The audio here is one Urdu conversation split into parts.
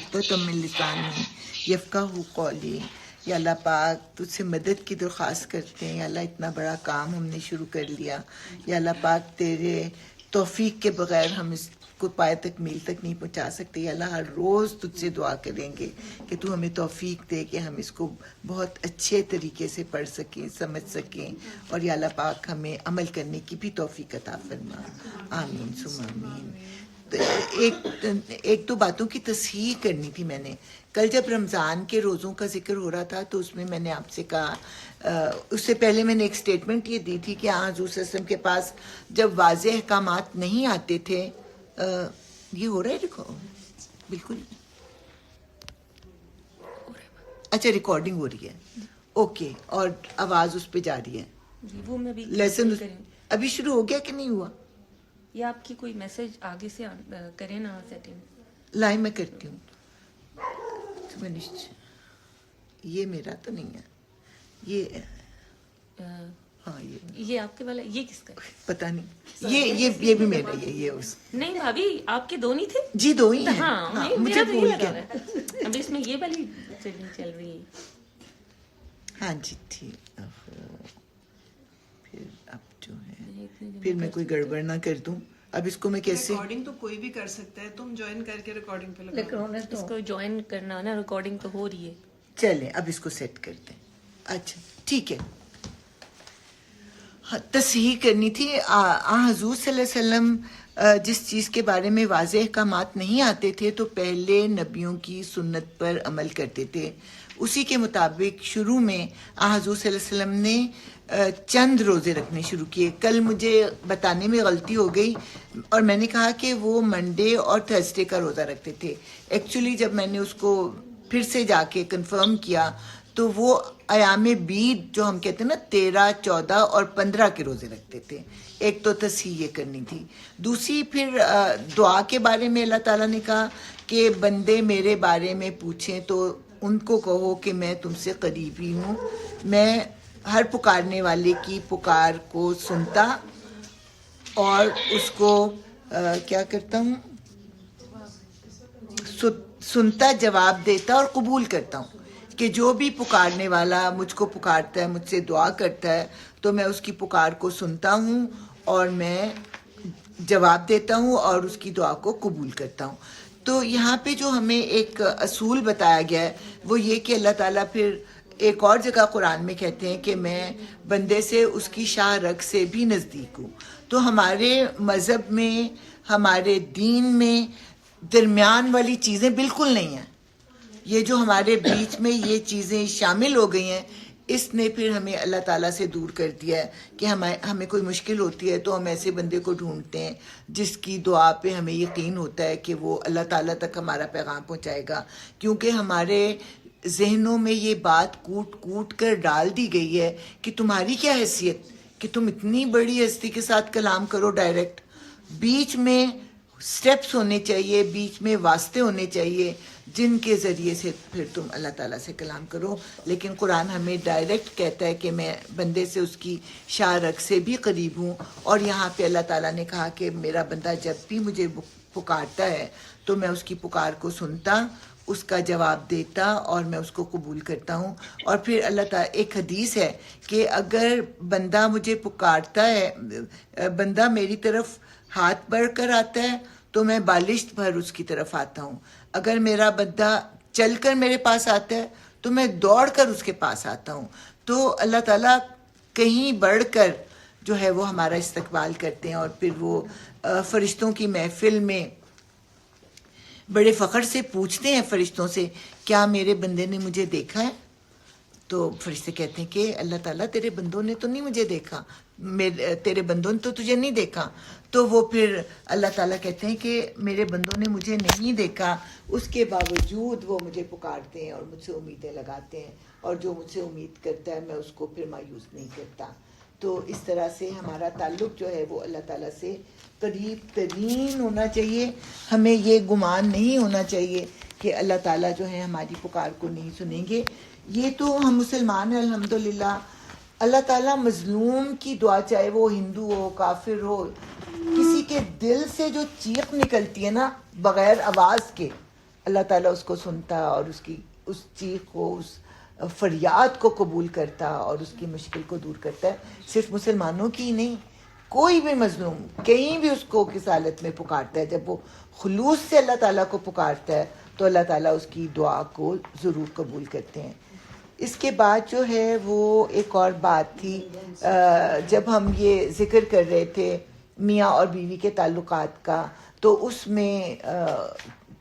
عقدۃ من لسانی یفقہوا قولی. یا اللہ پاک تجھ سے مدد کی درخواست کرتے ہیں. یا اللہ اتنا بڑا کام ہم نے شروع کر لیا. یا اللہ پاک تیرے توفیق کے بغیر ہم اس کو پائے تک میل تک نہیں پہنچا سکتے. یا اللہ ہر روز تجھ سے دعا کریں گے کہ تو ہمیں توفیق دے کہ ہم اس کو بہت اچھے طریقے سے پڑھ سکیں, سمجھ سکیں, اور یا اللہ پاک ہمیں عمل کرنے کی بھی توفیق عطا فرما. آمین ثم آمین. ایک دو باتوں کی تصحیح کرنی تھی میں نے. کل جب رمضان کے روزوں کا ذکر ہو رہا تھا تو اس میں نے آپ سے کہا, اس سے پہلے میں نے ایک سٹیٹمنٹ یہ دی تھی کہ حضور صلی اللہ علیہ وسلم کے پاس جب واضح احکامات نہیں آتے تھے. یہ ہو رہا ہے دیکھو بالکل اچھا ریکارڈنگ ہو رہی ہے اوکے, اور آواز اس پہ جا رہی ہے. وہ میں بھی لیسن ابھی شروع ہو گیا کہ نہیں ہوا؟ یا آپ کی کوئی میسج آگے سے کریں نا سیٹنگ. لائن میں کرتی ہوں. یہ میرا تو نہیں ہے, یہ ہاں یہ آپ کے والا, یہ کس کا پتہ نہیں, یہ بھی میرا ہے. یہ اس نہیں بھابھی آپ کے دو نہیں تھے؟ جی دو ہی ہیں. ہاں مجھے بھول گیا. ابھی اس میں یہ والی چل رہی ہے. ہاں جی ٹھیک. پھر اب جو ہے پھر میں کوئی گڑبڑ نہ کر دوں. اب اس کو میں کیسے, ریکارڈنگ تو کوئی بھی کر سکتا ہے, تم جوائن کر کے ریکارڈنگ پہ لگاؤ. اس کو جوائن کرنا نا, ریکارڈنگ تو ہو رہی ہے. چلیں اب اس کو سیٹ کرتے ہیں. اچھا ٹھیک ہے. تصحیح کرنی تھی. حضور صلی اللہ علیہ وسلم جس چیز کے بارے میں واضح احکامات نہیں آتے تھے تو پہلے نبیوں کی سنت پر عمل کرتے تھے. اسی کے مطابق شروع میں حضور صلی اللہ علیہ وسلم نے چند روزے رکھنے شروع کیے. کل مجھے بتانے میں غلطی ہو گئی اور میں نے کہا کہ وہ منڈے اور تھرسڈے کا روزہ رکھتے تھے. ایکچولی جب میں نے اس کو پھر سے جا کے کنفرم کیا تو وہ ایام بیض جو ہم کہتے ہیں نا 13, 14 اور 15 کے روزے رکھتے تھے. ایک تو تصحیح یہ کرنی تھی. دوسری پھر دعا کے بارے میں اللہ تعالیٰ نے کہا کہ بندے میرے بارے میں پوچھیں تو ان کو کہو کہ میں تم سے قریب ہی ہوں, میں ہر پکارنے والے کی پکار کو سنتا اور اس کو کیا کرتا ہوں, سنتا, جواب دیتا اور قبول کرتا ہوں. کہ جو بھی پکارنے والا مجھ کو پکارتا ہے, مجھ سے دعا کرتا ہے تو میں اس کی پکار کو سنتا ہوں اور میں جواب دیتا ہوں اور اس کی دعا کو قبول کرتا ہوں. تو یہاں پہ جو ہمیں ایک اصول بتایا گیا ہے وہ یہ کہ اللہ تعالیٰ پھر ایک اور جگہ قرآن میں کہتے ہیں کہ میں بندے سے اس کی شاہ رگ سے بھی نزدیک ہوں. تو ہمارے مذہب میں, ہمارے دین میں درمیان والی چیزیں بالکل نہیں ہیں. یہ جو ہمارے بیچ میں یہ چیزیں شامل ہو گئی ہیں, اس نے پھر ہمیں اللہ تعالیٰ سے دور کر دیا ہے کہ ہمیں کوئی مشکل ہوتی ہے تو ہم ایسے بندے کو ڈھونڈتے ہیں جس کی دعا پہ ہمیں یقین ہوتا ہے کہ وہ اللہ تعالیٰ تک ہمارا پیغام پہنچائے گا. کیونکہ ہمارے ذہنوں میں یہ بات کوٹ کوٹ کر ڈال دی گئی ہے کہ تمہاری کیا حیثیت کہ تم اتنی بڑی ہستی کے ساتھ کلام کرو ڈائریکٹ. بیچ میں سٹیپس ہونے چاہیے, بیچ میں واسطے ہونے چاہیے جن کے ذریعے سے پھر تم اللہ تعالیٰ سے کلام کرو. لیکن قرآن ہمیں ڈائریکٹ کہتا ہے کہ میں بندے سے اس کی شاہ رگ سے بھی قریب ہوں. اور یہاں پہ اللہ تعالیٰ نے کہا کہ میرا بندہ جب بھی مجھے پکارتا ہے تو میں اس کی پکار کو سنتا, اس کا جواب دیتا اور میں اس کو قبول کرتا ہوں. اور پھر اللہ تعالیٰ, ایک حدیث ہے کہ اگر بندہ مجھے پکارتا ہے, بندہ میری طرف ہاتھ بڑھ کر آتا ہے تو میں بالشت بھر اس کی طرف آتا ہوں. اگر میرا بندہ چل کر میرے پاس آتا ہے تو میں دوڑ کر اس کے پاس آتا ہوں. تو اللہ تعالیٰ کہیں بڑھ کر جو ہے وہ ہمارا استقبال کرتے ہیں. اور پھر وہ فرشتوں کی محفل میں بڑے فخر سے پوچھتے ہیں فرشتوں سے, کیا میرے بندے نے مجھے دیکھا ہے؟ تو فرشتے کہتے ہیں کہ اللہ تعالیٰ تیرے بندوں نے تو نہیں مجھے دیکھا, تیرے بندوں نے تو تجھے نہیں دیکھا. تو وہ پھر اللہ تعالیٰ کہتے ہیں کہ میرے بندوں نے مجھے نہیں دیکھا, اس کے باوجود وہ مجھے پکارتے ہیں اور مجھ سے امیدیں لگاتے ہیں, اور جو مجھ سے امید کرتا ہے میں اس کو پھر مایوس نہیں کرتا. تو اس طرح سے ہمارا تعلق جو ہے وہ اللہ تعالیٰ سے قریب ترین ہونا چاہیے. ہمیں یہ گمان نہیں ہونا چاہیے کہ اللہ تعالیٰ جو ہے ہماری پکار کو نہیں سنیں گے. یہ تو ہم مسلمان ہیں الحمدللہ. اللہ تعالیٰ مظلوم کی دعا, چاہے وہ ہندو ہو, کافر ہو, کسی کے دل سے جو چیخ نکلتی ہے نا بغیر آواز کے, اللہ تعالیٰ اس کو سنتا اور اس کی اس چیخ کو, اس فریاد کو قبول کرتا اور اس کی مشکل کو دور کرتا ہے. صرف مسلمانوں کی نہیں, کوئی بھی مظلوم کہیں بھی اس کو کس حالت میں پکارتا ہے, جب وہ خلوص سے اللہ تعالیٰ کو پکارتا ہے تو اللہ تعالیٰ اس کی دعا کو ضرور قبول کرتے ہیں. اس کے بعد جو ہے وہ ایک اور بات تھی, جب ہم یہ ذکر کر رہے تھے میاں اور بیوی کے تعلقات کا, تو اس میں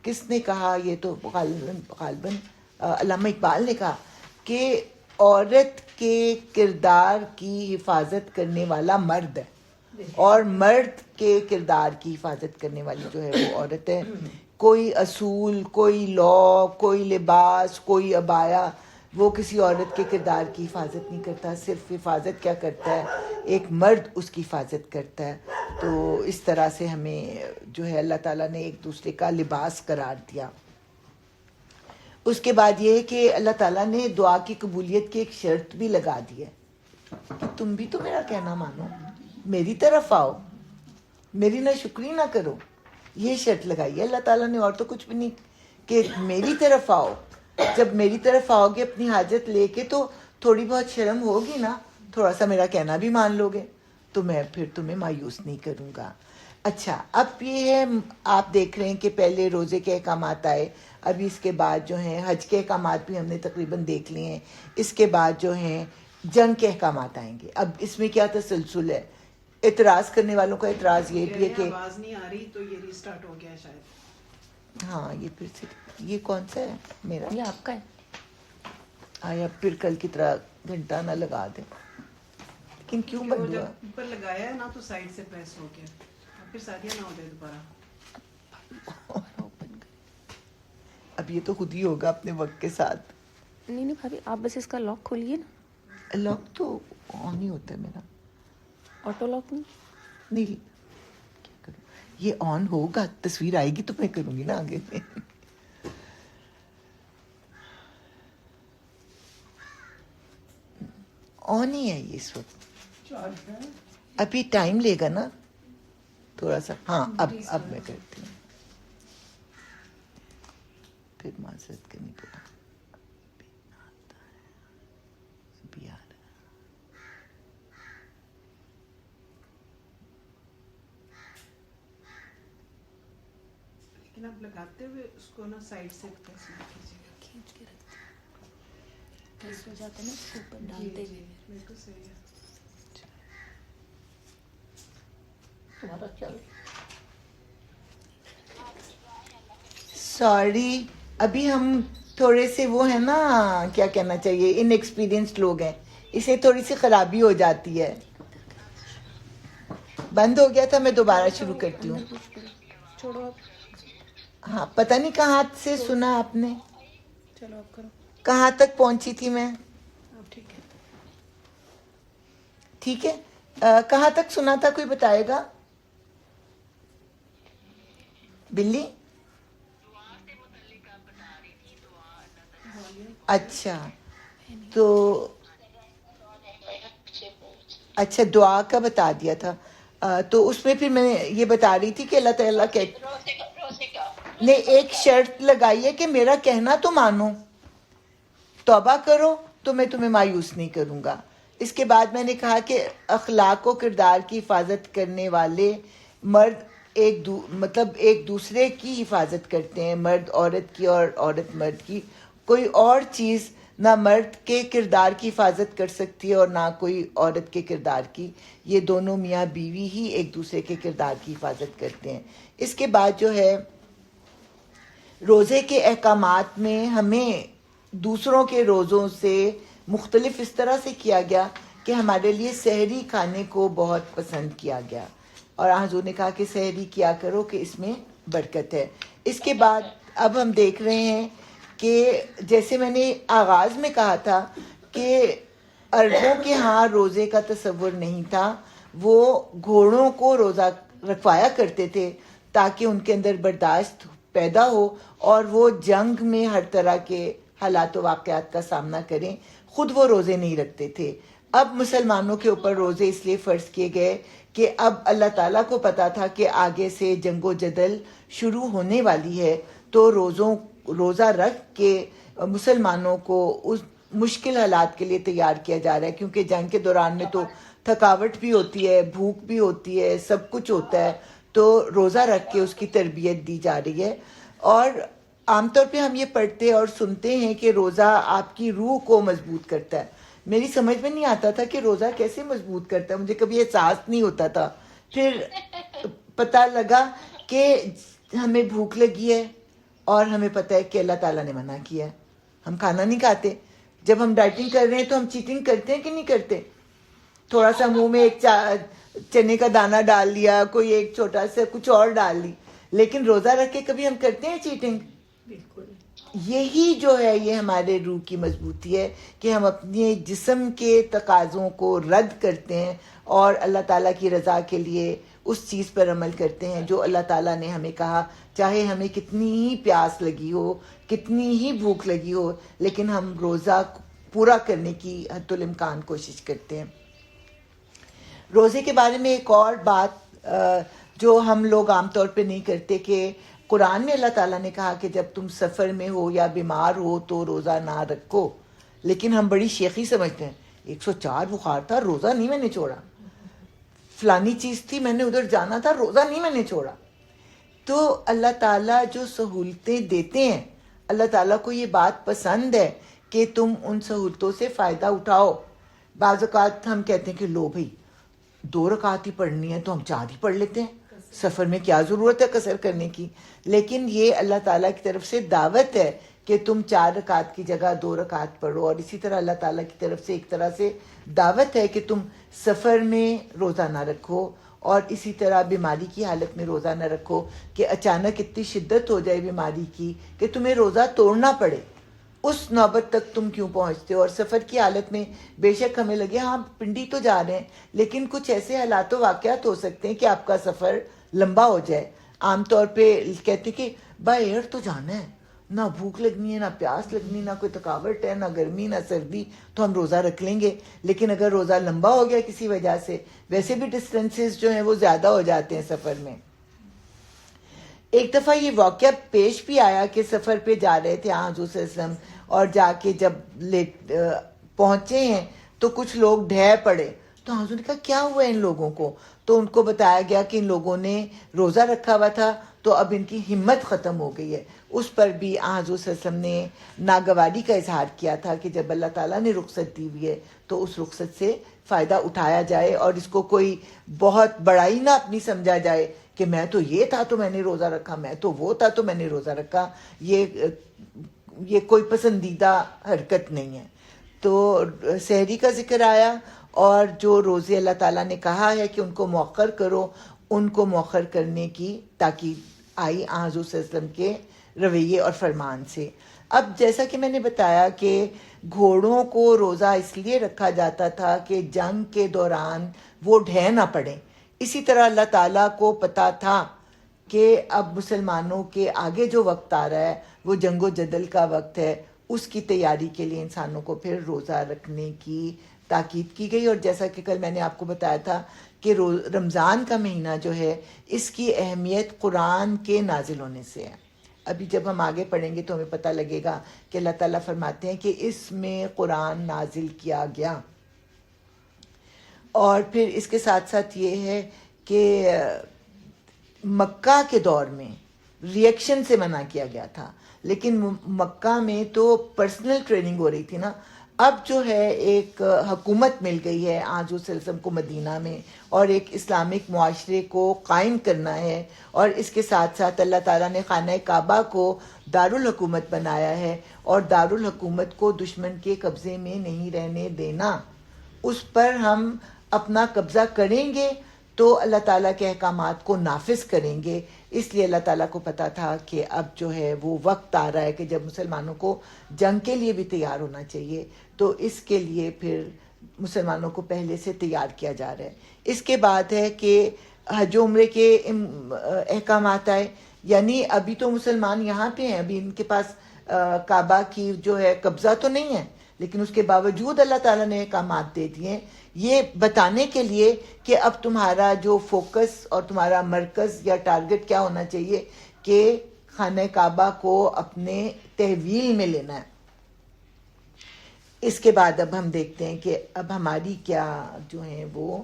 کس نے کہا, یہ تو غالباً علامہ اقبال نے کہا کہ عورت کے کردار کی حفاظت کرنے والا مرد ہے اور مرد کے کردار کی حفاظت کرنے والی جو ہے وہ عورت ہے. کوئی اصول, کوئی لا, کوئی لباس, کوئی عبایا وہ کسی عورت کے کردار کی حفاظت نہیں کرتا. صرف حفاظت کیا کرتا ہے, ایک مرد اس کی حفاظت کرتا ہے. تو اس طرح سے ہمیں جو ہے اللہ تعالیٰ نے ایک دوسرے کا لباس قرار دیا. اس کے بعد یہ کہ اللہ تعالیٰ نے دعا کی قبولیت کی ایک شرط بھی لگا دی ہے کہ تم بھی تو میرا کہنا مانو, میری طرف آؤ, میری نہ شکری نہ کرو. یہ شرط لگائی ہے اللہ تعالیٰ نے, اور تو کچھ بھی نہیں, کہ میری طرف آؤ. جب میری طرف آؤ گے اپنی حاجت لے کے تو تھوڑی بہت شرم ہوگی نا, تھوڑا سا میرا کہنا بھی مان لو گے تو میں پھر تمہیں مایوس نہیں کروں گا. اچھا, اب یہ ہے, آپ دیکھ رہے ہیں کہ پہلے روزے کے احکامات آئے, ابھی اس کے بعد جو ہیں حج کے احکامات بھی ہم نے تقریباً دیکھ لیے ہیں. اس کے بعد جو ہیں جنگ کے احکامات آئیں گے. اب اس میں کیا تسلسل ہے, اعتراض کرنے والوں کا اعتراض یہ بھی ہے کہ آواز نہیں آ رہی تو یہ ریسٹارٹ ہو گیا شاید. ہاں, یہ پھر سے, یہ کون سا ہے میرا, یہ آپ کا ہے. آیا پھر کل کی طرح گھنٹہ نہ لگا دیں. لیکن کیوں بند ہوا, اوپر لگایا ہے نا تو سائڈ سے پریس ہو گیا, پھر ساتھیاں نہ ہو جائے دوبارہ. اب یہ تو خود ہی ہوگا اپنے وقت کے ساتھ. نہیں نہیں بھابھی, آپ بس اس کا لاک کھولیے نا. لاک تو آن ہی ہوتا ہے میرا, آٹو لاک نہیں. کیا کروں, یہ آن ہوگا, تصویر آئے گی تو میں کروں گی نا آگے میں. آن ہی ہے یہ اس وقت, ابھی ٹائم لے گا نا تھوڑا سا. ہاں اب میں کرتی ہوں, پھر معذرت کرنی پڑا. ابھی آ رہا ہے. لیکن آپ لگاتے ہوئے اس کو نا سائڈ سے پریس نہ کیجیے گا, کھینچ کے رکھتے ہیں, ہو جاتا ہے نا اس کے اوپر ڈالتے ہوئے. بالکل صحیح ہے. سوری, ابھی ہم تھوڑے سے وہ ہیں نا, کیا کہنا چاہیے, ان ایکسپیرینسڈ لوگ ہیں, اسے تھوڑی سی خرابی ہو جاتی ہے. بند ہو گیا تھا, میں دوبارہ شروع کرتی ہوں. چھوڑو آپ, ہاں, پتہ نہیں کہاں سے سنا آپ نے, چلو آپ کرو. کہاں تک پہنچی تھی میں. اب ٹھیک ہے. ٹھیک ہے, کہاں تک سنا تھا, کوئی بتائے گا. بلی, اچھا, تو اچھا دعا کا بتا دیا تھا. تو اس میں پھر میں یہ بتا رہی تھی کہ اللہ تعالیٰ نے ایک شرط لگائی ہے کہ میرا کہنا تو مانو, توبہ کرو تو میں تمہیں مایوس نہیں کروں گا. اس کے بعد میں نے کہا کہ اخلاق و کردار کی حفاظت کرنے والے مرد مطلب ایک دوسرے کی حفاظت کرتے ہیں, مرد عورت کی اور عورت مرد کی. کوئی اور چیز نہ مرد کے کردار کی حفاظت کر سکتی ہے اور نہ کوئی عورت کے کردار کی. یہ دونوں میاں بیوی ہی ایک دوسرے کے کردار کی حفاظت کرتے ہیں. اس کے بعد جو ہے روزے کے احکامات میں ہمیں دوسروں کے روزوں سے مختلف اس طرح سے کیا گیا کہ ہمارے لیے سحری کھانے کو بہت پسند کیا گیا, اور حضور نے کہا کہ سحری کیا کرو کہ اس میں برکت ہے. اس کے بعد اب ہم دیکھ رہے ہیں کہ جیسے میں نے آغاز میں کہا تھا کہ عربوں کے ہاں روزے کا تصور نہیں تھا, وہ گھوڑوں کو روزہ رکھوایا کرتے تھے تاکہ ان کے اندر برداشت پیدا ہو اور وہ جنگ میں ہر طرح کے حالات و واقعات کا سامنا کریں. خود وہ روزے نہیں رکھتے تھے. اب مسلمانوں کے اوپر روزے اس لیے فرض کیے گئے کہ اب اللہ تعالیٰ کو پتا تھا کہ آگے سے جنگ و جدل شروع ہونے والی ہے, تو روزوں روزہ رکھ کے مسلمانوں کو اس مشکل حالات کے لیے تیار کیا جا رہا ہے، کیونکہ جنگ کے دوران میں تو تھکاوٹ بھی ہوتی ہے، بھوک بھی ہوتی ہے، سب کچھ ہوتا ہے، تو روزہ رکھ کے اس کی تربیت دی جا رہی ہے. اور عام طور پہ ہم یہ پڑھتے اور سنتے ہیں کہ روزہ آپ کی روح کو مضبوط کرتا ہے. میری سمجھ میں نہیں آتا تھا کہ روزہ کیسے مضبوط کرتا ہے، مجھے کبھی احساس نہیں ہوتا تھا. پھر پتہ لگا کہ ہمیں بھوک لگی ہے اور ہمیں پتہ ہے کہ اللہ تعالیٰ نے منع کیا ہے، ہم کھانا نہیں کھاتے. جب ہم ڈائٹنگ کر رہے ہیں تو ہم چیٹنگ کرتے ہیں کہ نہیں کرتے؟ تھوڑا سا منہ میں ایک چنے کا دانہ ڈال لیا، کوئی ایک چھوٹا سا کچھ اور ڈال لی، لیکن روزہ رکھ کے کبھی ہم کرتے ہیں چیٹنگ؟ بالکل. یہی جو ہے یہ ہمارے روح کی مضبوطی ہے کہ ہم اپنے جسم کے تقاضوں کو رد کرتے ہیں اور اللہ تعالیٰ کی رضا کے لیے اس چیز پر عمل کرتے ہیں جو اللہ تعالیٰ نے ہمیں کہا. چاہے ہمیں کتنی ہی پیاس لگی ہو، کتنی ہی بھوک لگی ہو، لیکن ہم روزہ پورا کرنے کی حد الامکان کوشش کرتے ہیں. روزے کے بارے میں ایک اور بات جو ہم لوگ عام طور پہ نہیں کرتے کہ قرآن میں اللہ تعالیٰ نے کہا کہ جب تم سفر میں ہو یا بیمار ہو تو روزہ نہ رکھو، لیکن ہم بڑی شیخی سمجھتے ہیں. 104 بخار تھا، روزہ نہیں میں نے چھوڑا. فلانی چیز تھی، میں نے ادھر جانا تھا، روزہ نہیں میں نے چھوڑا. تو اللہ تعالیٰ جو سہولتیں دیتے ہیں، اللہ تعالیٰ کو یہ بات پسند ہے کہ تم ان سہولتوں سے فائدہ اٹھاؤ. بعض اوقات ہم کہتے ہیں کہ لو بھائی 2 رکعت ہی پڑھنی ہے تو ہم 4 ہی پڑھ لیتے ہیں، سفر میں کیا ضرورت ہے قصر کرنے کی. لیکن یہ اللہ تعالیٰ کی طرف سے دعوت ہے کہ تم 4 رکعت کی جگہ 2 رکعت پڑھو. اور اسی طرح اللہ تعالیٰ کی طرف سے ایک طرح سے دعوت ہے کہ تم سفر میں روزہ نہ رکھو، اور اسی طرح بیماری کی حالت میں روزہ نہ رکھو کہ اچانک اتنی شدت ہو جائے بیماری کی کہ تمہیں روزہ توڑنا پڑے. اس نوبت تک تم کیوں پہنچتے ہو؟ اور سفر کی حالت میں بے شک ہمیں لگے ہاں پنڈی تو جا رہے ہیں، لیکن کچھ ایسے حالات و واقعات ہو سکتے ہیں کہ آپ کا سفر لمبا ہو جائے. عام طور پہ کہتے کہ بائی ایئر تو جانا ہے، نہ بھوک لگنی ہے، نہ پیاس لگنی، نہ کوئی تھکاوٹ ہے، نہ گرمی نہ سردی، تو ہم روزہ رکھ لیں گے. لیکن اگر روزہ لمبا ہو گیا کسی وجہ سے، ویسے بھی ڈسٹینسز جو ہیں وہ زیادہ ہو جاتے ہیں سفر میں. ایک دفعہ یہ واقعہ پیش بھی آیا کہ سفر پہ جا رہے تھے حضور صلی اللہ علیہ وسلم، اور جا کے جب پہنچے ہیں تو کچھ لوگ ڈھہ پڑے. تو حضور نے کہا کیا ہوا ان لوگوں کو؟ تو ان کو بتایا گیا کہ ان لوگوں نے روزہ رکھا ہوا تھا تو اب ان کی ہمت ختم ہو گئی ہے. اس پر بھی حضور صلی اللہ علیہ وسلم نے ناگواری کا اظہار کیا تھا کہ جب اللہ تعالیٰ نے رخصت دی ہوئی ہے تو اس رخصت سے فائدہ اٹھایا جائے، اور اس کو کوئی بہت بڑائی نہ اپنی سمجھا جائے کہ میں تو یہ تھا تو میں نے روزہ رکھا، میں تو وہ تھا تو میں نے روزہ رکھا. یہ کوئی پسندیدہ حرکت نہیں ہے. تو سحری کا ذکر آیا، اور جو روزے اللہ تعالیٰ نے کہا ہے کہ ان کو مؤخر کرو، ان کو مؤخر کرنے کی تاکید آئی حضور صلی اللہ علیہ وسلم کے رویے اور فرمان سے. اب جیسا کہ میں نے بتایا کہ گھوڑوں کو روزہ اس لیے رکھا جاتا تھا کہ جنگ کے دوران وہ ڈھہ نہ پڑیں. اسی طرح اللہ تعالیٰ کو پتا تھا کہ اب مسلمانوں کے آگے جو وقت آ رہا ہے وہ جنگ و جدل کا وقت ہے. اس کی تیاری کے لیے انسانوں کو پھر روزہ رکھنے کی تاکید کی گئی. اور جیسا کہ کل میں نے آپ کو بتایا تھا کہ رمضان کا مہینہ جو ہے اس کی اہمیت قرآن کے نازل ہونے سے ہے. ابھی جب ہم آگے پڑھیں گے تو ہمیں پتہ لگے گا کہ اللہ تعالیٰ فرماتے ہیں کہ اس میں قرآن نازل کیا گیا. اور پھر اس کے ساتھ ساتھ یہ ہے کہ مکہ کے دور میں ریئیکشن سے منع کیا گیا تھا، لیکن مکہ میں تو پرسنل ٹریننگ ہو رہی تھی نا. اب جو ہے ایک حکومت مل گئی ہے حضور صلی اللہ علیہ وسلم کو مدینہ میں، اور ایک اسلامک معاشرے کو قائم کرنا ہے. اور اس کے ساتھ ساتھ اللہ تعالیٰ نے خانہ کعبہ کو دارالحکومت بنایا ہے، اور دارالحکومت کو دشمن کے قبضے میں نہیں رہنے دینا. اس پر ہم اپنا قبضہ کریں گے تو اللہ تعالیٰ کے احکامات کو نافذ کریں گے. اس لیے اللہ تعالیٰ کو پتا تھا کہ اب جو ہے وہ وقت آ رہا ہے کہ جب مسلمانوں کو جنگ کے لیے بھی تیار ہونا چاہیے. تو اس کے لیے پھر مسلمانوں کو پہلے سے تیار کیا جا رہا ہے. اس کے بعد ہے کہ حج و عمرے کے احکامات آئے. یعنی ابھی تو مسلمان یہاں پہ ہیں، ابھی ان کے پاس کعبہ کی جو ہے قبضہ تو نہیں ہے، لیکن اس کے باوجود اللہ تعالیٰ نے احکامات دے دیے یہ بتانے کے لیے کہ اب تمہارا جو فوکس اور تمہارا مرکز یا ٹارگٹ کیا ہونا چاہیے کہ خانہ کعبہ کو اپنے تحویل میں لینا ہے. اس کے بعد اب ہم دیکھتے ہیں کہ اب ہماری کیا جو ہیں وہ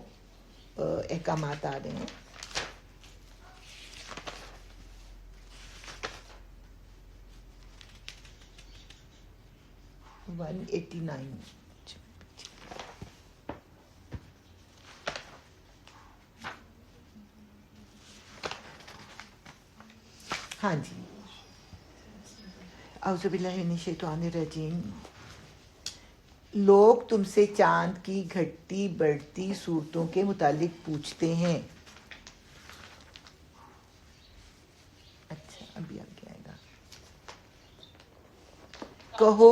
احکامات آ رہے ہیں. 189. ہاں جی. اعوذ باللہ من الشیطان الرجیم. لوگ تم سے چاند کی گھٹتی بڑھتی صورتوں کے متعلق پوچھتے ہیں. اچھا ابھی آگے آئے گا. کہو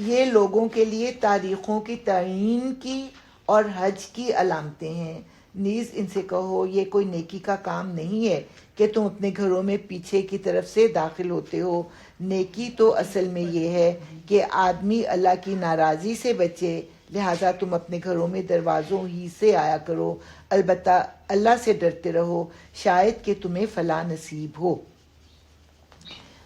یہ لوگوں کے لیے تاریخوں کی تعین کی اور حج کی علامتیں ہیں. نیز ان سے کہو یہ کوئی نیکی کا کام نہیں ہے کہ تم اپنے گھروں میں پیچھے کی طرف سے داخل ہوتے ہو. نیکی تو اصل میں یہ ہے کہ آدمی اللہ کی ناراضی سے بچے، لہٰذا تم اپنے گھروں میں دروازوں ہی سے آیا کرو. البتہ اللہ سے ڈرتے رہو، شاید کہ تمہیں فلاح نصیب ہو.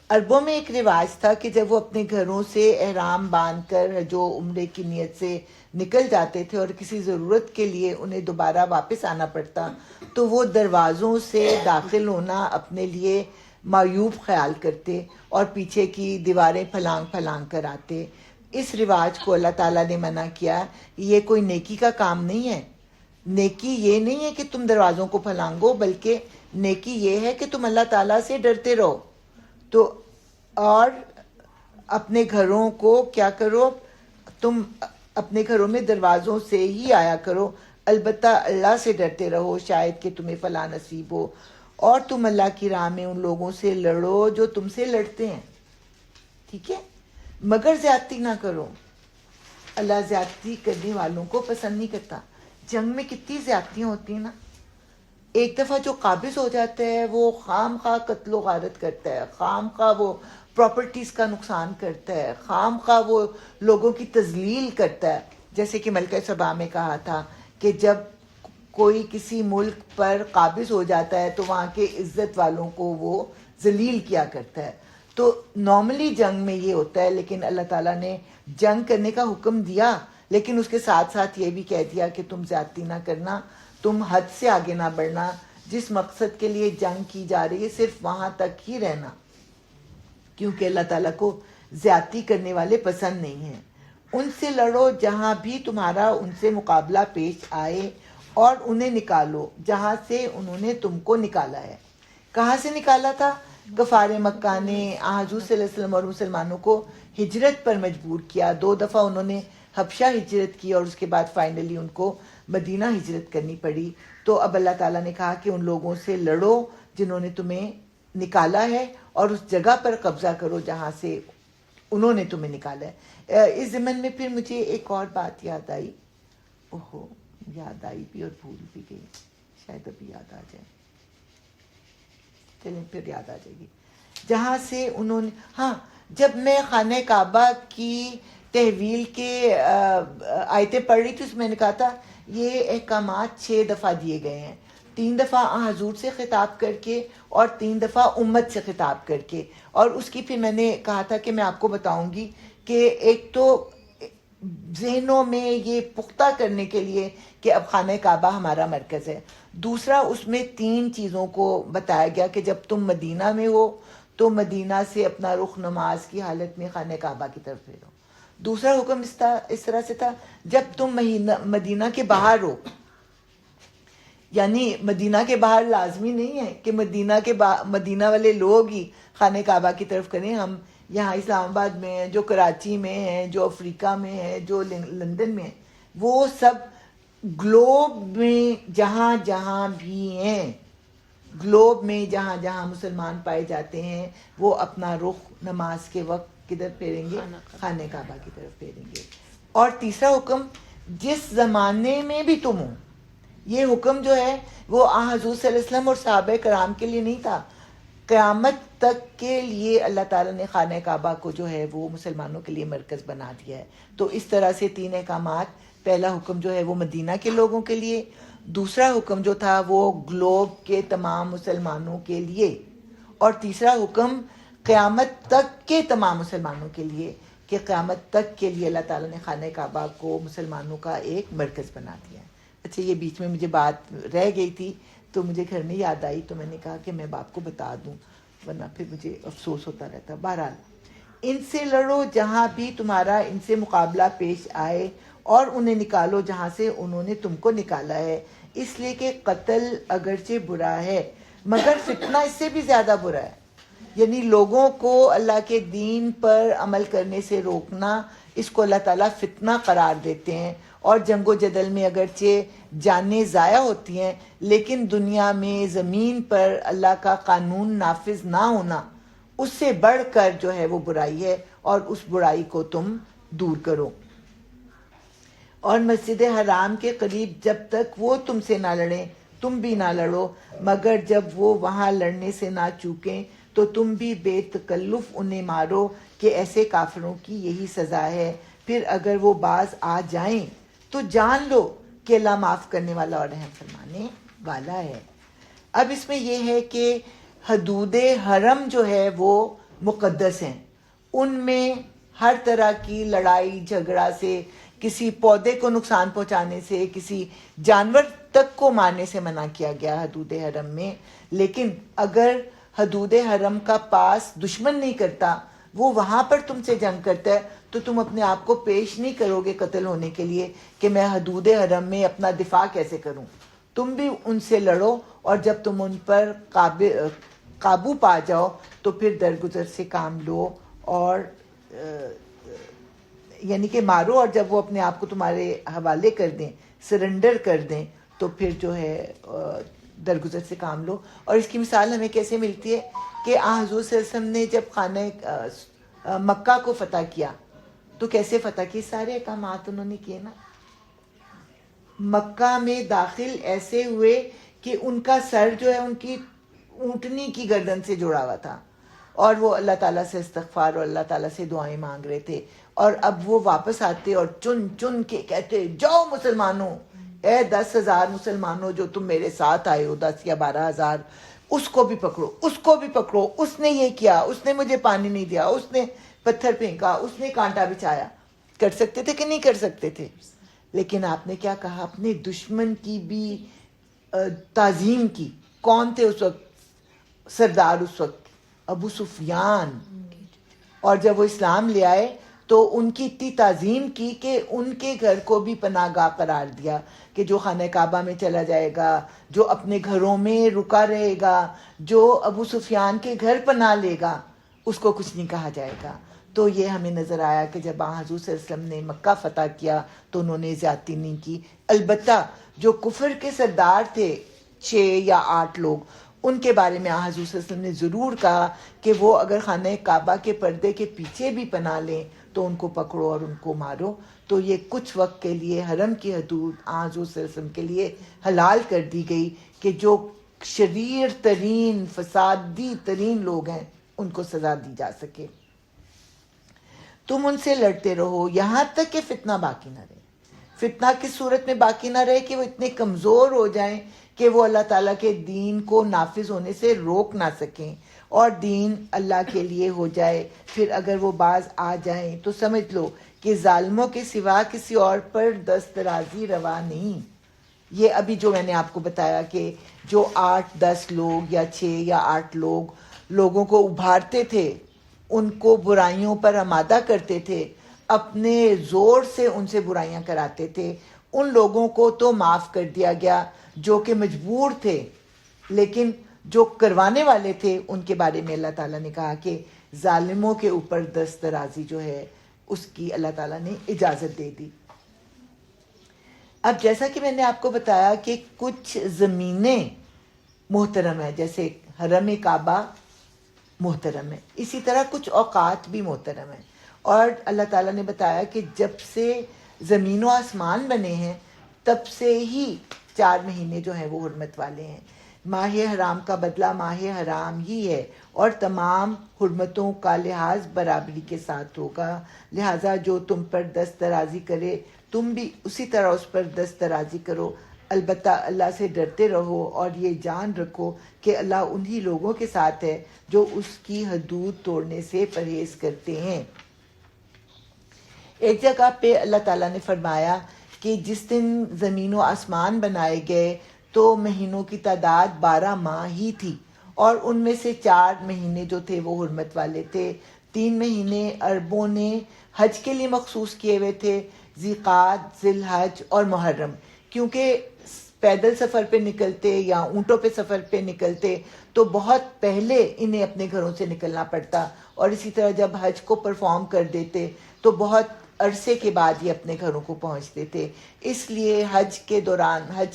عربوں میں ایک رواج تھا کہ جب وہ اپنے گھروں سے احرام باندھ کر حج و عمرے کی نیت سے نکل جاتے تھے اور کسی ضرورت کے لیے انہیں دوبارہ واپس آنا پڑتا تو وہ دروازوں سے داخل ہونا اپنے لیے معیوب خیال کرتے اور پیچھے کی دیواریں پھلانگ پھلانگ کر آتے. اس رواج کو اللہ تعالیٰ نے منع کیا. یہ کوئی نیکی کا کام نہیں ہے. نیکی یہ نہیں ہے کہ تم دروازوں کو پھلانگو، بلکہ نیکی یہ ہے کہ تم اللہ تعالیٰ سے ڈرتے رہو. تو اور اپنے گھروں کو کیا کرو، تم اپنے گھروں میں دروازوں سے ہی آیا کرو. البتہ اللہ سے ڈرتے رہو، شاید کہ تمہیں فلاح نصیب ہو. اور تم اللہ کی راہ میں ان لوگوں سے لڑو جو تم سے لڑتے ہیں، ٹھیک ہے، مگر زیادتی نہ کرو. اللہ زیادتی کرنے والوں کو پسند نہیں کرتا. جنگ میں کتنی زیادتیاں ہوتی ہیں نا. ایک دفعہ جو قابض ہو جاتا ہے وہ خام خواہ قتل و غارت کرتا ہے، خام خواہ وہ پراپرٹیز کا نقصان کرتا ہے، خام خواہ وہ لوگوں کی تذلیل کرتا ہے. جیسے کہ ملکہ سبا میں کہا تھا کہ جب کوئی کسی ملک پر قابض ہو جاتا ہے تو وہاں کے عزت والوں کو وہ ذلیل کیا کرتا ہے. تو نارملی جنگ میں یہ ہوتا ہے، لیکن اللہ تعالیٰ نے جنگ کرنے کا حکم دیا، لیکن اس کے ساتھ ساتھ یہ بھی کہہ دیا کہ تم زیادتی نہ کرنا، تم حد سے آگے نہ بڑھنا. جس مقصد کے لیے جنگ کی جا رہی ہے صرف وہاں تک ہی رہنا، کیونکہ اللہ تعالیٰ کو زیادتی کرنے والے پسند نہیں ہیں. ان سے لڑو جہاں بھی تمہارا ان سے مقابلہ پیش آئے، اور انہیں نکالو جہاں سے انہوں نے تم کو نکالا ہے. کہاں سے نکالا تھا؟ کفار مکہ نے حضور صلی اللہ علیہ وسلم اور مسلمانوں کو ہجرت پر مجبور کیا. 2 دفعہ انہوں نے حبشہ ہجرت کی اور اس کے بعد فائنلی ان کو مدینہ ہجرت کرنی پڑی. تو اب اللہ تعالیٰ نے کہا کہ ان لوگوں سے لڑو جنہوں نے تمہیں نکالا ہے، اور اس جگہ پر قبضہ کرو جہاں سے انہوں نے تمہیں نکالا ہے. اس ضمن میں پھر مجھے ایک اور بات یاد آئی. اوہو، یاد آئی بھی اور بھول بھی گئی، شاید ابھی یاد آ جائے. چلیں پھر یاد آ جائے گی. جہاں سے انہوں نے، ہاں، جب میں خانہ کعبہ کی تحویل کے آیتیں پڑھ رہی تھی، اس میں نے کہا تھا یہ احکامات 6 دفعہ دیے گئے ہیں. 3 دفعہ حضور سے خطاب کر کے اور 3 دفعہ امت سے خطاب کر کے. اور اس کی پھر میں نے کہا تھا کہ میں آپ کو بتاؤں گی کہ ایک تو ذہنوں میں یہ پختہ کرنے کے لیے کہ اب خانہ کعبہ ہمارا مرکز ہے. دوسرا اس میں 3 چیزوں کو بتایا گیا کہ جب تم مدینہ میں ہو تو مدینہ سے اپنا رخ نماز کی حالت میں خانہ کعبہ کی طرف پھیرو. دوسرا حکم اس طرح سے تھا جب تم مدینہ کے باہر ہو، یعنی مدینہ کے باہر لازمی نہیں ہے کہ مدینہ والے لوگ ہی خانہ کعبہ کی طرف کریں. ہم یہاں اسلام آباد میں ہیں، جو کراچی میں ہیں، جو افریقہ میں ہیں، جو لندن میں ہیں، وہ سب گلوب میں جہاں جہاں بھی ہیں، گلوب میں جہاں جہاں مسلمان پائے جاتے ہیں، وہ اپنا رخ نماز کے وقت کدھر پھیریں گے؟ خانہ کعبہ کی طرف پھیریں گے. اور تیسرا حکم، جس زمانے میں بھی تم ہو، یہ حکم جو ہے وہ حضور صلی اللہ علیہ وسلم اور صحابہ کرام کے لیے نہیں تھا، قیامت تک کے لیے اللہ تعالیٰ نے خانہ کعبہ کو جو ہے وہ مسلمانوں کے لیے مرکز بنا دیا ہے. تو اس طرح سے 3 احکامات. پہلا حکم جو ہے وہ مدینہ کے لوگوں کے لیے، دوسرا حکم جو تھا وہ گلوب کے تمام مسلمانوں کے لیے، اور تیسرا حکم قیامت تک کے تمام مسلمانوں کے لیے کہ قیامت تک کے لیے اللہ تعالیٰ نے خانہ کعبہ کو مسلمانوں کا ایک مرکز بنا دیا ہے. اچھا یہ بیچ میں مجھے بات رہ گئی تھی تو مجھے گھر میں یاد آئی تو میں نے کہا کہ میں باپ کو بتا دوں ورنہ پھر مجھے افسوس ہوتا رہتا. بہرحال ان سے لڑو جہاں بھی تمہارا ان سے مقابلہ پیش آئے اور انہیں نکالو جہاں سے انہوں نے تم کو نکالا ہے، اس لیے کہ قتل اگرچہ برا ہے مگر فتنہ اس سے بھی زیادہ برا ہے. یعنی لوگوں کو اللہ کے دین پر عمل کرنے سے روکنا، اس کو اللہ تعالیٰ فتنہ قرار دیتے ہیں. اور جنگ و جدل میں اگرچہ جانیں ضائع ہوتی ہیں لیکن دنیا میں زمین پر اللہ کا قانون نافذ نہ ہونا اس سے بڑھ کر جو ہے وہ برائی ہے، اور اس برائی کو تم دور کرو. اور مسجد حرام کے قریب جب تک وہ تم سے نہ لڑیں تم بھی نہ لڑو، مگر جب وہ وہاں لڑنے سے نہ چوکیں تو تم بھی بے تکلف انہیں مارو کہ ایسے کافروں کی یہی سزا ہے. پھر اگر وہ باز آ جائیں تو جان لو کہ اللہ معاف کرنے والا اور رحم فرمانے والا ہے. اب اس میں یہ ہے کہ حدود حرم جو ہے وہ مقدس ہیں، ان میں ہر طرح کی لڑائی جھگڑا سے، کسی پودے کو نقصان پہنچانے سے، کسی جانور تک کو مارنے سے منع کیا گیا حدود حرم میں. لیکن اگر حدود حرم کا پاس دشمن نہیں کرتا، وہ وہاں پر تم سے جنگ کرتا ہے تو تم اپنے آپ کو پیش نہیں کرو گے قتل ہونے کے لیے کہ میں حدود حرم میں اپنا دفاع کیسے کروں. تم بھی ان سے لڑو اور جب تم ان پر قابو پا جاؤ تو پھر درگزر سے کام لو اور یعنی کہ مارو، اور جب وہ اپنے آپ کو تمہارے حوالے کر دیں، سرنڈر کر دیں تو پھر جو ہے درگزر سے کام لو. اور اس کی مثال ہمیں کیسے ملتی ہے کہ حضور صلی اللہ علیہ وسلم نے جب خانہ مکہ کو فتح کیا تو کیسے فتح کی؟ سارے احکامات انہوں نے کیے نا. مکہ میں داخل ایسے ہوئے کہ ان کا سر جو ہے ان کی اونٹنی کی گردن سے جڑا ہوا تھا اور وہ اللہ تعالیٰ سے استغفار اور اللہ تعالیٰ سے دعائیں مانگ رہے تھے. اور اب وہ واپس آتے اور چن چن کے کہتے جاؤ مسلمانوں، اے 10,000 مسلمانوں جو تم میرے ساتھ آئے ہو، 10 یا 12,000، اس کو بھی پکڑو، اس کو بھی پکڑو، اس نے یہ کیا، اس نے مجھے پانی نہیں دیا، اس نے پتھر پھینکا، اس نے کانٹا بچھایا. کر سکتے تھے کہ نہیں کر سکتے تھے؟ لیکن آپ نے کیا کہا؟ اپنے دشمن کی بھی تعظیم کی. کون تھے اس وقت سردار؟ اس وقت ابو سفیان. اور جب وہ اسلام لے آئے تو ان کی اتنی تعظیم کی کہ ان کے گھر کو بھی پناہ گاہ قرار دیا کہ جو خانہ کعبہ میں چلا جائے گا، جو اپنے گھروں میں رکا رہے گا، جو ابو سفیان کے گھر پناہ لے گا، اس کو کچھ نہیں کہا جائے گا. تو یہ ہمیں نظر آیا کہ جب حضور صلی اللہ علیہ وسلم نے مکہ فتح کیا تو انہوں نے زیادتی نہیں کی. البتہ جو کفر کے سردار تھے 6 یا 8 لوگ، ان کے بارے میں حضور صلی اللہ علیہ وسلم نے ضرور کہا کہ وہ اگر خانہ کعبہ کے پردے کے پیچھے بھی پناہ لیں تو ان کو پکڑو اور ان کو مارو. تو یہ کچھ وقت کے لیے حرم کی حدود حضور صلی اللہ علیہ وسلم کے لیے حلال کر دی گئی کہ جو شریر ترین فسادی ترین لوگ ہیں ان کو سزا دی جا سکے. تم ان سے لڑتے رہو یہاں تک کہ فتنہ باقی نہ رہے. فتنہ کس صورت میں باقی نہ رہے؟ کہ وہ اتنے کمزور ہو جائیں کہ وہ اللہ تعالیٰ کے دین کو نافذ ہونے سے روک نہ سکیں اور دین اللہ کے لیے ہو جائے. پھر اگر وہ باز آ جائیں تو سمجھ لو کہ ظالموں کے سوا کسی اور پر دست درازی روا نہیں. یہ ابھی جو میں نے آپ کو بتایا کہ جو 8-10 لوگ یا 6 یا 8 لوگوں کو ابھارتے تھے، ان کو برائیوں پر آمادہ کرتے تھے، اپنے زور سے ان سے برائیاں کراتے تھے، ان لوگوں کو تو معاف کر دیا گیا جو کہ مجبور تھے. لیکن جو کروانے والے تھے ان کے بارے میں اللہ تعالیٰ نے کہا کہ ظالموں کے اوپر دست درازی جو ہے اس کی اللہ تعالیٰ نے اجازت دے دی. اب جیسا کہ میں نے آپ کو بتایا کہ کچھ زمینیں محترم ہیں، جیسے حرم کعبہ محترم ہے، اسی طرح کچھ اوقات بھی محترم ہیں. اور اللہ تعالیٰ نے بتایا کہ جب سے زمین و آسمان بنے ہیں تب سے ہی 4 مہینے جو ہیں وہ حرمت والے ہیں. ماہ حرام کا بدلہ ماہ حرام ہی ہے اور تمام حرمتوں کا لحاظ برابری کے ساتھ ہوگا. لہٰذا جو تم پر دست درازی کرے تم بھی اسی طرح اس پر دست درازی کرو. البتہ اللہ سے ڈرتے رہو اور یہ جان رکھو کہ اللہ انہی لوگوں کے ساتھ ہے جو اس کی حدود توڑنے سے پرہیز کرتے ہیں۔ ایک جگہ پہ اللہ تعالیٰ نے فرمایا کہ جس دن زمین و آسمان بنائے گئے تو مہینوں کی تعداد 12 ماہ ہی تھی، اور ان میں سے 4 مہینے جو تھے وہ حرمت والے تھے۔ 3 مہینے عربوں نے حج کے لیے مخصوص کیے ہوئے تھے، ذیقعد، ذی الحج اور محرم، کیونکہ پیدل سفر پہ نکلتے یا اونٹوں پہ سفر پہ نکلتے تو بہت پہلے انہیں اپنے گھروں سے نکلنا پڑتا، اور اسی طرح جب حج کو پرفارم کر دیتے تو بہت عرصے کے بعد یہ اپنے گھروں کو پہنچتے تھے۔ اس لیے حج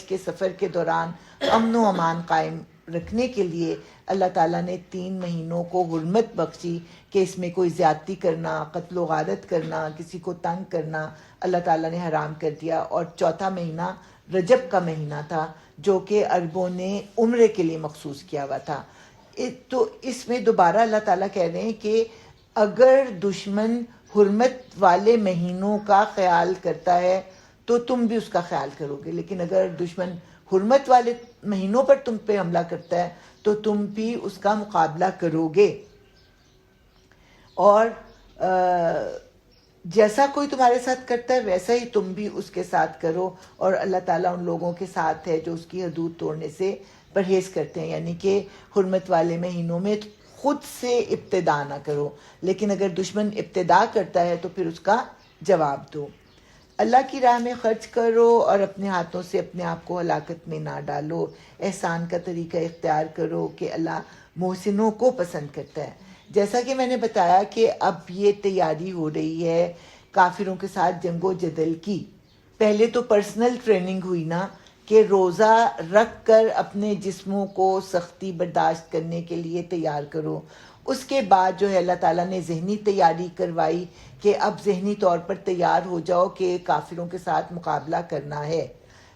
کے سفر کے دوران امن و امان قائم رکھنے کے لیے اللہ تعالیٰ نے 3 مہینوں کو حرمت بخشی کہ اس میں کوئی زیادتی کرنا، قتل و غارت کرنا، کسی کو تنگ کرنا اللہ تعالیٰ نے حرام کر دیا۔ اور چوتھا مہینہ رجب کا مہینہ تھا جو کہ عربوں نے عمرے کے لیے مخصوص کیا ہوا تھا۔ تو اس میں دوبارہ اللہ تعالیٰ کہہ رہے ہیں کہ اگر دشمن حرمت والے مہینوں کا خیال کرتا ہے تو تم بھی اس کا خیال کرو گے، لیکن اگر دشمن حرمت والے مہینوں پر تم پہ حملہ کرتا ہے تو تم بھی اس کا مقابلہ کرو گے۔ اور جیسا کوئی تمہارے ساتھ کرتا ہے ویسا ہی تم بھی اس کے ساتھ کرو، اور اللہ تعالیٰ ان لوگوں کے ساتھ ہے جو اس کی حدود توڑنے سے پرہیز کرتے ہیں، یعنی کہ حرمت والے مہینوں میں خود سے ابتدا نہ کرو، لیکن اگر دشمن ابتدا کرتا ہے تو پھر اس کا جواب دو۔ اللہ کی راہ میں خرچ کرو اور اپنے ہاتھوں سے اپنے آپ کو ہلاکت میں نہ ڈالو۔ احسان کا طریقہ اختیار کرو کہ اللہ محسنوں کو پسند کرتا ہے۔ جیسا کہ میں نے بتایا کہ اب یہ تیاری ہو رہی ہے کافروں کے ساتھ جنگ و جدل کی۔ پہلے تو پرسنل ٹریننگ ہوئی نا کہ روزہ رکھ کر اپنے جسموں کو سختی برداشت کرنے کے لیے تیار کرو۔ اس کے بعد جو ہے اللہ تعالیٰ نے ذہنی تیاری کروائی کہ اب ذہنی طور پر تیار ہو جاؤ کہ کافروں کے ساتھ مقابلہ کرنا ہے۔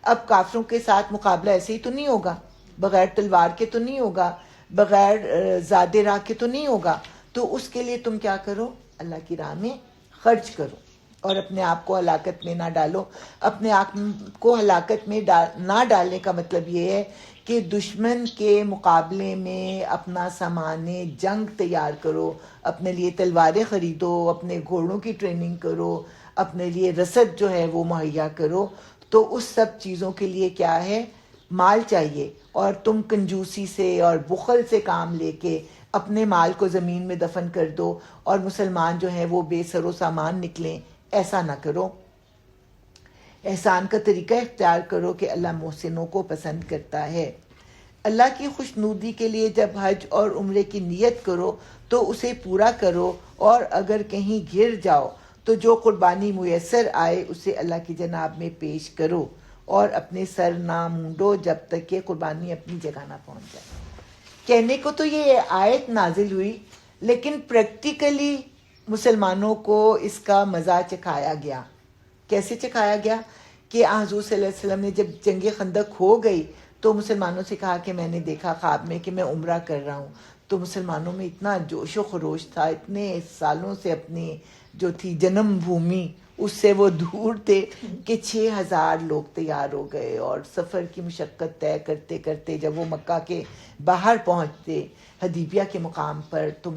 اب کافروں کے ساتھ مقابلہ ایسے ہی تو نہیں ہوگا، بغیر تلوار کے تو نہیں ہوگا، بغیر زادِ راہ کے تو نہیں ہوگا۔ تو اس کے لیے تم کیا کرو؟ اللہ کی راہ میں خرچ کرو اور اپنے آپ کو ہلاکت میں نہ ڈالو۔ اپنے آپ کو ہلاکت میں نہ ڈالنے کا مطلب یہ ہے کہ دشمن کے مقابلے میں اپنا سامان جنگ تیار کرو، اپنے لیے تلواریں خریدو، اپنے گھوڑوں کی ٹریننگ کرو، اپنے لیے رسد جو ہے وہ مہیا کرو۔ تو اس سب چیزوں کے لیے کیا ہے؟ مال چاہیے، اور تم کنجوسی سے اور بخل سے کام لے کے اپنے مال کو زمین میں دفن کر دو اور مسلمان جو ہیں وہ بے سر و سامان نکلیں، ایسا نہ کرو۔ احسان کا طریقہ اختیار کرو کہ اللہ محسنوں کو پسند کرتا ہے۔ اللہ کی خوشنودی کے لیے جب حج اور عمرے کی نیت کرو تو اسے پورا کرو، اور اگر کہیں گر جاؤ تو جو قربانی میسر آئے اسے اللہ کی جناب میں پیش کرو، اور اپنے سر نہ مونڈو جب تک کہ قربانی اپنی جگہ نہ پہنچ جائے۔ کہنے کو تو یہ آیت نازل ہوئی، لیکن پریکٹیکلی مسلمانوں کو اس کا مزہ چکھایا گیا۔ کیسے چکھایا گیا؟ کہ حضور صلی اللہ علیہ وسلم نے جب جنگ خندق ہو گئی تو مسلمانوں سے کہا کہ میں نے دیکھا خواب میں کہ میں عمرہ کر رہا ہوں۔ تو مسلمانوں میں اتنا جوش و خروش تھا، اتنے سالوں سے اپنی جو تھی جنم بھومی اس سے وہ دور تھے کہ 6000 لوگ تیار ہو گئے، اور سفر کی مشقت طے کرتے کرتے جب وہ مکہ کے باہر پہنچتے حدیبیہ کے مقام پر تو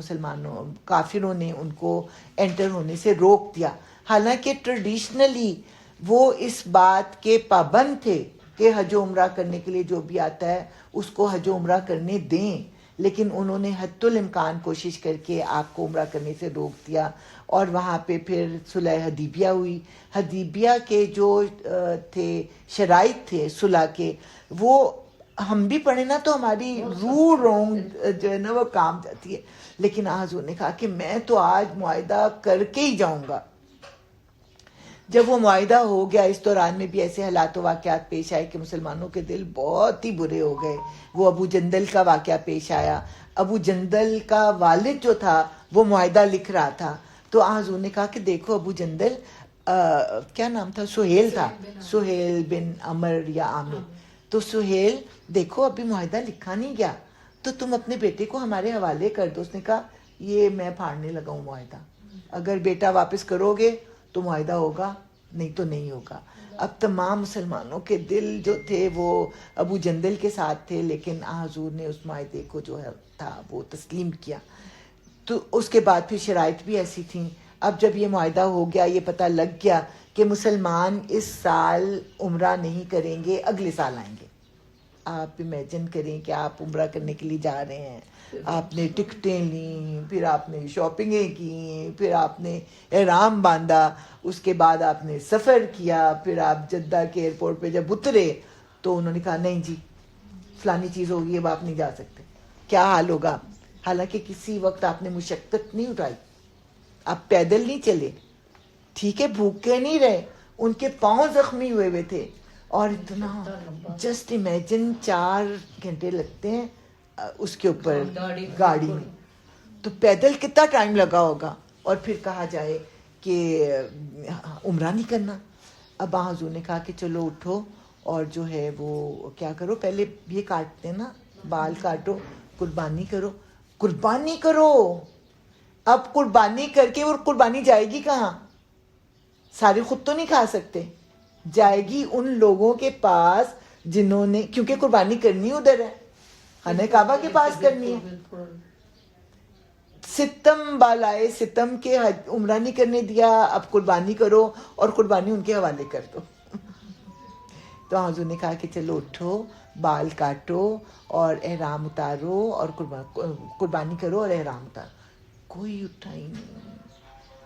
کافروں نے ان کو انٹر ہونے سے روک دیا، حالانکہ ٹریڈیشنلی وہ اس بات کے پابند تھے کہ حج و عمرہ کرنے کے لیے جو بھی آتا ہے اس کو حج و عمرہ کرنے دیں، لیکن انہوں نے حتی الامکان کوشش کر کے آپ کو عمرہ کرنے سے روک دیا۔ اور وہاں پہ پھر صلح حدیبیہ ہوئی۔ حدیبیہ کے جو تھے شرائط تھے صلح کے، وہ ہم بھی پڑھیں نا تو ہماری روح رونگ جو ہے نا وہ کام جاتی ہے، لیکن حضور نے کہا کہ میں تو آج معاہدہ کر کے ہی جاؤں گا۔ جب وہ معاہدہ ہو گیا اس دوران میں بھی ایسے حالات و واقعات پیش آئے کہ مسلمانوں کے دل بہت ہی برے ہو گئے۔ وہ ابو جندل کا واقعہ پیش آیا۔ ابو جندل کا والد جو تھا وہ معاہدہ لکھ رہا تھا، تو حضور نے کہا کہ دیکھو ابو جندل کیا نام تھا؟ سہیل تھا، سہیل بن عمر یا عامر، تو سہیل دیکھو ابھی معاہدہ لکھا نہیں گیا، تو تم اپنے بیٹے کو ہمارے حوالے کر دو۔ اس نے کہا یہ میں پھاڑنے لگا ہوں معاہدہ، اگر بیٹا واپس کرو گے تو معاہدہ ہوگا، نہیں تو نہیں ہوگا۔ اب تمام مسلمانوں کے دل جو تھے وہ ابو جندل کے ساتھ تھے، لیکن حضور نے اس معاہدے کو جو ہے تھا وہ تسلیم کیا. تو اس کے بعد پھر شرائط بھی ایسی تھیں. اب جب یہ معاہدہ ہو گیا، یہ پتہ لگ گیا کہ مسلمان اس سال عمرہ نہیں کریں گے، اگلے سال آئیں گے. آپ امیجن کریں کہ آپ عمرہ کرنے کے لیے جا رہے ہیں، آپ نے ٹکٹیں لیں، پھر آپ نے شاپنگیں کی، پھر آپ نے احرام باندھا، اس کے بعد آپ نے سفر کیا، پھر آپ جدہ کے ایئرپورٹ پہ جب اترے تو انہوں نے کہا نہیں جی فلانی چیز ہوگی، اب آپ نہیں جا سکتے. کیا حال ہوگا؟ حالانکہ کسی وقت آپ نے مشقت نہیں اٹھائی، آپ پیدل نہیں چلے، ٹھیک ہے بھوکے نہیں رہے، ان کے پاؤں زخمی ہوئے ہوئے تھے، اور اتنا جسٹ امیجن 4 گھنٹے لگتے ہیں اس کے اوپر گاڑی میں، تو پیدل کتنا ٹائم لگا ہوگا. اور پھر کہا جائے کہ عمرہ نہیں کرنا. اب حضور نے کہا کہ چلو اٹھو اور جو ہے وہ کیا کرو، پہلے یہ کاٹتے نا، بال کاٹو، قربانی کرو. قربانی کرو، اب قربانی کر کے، اور قربانی جائے گی کہاں؟ سارے خود تو نہیں کھا سکتے، جائے گی ان لوگوں کے پاس جنہوں نے، کیونکہ قربانی کرنی ادھر ہے، خانہ کعبہ کے پاس کرنی ہے. ستم بالائے ستم کے عمرہ نہیں کرنے دیا، اب قربانی کرو اور قربانی ان کے حوالے کر دو. تو حضور نے کہا کہ چلو اٹھو، بال کاٹو اور احرام اتارو اور قربانی کرو اور احرام اتارو. کوئی اٹھا ہی نہیں.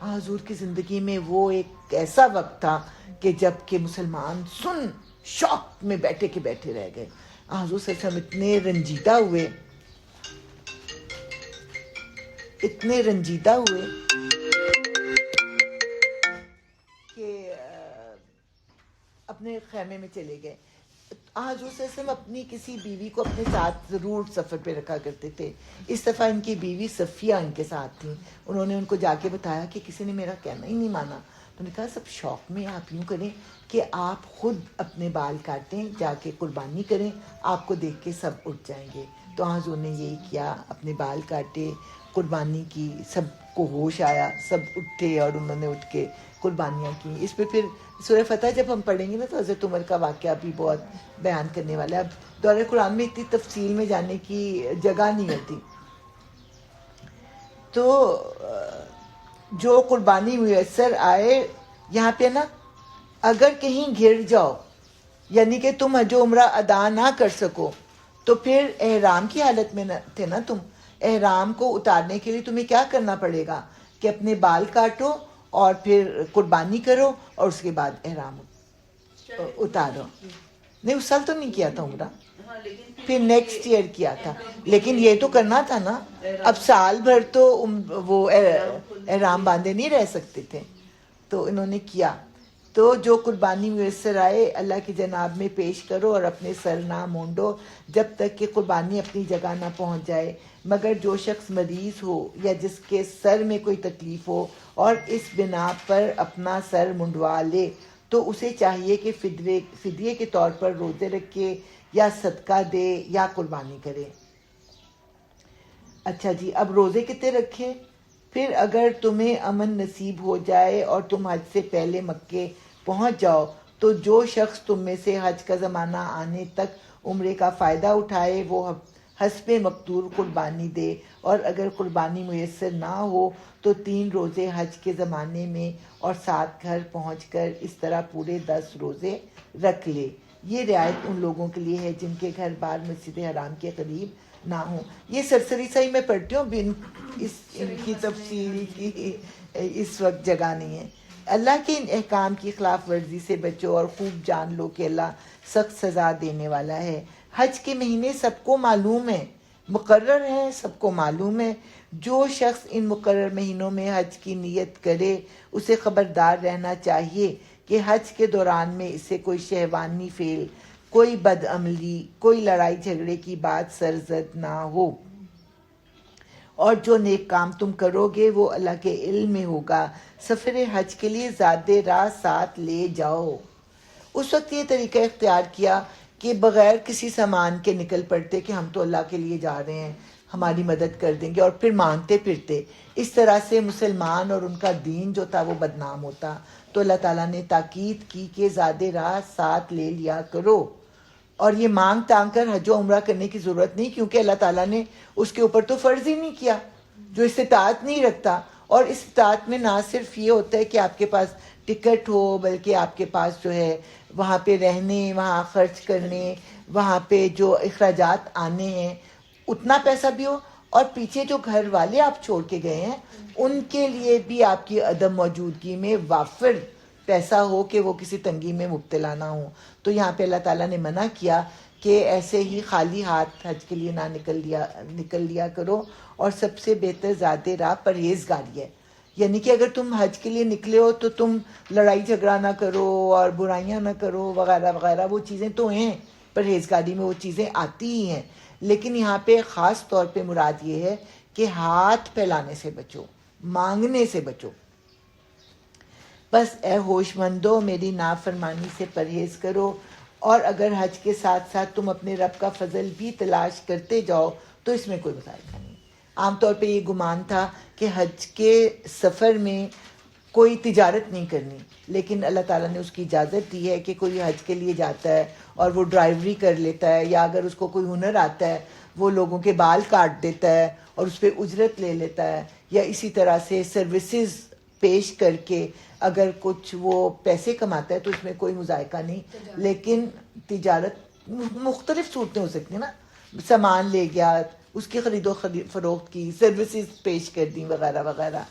حضور کی زندگی میں وہ ایک ایسا وقت تھا کہ جب کہ مسلمان سن شوق میں بیٹھے کے بیٹھے رہ گئے. حضور صلی اللہ علیہ وسلم اتنے رنجیدہ ہوئے کہ اپنے خیمے میں چلے گئے. حضور صلی اللہ علیہ وسلم اپنی کسی بیوی کو اپنے ساتھ ضرور سفر پہ رکھا کرتے تھے. اس دفعہ ان کی بیوی صفیہ ان کے ساتھ تھیں. انہوں نے ان کو جا کے بتایا کہ کسی نے میرا کہنا ہی نہیں مانا. تو نے کہا سب شوق میں آپ یوں کریں کہ آپ خود اپنے بال کاٹیں، جا کے قربانی کریں، آپ کو دیکھ کے سب اٹھ جائیں گے. تو حضور نے یہی کیا، اپنے بال کاٹے، قربانی کی، سب کو ہوش آیا، سب اٹھے اور انہوں نے اٹھ کے قربانیاں کی. اس پہ پھر سورہ فتح جب ہم پڑھیں گے نا تو حضرت عمر کا واقعہ بھی بہت بیان کرنے والا ہے. اب دورہ قرآن میں اتنی تفصیل میں جانے کی جگہ نہیں ہوتی. تو جو قربانی میسر آئے، یہاں پہ نا اگر کہیں گر جاؤ، یعنی کہ تم حج و عمرہ ادا نہ کر سکو، تو پھر احرام کی حالت میں تھے نا تم، احرام کو اتارنے کے لیے تمہیں کیا کرنا پڑے گا کہ اپنے بال کاٹو اور پھر قربانی کرو اور اس کے بعد احرام اتارو. نہیں اس سال تو نہیں کیا تھا عمرہ، پھر نیکسٹ ایئر کیا تھا، لیکن یہ تو کرنا تھا نا. اب سال بھر تو وہ احرام باندھے نہیں رہ سکتے تھے، تو انہوں نے کیا. تو جو قربانی میسر آئے اللہ کی جناب میں پیش کرو اور اپنے سر نہ مونڈو جب تک کہ قربانی اپنی جگہ نہ پہنچ جائے. مگر جو شخص مریض ہو یا جس کے سر میں کوئی تکلیف ہو اور اس بنا پر اپنا سر منڈوا لے تو اسے چاہیے کہ فدیے کے طور پر روزے رکھے یا صدقہ دے یا قربانی کرے. اچھا جی، اب روزے کتنے رکھیں؟ پھر اگر تمہیں امن نصیب ہو جائے اور تم حج سے پہلے مکے پہنچ جاؤ تو جو شخص تم میں سے حج کا زمانہ آنے تک عمرے کا فائدہ اٹھائے وہ حسب مقدور قربانی دے، اور اگر قربانی میسر نہ ہو تو 3 روزے حج کے زمانے میں اور 7 گھر پہنچ کر اس طرح پورے 10 روزے رکھ لے. یہ رعایت ان لوگوں کے لیے ہے جن کے گھر بار مسجد حرام کے قریب نہ ہوں. یہ سرسری صحیح میں پڑھتی ہوں، ان کی تفصیل کی اس وقت جگہ نہیں ہے. اللہ کے ان احکام کی خلاف ورزی سے بچو اور خوب جان لو کہ اللہ سخت سزا دینے والا ہے. حج کے مہینے سب کو معلوم ہے، مقرر ہیں، سب کو معلوم ہے. جو شخص ان مقرر مہینوں میں حج کی نیت کرے اسے خبردار رہنا چاہیے کہ حج کے دوران میں اسے کوئی شہوانی فعل، کوئی بد عملی، کوئی لڑائی جھگڑے کی بات سرزد نہ ہو، اور جو نیک کام تم کرو گے وہ اللہ کے علم میں ہوگا. سفر حج کے لیے زیادہ راہ ساتھ لے جاؤ. اس وقت یہ طریقہ اختیار کیا کہ بغیر کسی سامان کے نکل پڑتے کہ ہم تو اللہ کے لیے جا رہے ہیں، ہماری مدد کر دیں گے، اور پھر مانگتے پھرتے اس طرح سے مسلمان اور ان کا دین جو تھا وہ بدنام ہوتا. تو اللہ تعالیٰ نے تاکید کی کہ زیادہ راہ ساتھ لے لیا کرو. اور یہ مانگ تانگ کر حج و عمرہ کرنے کی ضرورت نہیں، کیونکہ اللہ تعالیٰ نے اس کے اوپر تو فرض ہی نہیں کیا. جو استطاعت نہیں رکھتا، اور استطاعت میں نہ صرف یہ ہوتا ہے کہ آپ کے پاس ٹکٹ ہو، بلکہ آپ کے پاس جو ہے وہاں پہ رہنے، وہاں خرچ کرنے، وہاں پہ جو اخراجات آنے ہیں اتنا پیسہ بھی ہو، اور پیچھے جو گھر والے آپ چھوڑ کے گئے ہیں ان کے لیے بھی آپ کی عدم موجودگی میں وافر پیسہ ہو کہ وہ کسی تنگی میں مبتلا نہ ہو. تو یہاں پہ اللہ تعالیٰ نے منع کیا کہ ایسے ہی خالی ہاتھ حج کے لیے نہ نکل لیا کرو. اور سب سے بہتر زیادہ راہ پرہیزگاری ہے، یعنی کہ اگر تم حج کے لیے نکلے ہو تو تم لڑائی جھگڑا نہ کرو اور برائیاں نہ کرو وغیرہ وغیرہ. وہ چیزیں تو ہیں، پرہیزگاری میں وہ چیزیں آتی ہی ہیں، لیکن یہاں پہ خاص طور پہ مراد یہ ہے کہ ہاتھ پھیلانے سے بچو، مانگنے سے بچو. بس اے ہوش مندو میری نافرمانی سے پرہیز کرو، اور اگر حج کے ساتھ ساتھ تم اپنے رب کا فضل بھی تلاش کرتے جاؤ تو اس میں کوئی مذائقہ نہیں. عام طور پہ یہ گمان تھا کہ حج کے سفر میں کوئی تجارت نہیں کرنی، لیکن اللہ تعالیٰ نے اس کی اجازت دی ہے کہ کوئی حج کے لیے جاتا ہے اور وہ ڈرائیوری کر لیتا ہے، یا اگر اس کو کوئی ہنر آتا ہے وہ لوگوں کے بال کاٹ دیتا ہے اور اس پہ اجرت لے لیتا ہے، یا اسی طرح سے سروسز پیش کر کے اگر کچھ وہ پیسے کماتا ہے تو اس میں کوئی مذائقہ نہیں. لیکن تجارت مختلف صورتیں ہو سکتی ہیں نا، سامان لے گیا، اس کی خرید و فروخت کی، سروسز پیش کر دی وغیرہ وغیرہ،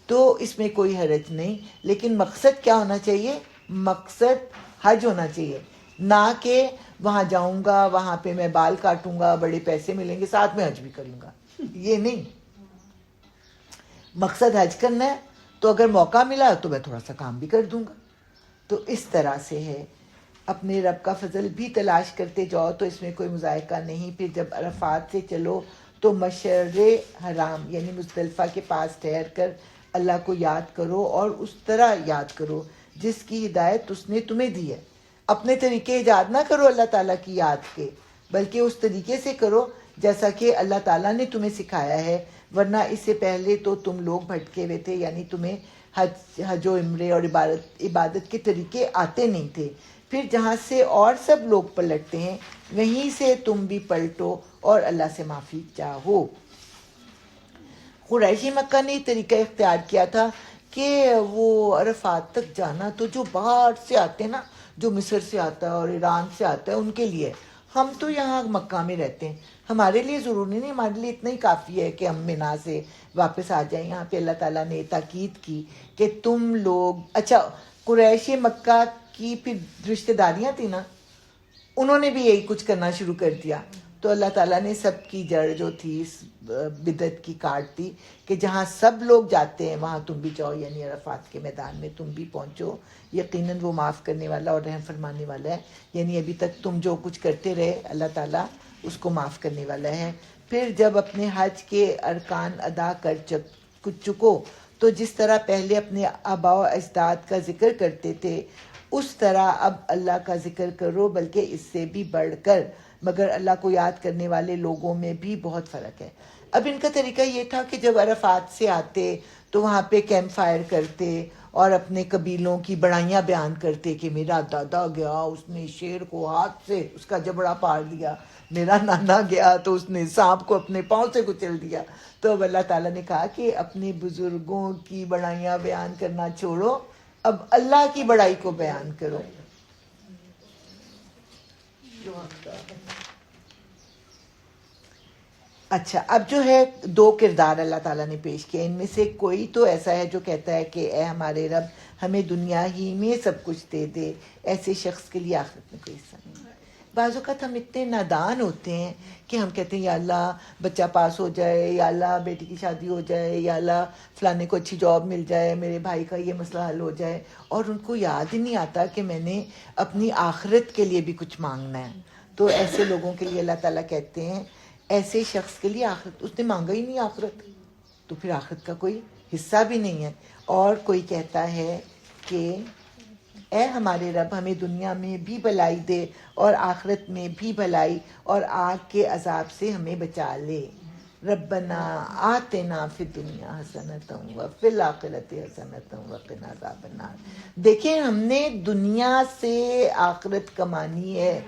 تو اس میں کوئی حرج نہیں. لیکن مقصد کیا ہونا چاہیے؟ مقصد حج ہونا چاہیے، نہ کہ وہاں جاؤں گا وہاں پہ میں بال کاٹوں گا، بڑے پیسے ملیں گے، ساتھ میں حج بھی کروں گا. یہ نہیں، مقصد حج کرنا ہے تو اگر موقع ملا تو میں تھوڑا سا کام بھی کر دوں گا. تو اس طرح سے ہے، اپنے رب کا فضل بھی تلاش کرتے جاؤ تو اس میں کوئی مذائقہ نہیں. پھر جب عرفات سے چلو تو مشعر حرام یعنی مزدلفہ کے پاس ٹھہر کر اللہ کو یاد کرو، اور اس طرح یاد کرو جس کی ہدایت اس نے تمہیں دی ہے. اپنے طریقے ایجاد نہ کرو اللہ تعالیٰ کی یاد کے، بلکہ اس طریقے سے کرو جیسا کہ اللہ تعالیٰ نے تمہیں سکھایا ہے، ورنہ اس سے پہلے تو تم لوگ بھٹکے ہوئے تھے، یعنی تمہیں حج و عمرے اور عبادت کے طریقے آتے نہیں تھے. پھر جہاں سے اور سب لوگ پلٹتے ہیں وہیں سے تم بھی پلٹو اور اللہ سے معافی چاہو. قریشی مکہ نے طریقہ اختیار کیا تھا کہ وہ عرفات تک جانا تو جو باہر سے آتے ہیں نا، جو مصر سے آتا ہے اور ایران سے آتا ہے ان کے لیے. ہم تو یہاں مکہ میں رہتے ہیں، ہمارے لیے ضروری نہیں، ہمارے لیے اتنا ہی کافی ہے کہ ہم مینا سے واپس آ جائیں. یہاں پہ اللہ تعالیٰ نے تاکید کی کہ تم لوگ، اچھا قریش مکہ کی پھر رشتہ داریاں تھیں نا، انہوں نے بھی یہی کچھ کرنا شروع کر دیا. تو اللہ تعالیٰ نے سب کی جڑ جو تھی اس بدعت کی کاٹ دی کہ جہاں سب لوگ جاتے ہیں وہاں تم بھی جاؤ، یعنی عرفات کے میدان میں تم بھی پہنچو. یقیناً وہ معاف کرنے والا اور رحم فرمانے والا ہے، یعنی ابھی تک تم جو کچھ کرتے رہے اللہ تعالیٰ اس کو معاف کرنے والا ہے. پھر جب اپنے حج کے ارکان ادا کر چکو تو جس طرح پہلے اپنے آباء و اجداد کا ذکر کرتے تھے اس طرح اب اللہ کا ذکر کرو، بلکہ اس سے بھی بڑھ کر. مگر اللہ کو یاد کرنے والے لوگوں میں بھی بہت فرق ہے. اب ان کا طریقہ یہ تھا کہ جب عرفات سے آتے تو وہاں پہ کیمپ فائر کرتے اور اپنے قبیلوں کی بڑائیاں بیان کرتے کہ میرا دادا گیا اس نے شیر کو ہاتھ سے اس کا جبڑا پاڑ دیا، میرا نانا گیا تو اس نے سانپ کو اپنے پاؤں سے کچل دیا. تو اب اللہ تعالیٰ نے کہا کہ اپنے بزرگوں کی بڑائیاں بیان کرنا چھوڑو، اب اللہ کی بڑائی کو بیان کرو. اچھا، اب جو ہے دو کردار اللہ تعالیٰ نے پیش کیا، ان میں سے کوئی تو ایسا ہے جو کہتا ہے کہ اے ہمارے رب ہمیں دنیا ہی میں سب کچھ دے دے، ایسے شخص کے لیے آخرت میں کوئی حصہ نہیں. بعض اوقات ہم اتنے نادان ہوتے ہیں کہ ہم کہتے ہیں یا اللہ بچہ پاس ہو جائے، یا اللہ بیٹی کی شادی ہو جائے، یا اللہ فلانے کو اچھی جاب مل جائے، میرے بھائی کا یہ مسئلہ حل ہو جائے، اور ان کو یاد ہی نہیں آتا کہ میں نے اپنی آخرت کے لیے بھی کچھ مانگنا ہے. تو ایسے لوگوں کے لیے اللہ تعالیٰ کہتے ہیں ایسے شخص کے لیے آخرت، اس نے مانگا ہی نہیں آخرت، تو پھر آخرت کا کوئی حصہ بھی نہیں ہے. اور کوئی کہتا ہے کہ اے ہمارے رب ہمیں دنیا میں بھی بھلائی دے اور آخرت میں بھی بھلائی، اور آگ کے عذاب سے ہمیں بچا لے. ربنا آتنا فی الدنیا حسنۃ وفی الآخرۃ حسنۃ وقنا عذاب النار. دیکھیں ہم نے دنیا سے آخرت کمانی ہے.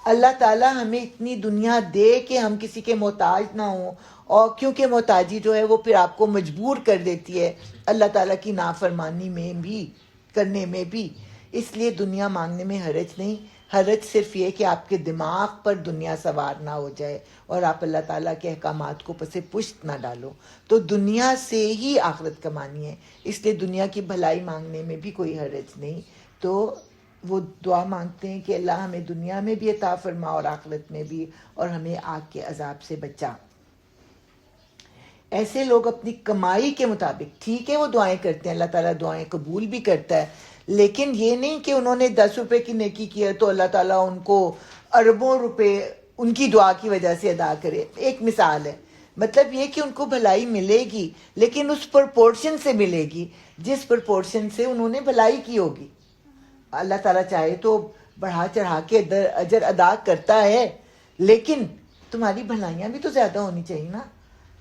اللہ تعالیٰ ہمیں اتنی دنیا دے کہ ہم کسی کے محتاج نہ ہوں, اور کیونکہ محتاجی جو ہے وہ پھر آپ کو مجبور کر دیتی ہے اللہ تعالیٰ کی نافرمانی میں بھی کرنے میں بھی. اس لیے دنیا مانگنے میں حرج نہیں. حرج صرف یہ کہ آپ کے دماغ پر دنیا سوار نہ ہو جائے اور آپ اللہ تعالیٰ کے احکامات کو پس پشت نہ ڈالو. تو دنیا سے ہی آخرت کمانی ہے, اس لیے دنیا کی بھلائی مانگنے میں بھی کوئی حرج نہیں. تو وہ دعا مانگتے ہیں کہ اللہ ہمیں دنیا میں بھی عطا فرما اور آخرت میں بھی, اور ہمیں آگ کے عذاب سے بچا. ایسے لوگ اپنی کمائی کے مطابق, ٹھیک ہے وہ دعائیں کرتے ہیں, اللہ تعالیٰ دعائیں قبول بھی کرتا ہے, لیکن یہ نہیں کہ انہوں نے 10 روپے کی نیکی کی ہے تو اللہ تعالیٰ ان کو اربوں روپے ان کی دعا کی وجہ سے ادا کرے. ایک مثال ہے, مطلب یہ کہ ان کو بھلائی ملے گی لیکن اس پرپورشن سے ملے گی جس پرپورشن سے انہوں نے بھلائی کی ہوگی. اللہ تعالیٰ چاہے تو بڑھا چڑھا کے اجر ادا کرتا ہے, لیکن تمہاری بھلائیاں بھی تو زیادہ ہونی چاہیے نا,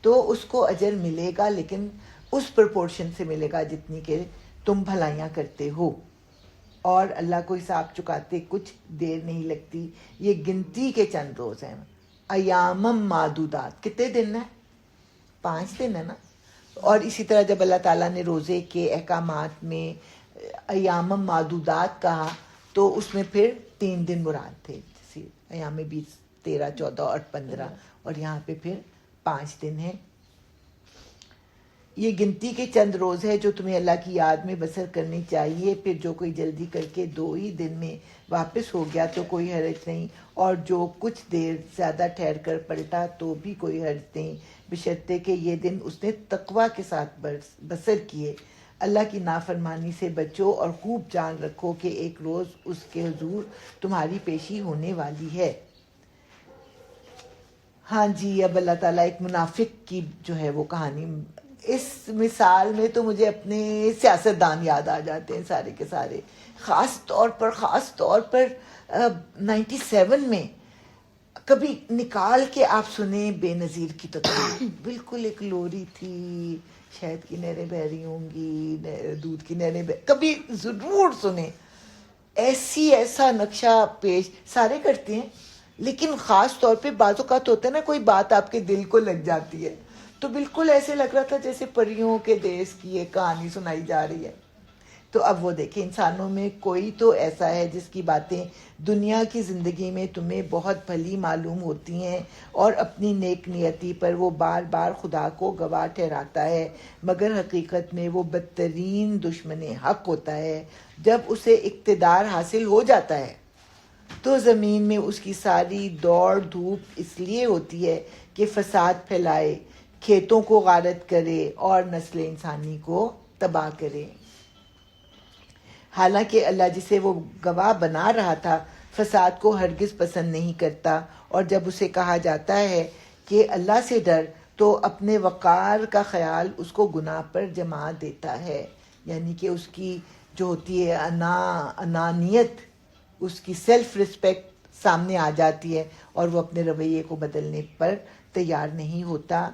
تو اس کو اجر ملے گا لیکن اس پرپورشن سے ملے گا جتنی کہ تم بھلائیاں کرتے ہو. اور اللہ کو حساب چکاتے کچھ دیر نہیں لگتی. یہ گنتی کے چند روز ہیں, ایامم معدودات. کتنے دن ہیں؟ 5 دن ہے نا. اور اسی طرح جب اللہ تعالیٰ نے روزے کے احکامات میں ایامم معدودات کہا تو اس میں پھر 3 دن مراد تھے, جیسے ایام 20, 13, 14 اور 15, اور یہاں پہ پھر 5 دن ہیں. یہ گنتی کے چند روز ہے جو تمہیں اللہ کی یاد میں بسر کرنی چاہیے. پھر جو کوئی جلدی کر کے 2 ہی دن میں واپس ہو گیا تو کوئی حرج نہیں, اور جو کچھ دیر زیادہ ٹھہر کر پلٹا تو بھی کوئی حرج نہیں, بشرطے کہ یہ دن اس نے تقوی کے ساتھ بسر کیے. اللہ کی نافرمانی سے بچو اور خوب جان رکھو کہ ایک روز اس کے حضور تمہاری پیشی ہونے والی ہے. ہاں جی, اب اللہ تعالیٰ ایک منافق کی جو ہے وہ کہانی, اس مثال میں تو مجھے اپنے سیاستدان یاد آ جاتے ہیں سارے کے سارے. خاص طور پر 97 میں کبھی نکال کے آپ سنیں بے نظیر کی تقریر, بالکل ایک لوری تھی, شہد کی نہریں بہ رہی ہوں گی, دودھ کی نہریں کبھی ضرور سنیں. ایسا نقشہ پیش سارے کرتے ہیں, لیکن خاص طور پہ بعض اوقات ہوتا ہے نا کوئی بات آپ کے دل کو لگ جاتی ہے, تو بالکل ایسے لگ رہا تھا جیسے پریوں کے دیس کی ایک کہانی سنائی جا رہی ہے. تو اب وہ دیکھیں, انسانوں میں کوئی تو ایسا ہے جس کی باتیں دنیا کی زندگی میں تمہیں بہت بھلی معلوم ہوتی ہیں, اور اپنی نیک نیتی پر وہ بار بار خدا کو گواہ ٹھہراتا ہے, مگر حقیقت میں وہ بدترین دشمن حق ہوتا ہے. جب اسے اقتدار حاصل ہو جاتا ہے تو زمین میں اس کی ساری دوڑ دھوپ اس لیے ہوتی ہے کہ فساد پھیلائے, کھیتوں کو غارت کرے اور نسل انسانی کو تباہ کرے. حالانکہ اللہ جسے وہ گواہ بنا رہا تھا فساد کو ہرگز پسند نہیں کرتا, اور جب اسے کہا جاتا ہے کہ اللہ سے ڈر تو اپنے وقار کا خیال اس کو گناہ پر جما دیتا ہے. یعنی کہ اس کی جو ہوتی ہے انانیت, اس کی سیلف رسپیکٹ سامنے آ جاتی ہے, اور وہ اپنے رویے کو بدلنے پر تیار نہیں ہوتا.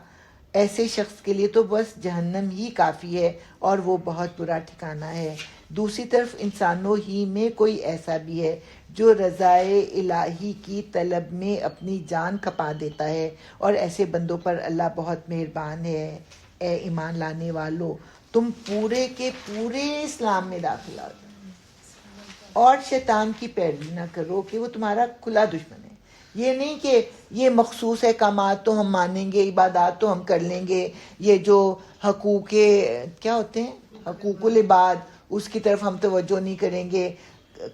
ایسے شخص کے لیے تو بس جہنم ہی کافی ہے, اور وہ بہت برا ٹھکانہ ہے. دوسری طرف انسانوں ہی میں کوئی ایسا بھی ہے جو رضائے الہی کی طلب میں اپنی جان کھپا دیتا ہے, اور ایسے بندوں پر اللہ بہت مہربان ہے. اے ایمان لانے والو, تم پورے کے پورے اسلام میں داخل ہو اور شیطان کی پیروی نہ کرو کہ وہ تمہارا کھلا دشمن ہے. یہ نہیں کہ یہ مخصوص احکامات تو ہم مانیں گے, عبادات تو ہم کر لیں گے, یہ جو حقوق کیا ہوتے ہیں, حقوق العباد, اس کی طرف ہم توجہ نہیں کریں گے,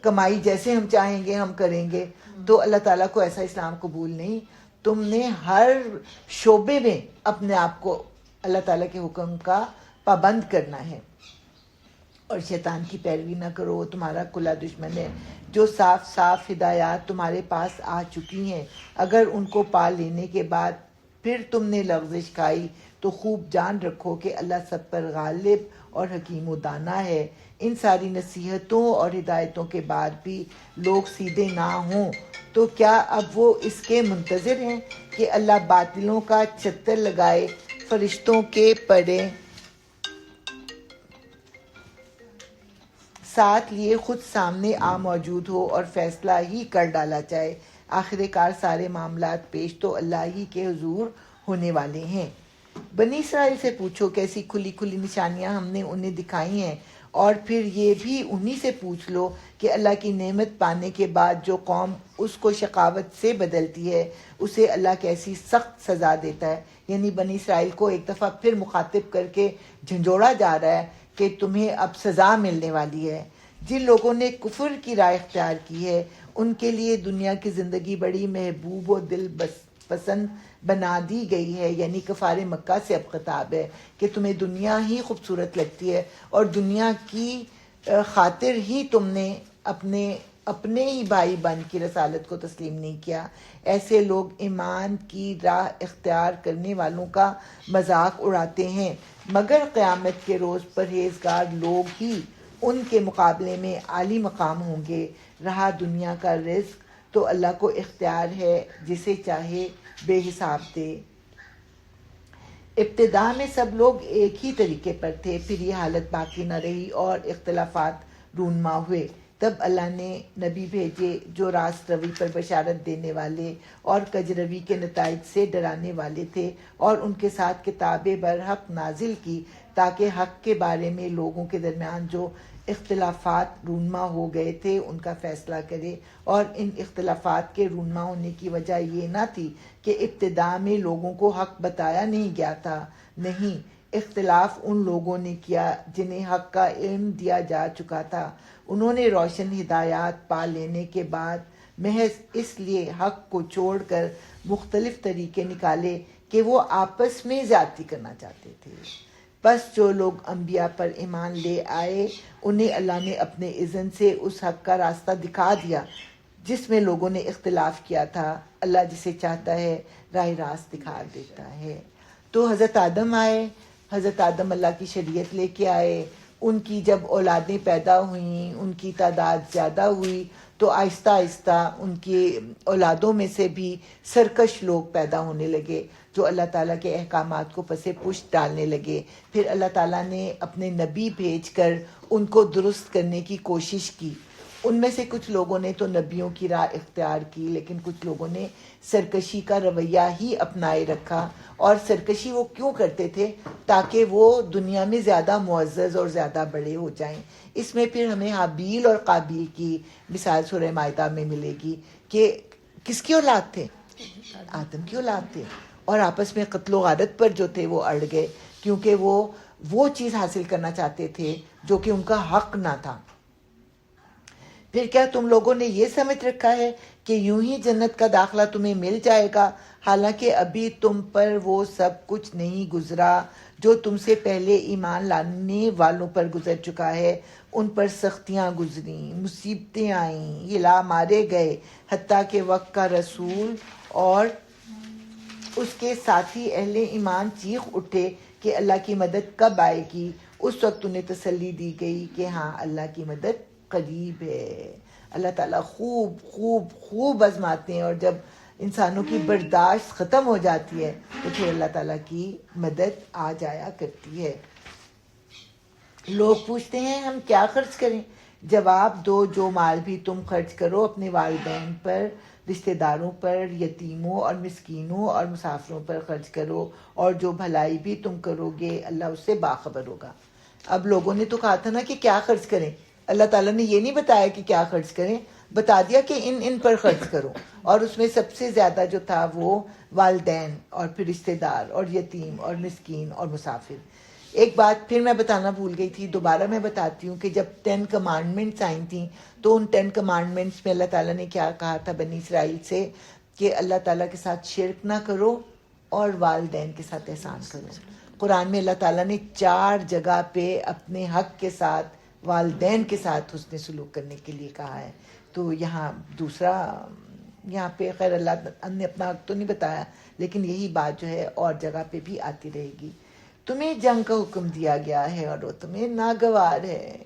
کمائی جیسے ہم چاہیں گے ہم کریں گے. تو اللہ تعالیٰ کو ایسا اسلام قبول نہیں. تم نے ہر شعبے میں اپنے آپ کو اللہ تعالیٰ کے حکم کا پابند کرنا ہے, اور شیطان کی پیروی نہ کرو, وہ تمہارا کھلا دشمن ہے. جو صاف صاف ہدایات تمہارے پاس آ چکی ہیں, اگر ان کو پا لینے کے بعد پھر تم نے لغزش کھائی تو خوب جان رکھو کہ اللہ سب پر غالب اور حکیم و دانا ہے۔ ان ساری نصیحتوں اور ہدایتوں کے بعد بھی لوگ سیدھے نہ ہوں تو کیا اب وہ اس کے منتظر ہیں کہ اللہ باطلوں کا چتر لگائے، فرشتوں کے پڑے ساتھ لیے خود سامنے آ موجود ہو اور فیصلہ ہی کر ڈالا جائے؟ آخر کار سارے معاملات پیش تو اللہ ہی کے حضور ہونے والے ہیں۔ بنی اسرائیل سے پوچھو کیسی کھلی کھلی نشانیاں ہم نے انہیں دکھائی ہیں، اور پھر یہ بھی انہی سے پوچھ لو کہ اللہ کی نعمت پانے کے بعد جو قوم اس کو شقاوت سے بدلتی ہے اسے اللہ کیسی سخت سزا دیتا ہے۔ یعنی بنی اسرائیل کو ایک دفعہ پھر مخاطب کر کے جھنجھوڑا جا رہا ہے کہ تمہیں اب سزا ملنے والی ہے۔ جن لوگوں نے کفر کی راہ اختیار کی ہے ان کے لیے دنیا کی زندگی بڑی محبوب و دل پسند بنا دی گئی ہے، یعنی کفار مکہ سے اب خطاب ہے کہ تمہیں دنیا ہی خوبصورت لگتی ہے اور دنیا کی خاطر ہی تم نے اپنے ہی بھائی بہن کی رسالت کو تسلیم نہیں کیا۔ ایسے لوگ ایمان کی راہ اختیار کرنے والوں کا مذاق اڑاتے ہیں، مگر قیامت کے روز پرہیزگار لوگ ہی ان کے مقابلے میں عالی مقام ہوں گے۔ رہا دنیا کا رزق تو اللہ کو اختیار ہے، جسے چاہے بے حساب دے۔ ابتدا میں سب لوگ ایک ہی طریقے پر تھے، پھر یہ حالت باقی نہ رہی اور اختلافات رونما ہوئے۔ تب اللہ نے نبی بھیجے جو راست روی پر بشارت دینے والے اور کجروی کے نتائج سے ڈرانے والے تھے، اور ان کے ساتھ کتاب برحق نازل کی تاکہ حق کے بارے میں لوگوں کے درمیان جو اختلافات رونما ہو گئے تھے ان کا فیصلہ کرے۔ اور ان اختلافات کے رونما ہونے کی وجہ یہ نہ تھی کہ ابتدا میں لوگوں کو حق بتایا نہیں گیا تھا، نہیں، اختلاف ان لوگوں نے کیا جنہیں حق کا علم دیا جا چکا تھا۔ انہوں نے روشن ہدایات پا لینے کے بعد محض اس لیے حق کو چھوڑ کر مختلف طریقے نکالے کہ وہ آپس میں زیادتی کرنا چاہتے تھے۔ بس جو لوگ انبیاء پر ایمان لے آئے انہیں اللہ نے اپنے اذن سے اس حق کا راستہ دکھا دیا جس میں لوگوں نے اختلاف کیا تھا۔ اللہ جسے چاہتا ہے راہ راست دکھا دیتا ہے۔ تو حضرت آدم آئے، حضرت آدم اللہ کی شریعت لے کے آئے، ان کی جب اولادیں پیدا ہوئیں، ان کی تعداد زیادہ ہوئی تو آہستہ آہستہ ان کی اولادوں میں سے بھی سرکش لوگ پیدا ہونے لگے جو اللہ تعالیٰ کے احکامات کو پس پشت ڈالنے لگے۔ پھر اللہ تعالیٰ نے اپنے نبی بھیج کر ان کو درست کرنے کی کوشش کی۔ ان میں سے کچھ لوگوں نے تو نبیوں کی راہ اختیار کی، لیکن کچھ لوگوں نے سرکشی کا رویہ ہی اپنائے رکھا۔ اور سرکشی وہ کیوں کرتے تھے؟ تاکہ وہ دنیا میں زیادہ معزز اور زیادہ بڑے ہو جائیں۔ اس میں پھر ہمیں حابیل اور قابیل کی مثال سورہ مائدہ میں ملے گی کہ کس کی اولاد تھے؟ آدم کی اولاد تھے، اور آپس میں قتل و غارت پر جو تھے وہ اڑ گئے کیونکہ وہ چیز حاصل کرنا چاہتے تھے جو کہ ان کا حق نہ تھا۔ پھر کیا تم لوگوں نے یہ سمجھ رکھا ہے کہ یوں ہی جنت کا داخلہ تمہیں مل جائے گا، حالانکہ ابھی تم پر وہ سب کچھ نہیں گزرا جو تم سے پہلے ایمان لانے والوں پر گزر چکا ہے۔ ان پر سختیاں گزریں، مصیبتیں آئیں، ہلا مارے گئے، حتیٰ کہ وقت کا رسول اور اس کے ساتھی اہل ایمان چیخ اٹھے کہ اللہ کی مدد کب آئے گی۔ اس وقت انہیں تسلی دی گئی کہ ہاں اللہ کی مدد قریب ہے۔ اللہ تعالیٰ خوب خوب خوب آزماتے ہیں، اور جب انسانوں کی برداشت ختم ہو جاتی ہے تو پھر اللہ تعالیٰ کی مدد آ جایا کرتی ہے۔ لوگ پوچھتے ہیں ہم کیا خرچ کریں؟ جواب دو، جو مال بھی تم خرچ کرو اپنے والدین پر، رشتہ داروں پر، یتیموں اور مسکینوں اور مسافروں پر خرچ کرو، اور جو بھلائی بھی تم کرو گے اللہ اس سے باخبر ہوگا۔ اب لوگوں نے تو کہا تھا نا کہ کیا خرچ کریں، اللہ تعالیٰ نے یہ نہیں بتایا کہ کیا خرچ کریں، بتا دیا کہ ان پر خرچ کرو، اور اس میں سب سے زیادہ جو تھا وہ والدین اور پھر رشتہ دار اور یتیم اور مسکین اور مسافر۔ ایک بات پھر میں بتانا بھول گئی تھی، دوبارہ میں بتاتی ہوں کہ جب 10 کمانڈمنٹس آئی تھیں تو ان 10 کمانڈمنٹس میں اللہ تعالیٰ نے کیا کہا تھا بنی اسرائیل سے کہ اللہ تعالیٰ کے ساتھ شرک نہ کرو اور والدین کے ساتھ احسان کرو۔ قرآن میں اللہ تعالیٰ نے 4 جگہ پہ اپنے حق کے ساتھ والدین کے ساتھ حسن سلوک کرنے کے لیے کہا ہے۔ تو یہاں پہ خیر اللہ نے اپنا حق تو نہیں بتایا، لیکن یہی بات جو ہے اور جگہ پہ بھی آتی رہے گی۔ تمہیں جنگ کا حکم دیا گیا ہے اور وہ تمہیں ناگوار ہے.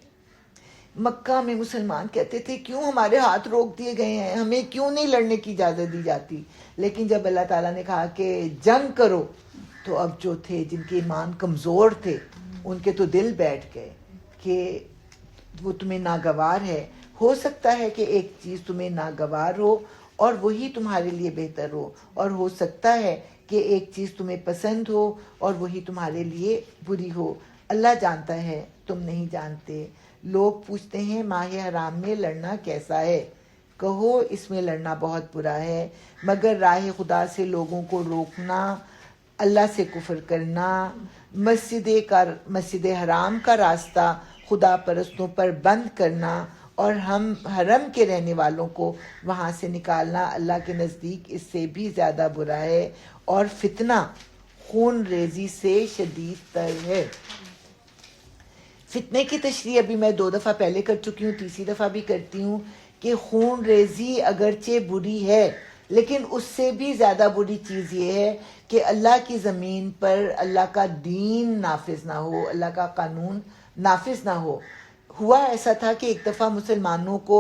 مکہ میں مسلمان کہتے تھے کیوں ہمارے ہاتھ روک دیے گئے ہیں, ہمیں کیوں نہیں لڑنے کی اجازت دی جاتی. لیکن جب اللہ تعالیٰ نے کہا کہ جنگ کرو, تو اب جو تھے جن کے ایمان کمزور تھے ان کے تو دل بیٹھ گئے کہ وہ تمہیں ناگوار ہے. ہو سکتا ہے کہ ایک چیز تمہیں ناگوار ہو اور وہی تمہارے لیے بہتر ہو, اور ہو سکتا ہے کہ ایک چیز تمہیں پسند ہو اور وہی تمہارے لیے بری ہو. اللہ جانتا ہے, تم نہیں جانتے. لوگ پوچھتے ہیں ماہ حرام میں لڑنا کیسا ہے؟ کہو اس میں لڑنا بہت برا ہے, مگر راہ خدا سے لوگوں کو روکنا, اللہ سے کفر کرنا, مسجد حرام کا راستہ خدا پرستوں پر بند کرنا اور ہم حرم کے رہنے والوں کو وہاں سے نکالنا اللہ کے نزدیک اس سے بھی زیادہ برا ہے, اور فتنہ خون ریزی سے شدید تر ہے. فتنے کی تشریح ابھی میں 2 دفعہ پہلے کر چکی ہوں, تیسری دفعہ بھی کرتی ہوں کہ خون ریزی اگرچہ بری ہے, لیکن اس سے بھی زیادہ بری چیز یہ ہے کہ اللہ کی زمین پر اللہ کا دین نافذ نہ ہو, اللہ کا قانون نافذ نہ ہو. ہوا ایسا تھا کہ ایک دفعہ مسلمانوں کو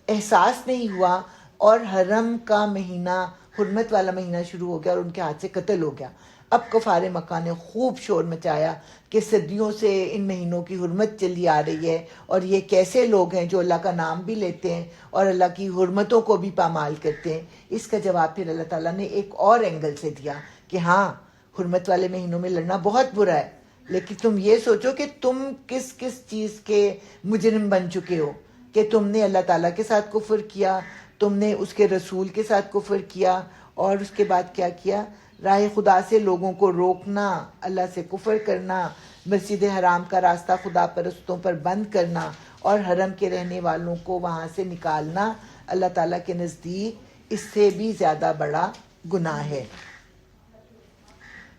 احساس نہیں ہوا اور حرم کا مہینہ, حرمت والا مہینہ شروع ہو گیا اور ان کے ہاتھ سے قتل ہو گیا. اب کفار مکہ نے خوب شور مچایا کہ صدیوں سے ان مہینوں کی حرمت چلی آ رہی ہے, اور یہ کیسے لوگ ہیں جو اللہ کا نام بھی لیتے ہیں اور اللہ کی حرمتوں کو بھی پامال کرتے ہیں. اس کا جواب پھر اللہ تعالیٰ نے ایک اور اینگل سے دیا کہ ہاں حرمت والے مہینوں میں لڑنا بہت برا ہے, لیکن تم یہ سوچو کہ تم کس کس چیز کے مجرم بن چکے ہو, کہ تم نے اللہ تعالیٰ کے ساتھ کفر کیا, تم نے اس کے رسول کے ساتھ کفر کیا, اور اس کے بعد کیا کیا؟ راہ خدا سے لوگوں کو روکنا, اللہ سے کفر کرنا, مسجد حرام کا راستہ خدا پرستوں پر بند کرنا اور حرم کے رہنے والوں کو وہاں سے نکالنا اللہ تعالیٰ کے نزدیک اس سے بھی زیادہ بڑا گناہ ہے.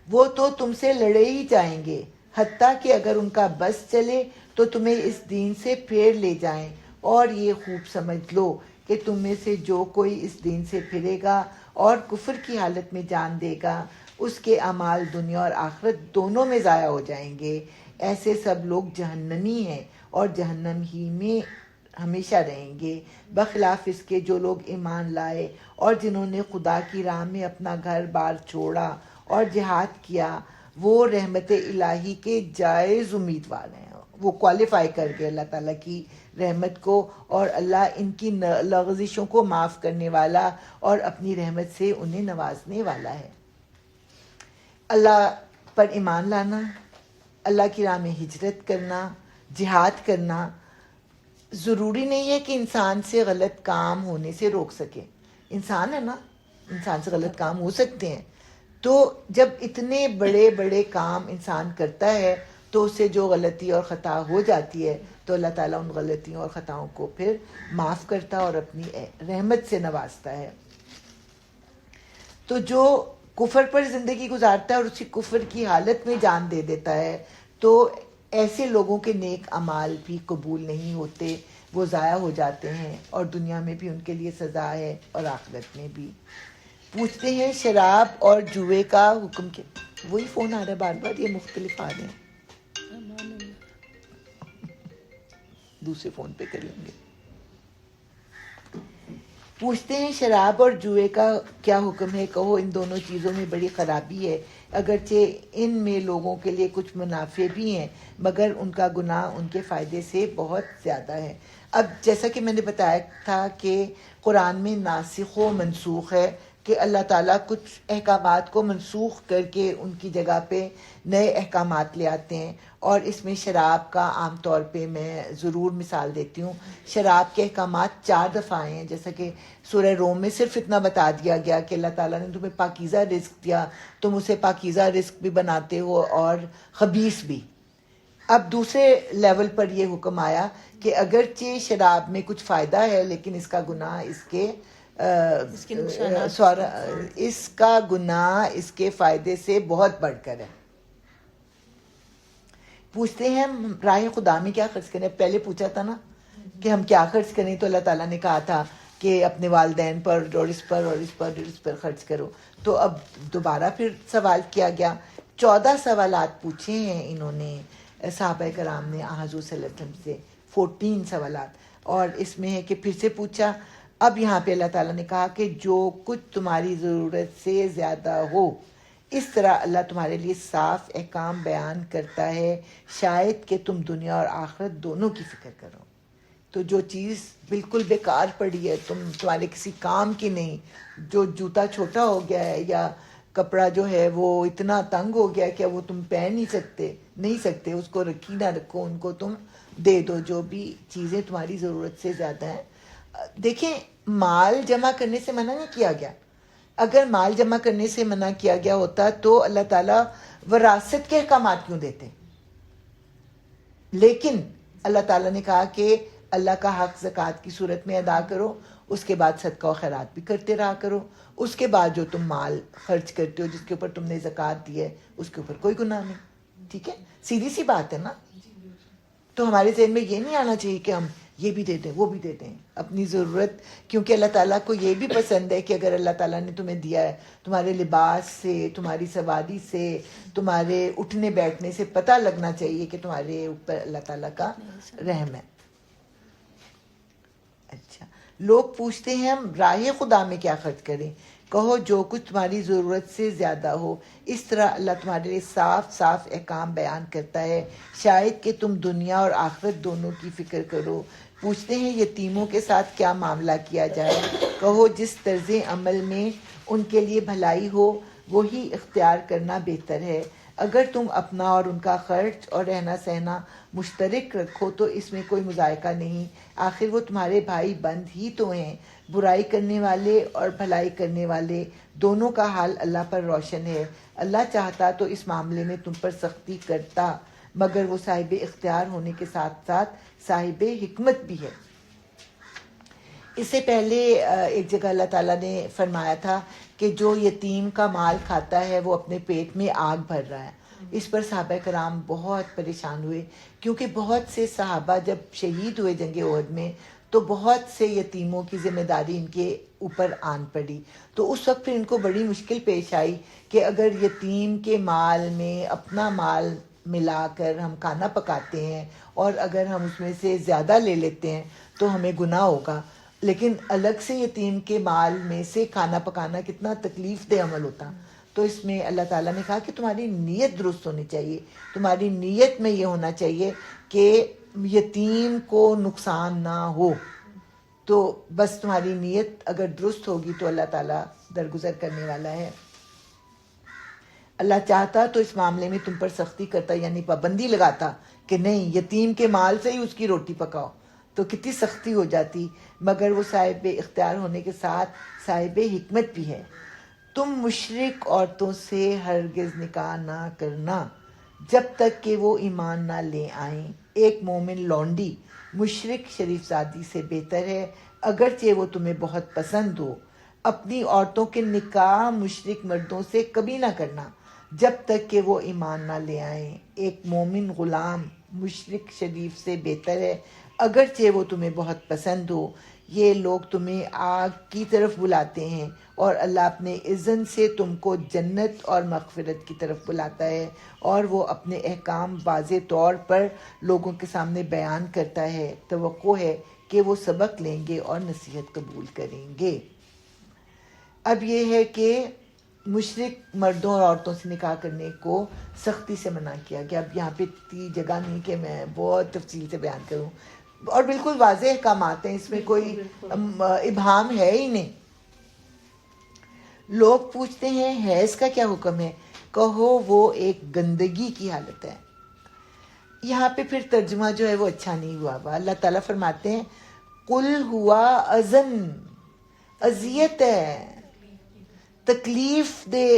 وہ تو تم سے لڑے ہی جائیں گے, حتیٰ کہ اگر ان کا بس چلے تو تمہیں اس دین سے پھیر لے جائیں, اور یہ خوب سمجھ لو کہ تم میں سے جو کوئی اس دین سے پھرے گا اور کفر کی حالت میں جان دے گا, اس کے اعمال دنیا اور آخرت دونوں میں ضائع ہو جائیں گے. ایسے سب لوگ جہنمی ہیں اور جہنم ہی میں ہمیشہ رہیں گے, بخلاف اس کے جو لوگ ایمان لائے اور جنہوں نے خدا کی راہ میں اپنا گھر بار چھوڑا اور جہاد کیا, وہ رحمت الہی کے جائز امیدوار ہیں. وہ کوالیفائی کر گئے اللہ تعالیٰ کی رحمت کو, اور اللہ ان کی لغزشوں کو معاف کرنے والا اور اپنی رحمت سے انہیں نوازنے والا ہے. اللہ پر ایمان لانا, اللہ کی راہ میں ہجرت کرنا, جہاد کرنا, ضروری نہیں ہے کہ انسان سے غلط کام ہونے سے روک سکے. انسان ہے نا, انسان سے غلط کام ہو سکتے ہیں. تو جب اتنے بڑے بڑے کام انسان کرتا ہے تو اس سے جو غلطی اور خطا ہو جاتی ہے تو اللہ تعالیٰ ان غلطیوں اور خطاؤں کو پھر معاف کرتا اور اپنی رحمت سے نوازتا ہے. تو جو کفر پر زندگی گزارتا ہے اور اسی کفر کی حالت میں جان دے دیتا ہے, تو ایسے لوگوں کے نیک اعمال بھی قبول نہیں ہوتے, وہ ضائع ہو جاتے ہیں, اور دنیا میں بھی ان کے لیے سزا ہے اور آخرت میں بھی. پوچھتے ہیں شراب اور جوئے کا حکم کیا؟ وہی فون آ رہا ہے بار بار, یہ مختلف آ رہے ہیں, دوسرے فون پہ کر لیں گے. پوچھتے ہیں شراب اور جوئے کا کیا حکم ہے؟ کہو ان دونوں چیزوں میں بڑی خرابی ہے, اگرچہ ان میں لوگوں کے لیے کچھ منافع بھی ہیں, مگر ان کا گناہ ان کے فائدے سے بہت زیادہ ہے. اب جیسا کہ میں نے بتایا تھا کہ قرآن میں ناسخ و منسوخ ہے, کہ اللہ تعالیٰ کچھ احکامات کو منسوخ کر کے ان کی جگہ پہ نئے احکامات لے آتے ہیں, اور اس میں شراب کا عام طور پہ میں ضرور مثال دیتی ہوں. شراب کے احکامات 4 دفعہ آئے ہیں, جیسا کہ سورہ روم میں صرف اتنا بتا دیا گیا کہ اللہ تعالیٰ نے تمہیں پاکیزہ رزق دیا, تم اسے پاکیزہ رزق بھی بناتے ہو اور خبیث بھی. اب دوسرے لیول پر یہ حکم آیا کہ اگرچہ شراب میں کچھ فائدہ ہے, لیکن اس کا گناہ اس کا گناہ اس کے فائدے سے بہت بڑھ کر ہے. پوچھتے ہیں راہ خدا میں کیا خرچ کریں؟ پہلے پوچھا تھا نا کہ ہم کیا خرچ کریں, تو اللہ تعالیٰ نے کہا تھا کہ اپنے والدین پر اور اس پر اور اس پر اور اس پر خرچ کرو. تو اب دوبارہ پھر سوال کیا گیا. 14 سوالات پوچھے ہیں انہوں نے صحابہ کرام نے حضور صلی اللہ علیہ وسلم سے، 14 سوالات، اور اس میں ہے کہ پھر سے پوچھا. اب یہاں پہ اللہ تعالیٰ نے کہا کہ جو کچھ تمہاری ضرورت سے زیادہ ہو، اس طرح اللہ تمہارے لیے صاف احکام بیان کرتا ہے، شاید کہ تم دنیا اور آخرت دونوں کی فکر کرو. تو جو چیز بالکل بیکار پڑی ہے، تمہارے کسی کام کی نہیں، جو جوتا چھوٹا ہو گیا ہے یا کپڑا جو ہے وہ اتنا تنگ ہو گیا کہ وہ تم پہن نہیں سکتے، اس کو رکھی نہ رکھو، ان کو تم دے دو. جو بھی چیزیں تمہاری ضرورت سے زیادہ ہیں. دیکھیں، مال جمع کرنے سے منع نہیں کیا گیا. اگر مال جمع کرنے سے منع کیا گیا ہوتا تو اللہ تعالیٰ وراثت کے احکامات کیوں دیتے؟ لیکن اللہ تعالیٰ نے کہا کہ اللہ کا حق زکوٰۃ کی صورت میں ادا کرو، اس کے بعد صدقہ و خیرات بھی کرتے رہا کرو، اس کے بعد جو تم مال خرچ کرتے ہو جس کے اوپر تم نے زکوٰۃ دی ہے اس کے اوپر کوئی گناہ نہیں. ٹھیک ہے، سیدھی سی بات ہے نا. تو ہمارے ذہن میں یہ نہیں آنا چاہیے کہ ہم یہ بھی دے دیں وہ بھی دے دیں اپنی ضرورت، کیونکہ اللہ تعالیٰ کو یہ بھی پسند ہے کہ اگر اللہ تعالیٰ نے تمہیں دیا ہے، تمہارے لباس سے، تمہاری سواری سے، تمہارے اٹھنے بیٹھنے سے پتہ لگنا چاہیے کہ تمہارے اوپر اللہ تعالیٰ کا رحم ہے. اچھا، لوگ پوچھتے ہیں ہم راہ خدا میں کیا خرچ کریں. کہو جو کچھ تمہاری ضرورت سے زیادہ ہو، اس طرح اللہ تمہارے لیے صاف صاف احکام بیان کرتا ہے، شاید کہ تم دنیا اور آخرت دونوں کی فکر کرو. پوچھتے ہیں یتیموں کے ساتھ کیا معاملہ کیا جائے. کہو جس طرز عمل میں ان کے لیے بھلائی ہو وہی اختیار کرنا بہتر ہے. اگر تم اپنا اور ان کا خرچ اور رہنا سہنا مشترک رکھو تو اس میں کوئی مذائقہ نہیں، آخر وہ تمہارے بھائی بند ہی تو ہیں. برائی کرنے والے اور بھلائی کرنے والے دونوں کا حال اللہ پر روشن ہے. اللہ چاہتا تو اس معاملے میں تم پر سختی کرتا، مگر وہ صاحب اختیار ہونے کے ساتھ ساتھ صاحب حکمت بھی ہے. اس سے پہلے ایک جگہ اللہ تعالیٰ نے فرمایا تھا کہ جو یتیم کا مال کھاتا ہے وہ اپنے پیٹ میں آگ بھر رہا ہے. اس پر صحابہ کرام بہت پریشان ہوئے، کیونکہ بہت سے صحابہ جب شہید ہوئے جنگ احد میں تو بہت سے یتیموں کی ذمہ داری ان کے اوپر آن پڑی. تو اس وقت پھر ان کو بڑی مشکل پیش آئی کہ اگر یتیم کے مال میں اپنا مال ملا کر ہم کھانا پکاتے ہیں اور اگر ہم اس میں سے زیادہ لے لیتے ہیں تو ہمیں گناہ ہوگا، لیکن الگ سے یتیم کے مال میں سے کھانا پکانا کتنا تکلیف دہ عمل ہوتا. تو اس میں اللہ تعالیٰ نے کہا کہ تمہاری نیت درست ہونی چاہیے، تمہاری نیت میں یہ ہونا چاہیے کہ یتیم کو نقصان نہ ہو. تو بس تمہاری نیت اگر درست ہوگی تو اللہ تعالیٰ درگزر کرنے والا ہے. اللہ چاہتا تو اس معاملے میں تم پر سختی کرتا، یعنی پابندی لگاتا کہ نہیں، یتیم کے مال سے ہی اس کی روٹی پکاؤ، تو کتنی سختی ہو جاتی. مگر وہ صاحب اختیار ہونے کے ساتھ صاحب حکمت بھی ہے. تم مشرک عورتوں سے ہرگز نکاح نہ کرنا جب تک کہ وہ ایمان نہ لے آئیں. ایک مومن لونڈی مشرک شریف زادی سے بہتر ہے، اگرچہ وہ تمہیں بہت پسند ہو. اپنی عورتوں کے نکاح مشرک مردوں سے کبھی نہ کرنا جب تک کہ وہ ایمان نہ لے آئیں. ایک مومن غلام مشرک شریف سے بہتر ہے، اگرچہ وہ تمہیں بہت پسند ہو. یہ لوگ تمہیں آگ کی طرف بلاتے ہیں اور اللہ اپنے اذن سے تم کو جنت اور مغفرت کی طرف بلاتا ہے، اور وہ اپنے احکام واضح طور پر لوگوں کے سامنے بیان کرتا ہے. توقع ہے کہ وہ سبق لیں گے اور نصیحت قبول کریں گے. اب یہ ہے کہ مشرک مردوں اور عورتوں سے نکاح کرنے کو سختی سے منع کیا گیا. اب یہاں پہ اتنی جگہ نہیں کہ میں بہت تفصیل سے بیان کروں، اور بالکل واضح احکامات ہیں، اس میں کوئی ابہام ہے ہی نہیں. لوگ پوچھتے ہیں حیض کا کیا حکم ہے. کہو وہ ایک گندگی کی حالت ہے. یہاں پہ پھر ترجمہ جو ہے وہ اچھا نہیں ہوا. اللہ تعالیٰ فرماتے ہیں قل ہوا اذن، اذیت ہے، تکلیف دے.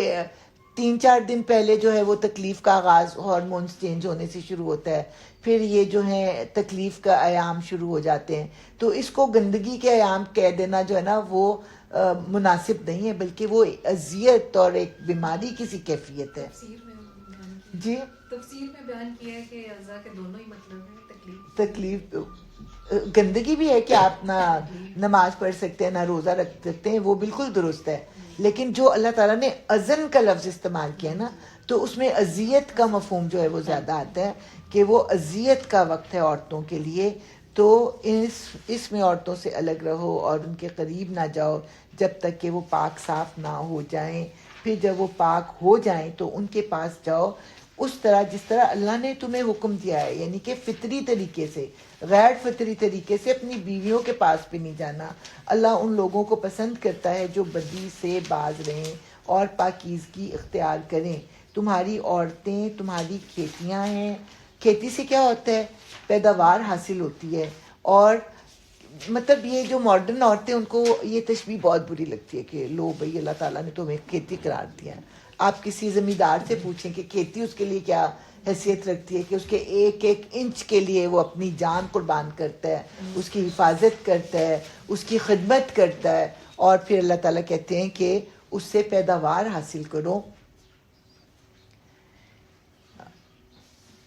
3-4 دن پہلے جو ہے وہ تکلیف کا آغاز ہارمونز چینج ہونے سے شروع ہوتا ہے، پھر یہ جو ہے تکلیف کا ایام شروع ہو جاتے ہیں. تو اس کو گندگی کے ایام کہہ دینا جو ہے نا وہ مناسب نہیں ہے، بلکہ وہ اذیت اور ایک بیماری کی سی کیفیت ہے. جی تفسیر میں بیان کیا ہے کہ اعضاء کے دونوں ہی مطلب ہیں. تکلیف گندگی بھی ہے کہ آپ نہ نماز پڑھ سکتے ہیں نہ روزہ رکھ سکتے ہیں، وہ بالکل درست ہے. لیکن جو اللہ تعالیٰ نے اذن کا لفظ استعمال کیا ہے نا، تو اس میں اذیت کا مفہوم جو ہے وہ زیادہ آتا ہے کہ وہ اذیت کا وقت ہے عورتوں کے لیے. تو اس میں عورتوں سے الگ رہو اور ان کے قریب نہ جاؤ جب تک کہ وہ پاک صاف نہ ہو جائیں. پھر جب وہ پاک ہو جائیں تو ان کے پاس جاؤ اس طرح جس طرح اللہ نے تمہیں حکم دیا ہے، یعنی کہ فطری طریقے سے، غیر فطری طریقے سے اپنی بیویوں کے پاس بھی نہیں جانا. اللہ ان لوگوں کو پسند کرتا ہے جو بدی سے باز رہیں اور پاکیزگی اختیار کریں. تمہاری عورتیں تمہاری کھیتیاں ہیں. کھیتی سے کیا ہوتا ہے؟ پیداوار حاصل ہوتی ہے. اور مطلب یہ جو ماڈرن عورتیں ان کو یہ تشبیہ بہت بری لگتی ہے کہ لو بھئی اللہ تعالیٰ نے تمہیں کھیتی قرار دیا ہے. آپ کسی زمیندار سے پوچھیں کہ کھیتی اس کے لیے کیا حیثیت رکھتی ہے کہ اس کے ایک ایک انچ کے لیے وہ اپنی جان قربان کرتا ہے، اس کی حفاظت کرتا ہے، اس کی خدمت کرتا ہے. اور پھر اللہ تعالیٰ کہتے ہیں کہ اس سے پیداوار حاصل کرو.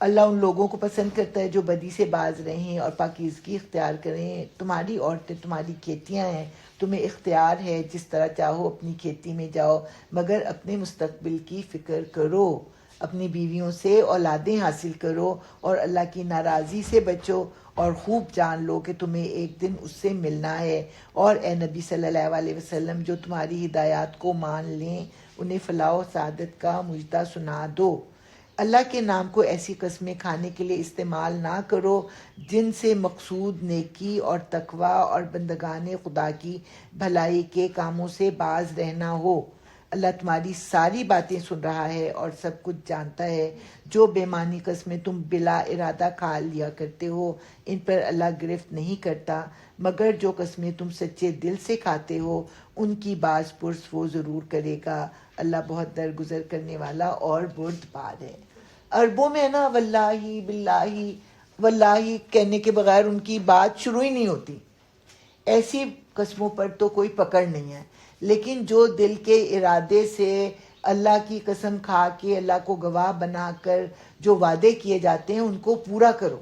اللہ ان لوگوں کو پسند کرتا ہے جو بدی سے باز رہیں اور پاکیزگی اختیار کریں. تمہاری عورتیں تمہاری کھیتیاں ہیں، تمہیں اختیار ہے جس طرح چاہو اپنی کھیتی میں جاؤ، مگر اپنے مستقبل کی فکر کرو. اپنی بیویوں سے اولادیں حاصل کرو اور اللہ کی ناراضی سے بچو، اور خوب جان لو کہ تمہیں ایک دن اس سے ملنا ہے. اور اے نبی صلی اللہ علیہ وسلم جو تمہاری ہدایات کو مان لیں انہیں فلاح و سعادت کا مجدہ سنا دو. اللہ کے نام کو ایسی قسمیں کھانے کے لیے استعمال نہ کرو جن سے مقصود نیکی اور تقوی اور بندگان خدا کی بھلائی کے کاموں سے باز رہنا ہو. اللہ تمہاری ساری باتیں سن رہا ہے اور سب کچھ جانتا ہے. جو بے معنی قسمیں تم بلا ارادہ کھا لیا کرتے ہو ان پر اللہ گرفت نہیں کرتا، مگر جو قسمیں تم سچے دل سے کھاتے ہو ان کی باز پرس وہ ضرور کرے گا. اللہ بہت درگزر کرنے والا اور بردبار ہے. عربوں میں ہے نا واللہ باللہ واللہ کہنے کے بغیر ان کی بات شروع ہی نہیں ہوتی. ایسی قسموں پر تو کوئی پکڑ نہیں ہے، لیکن جو دل کے ارادے سے اللہ کی قسم کھا کے اللہ کو گواہ بنا کر جو وعدے کیے جاتے ہیں ان کو پورا کرو.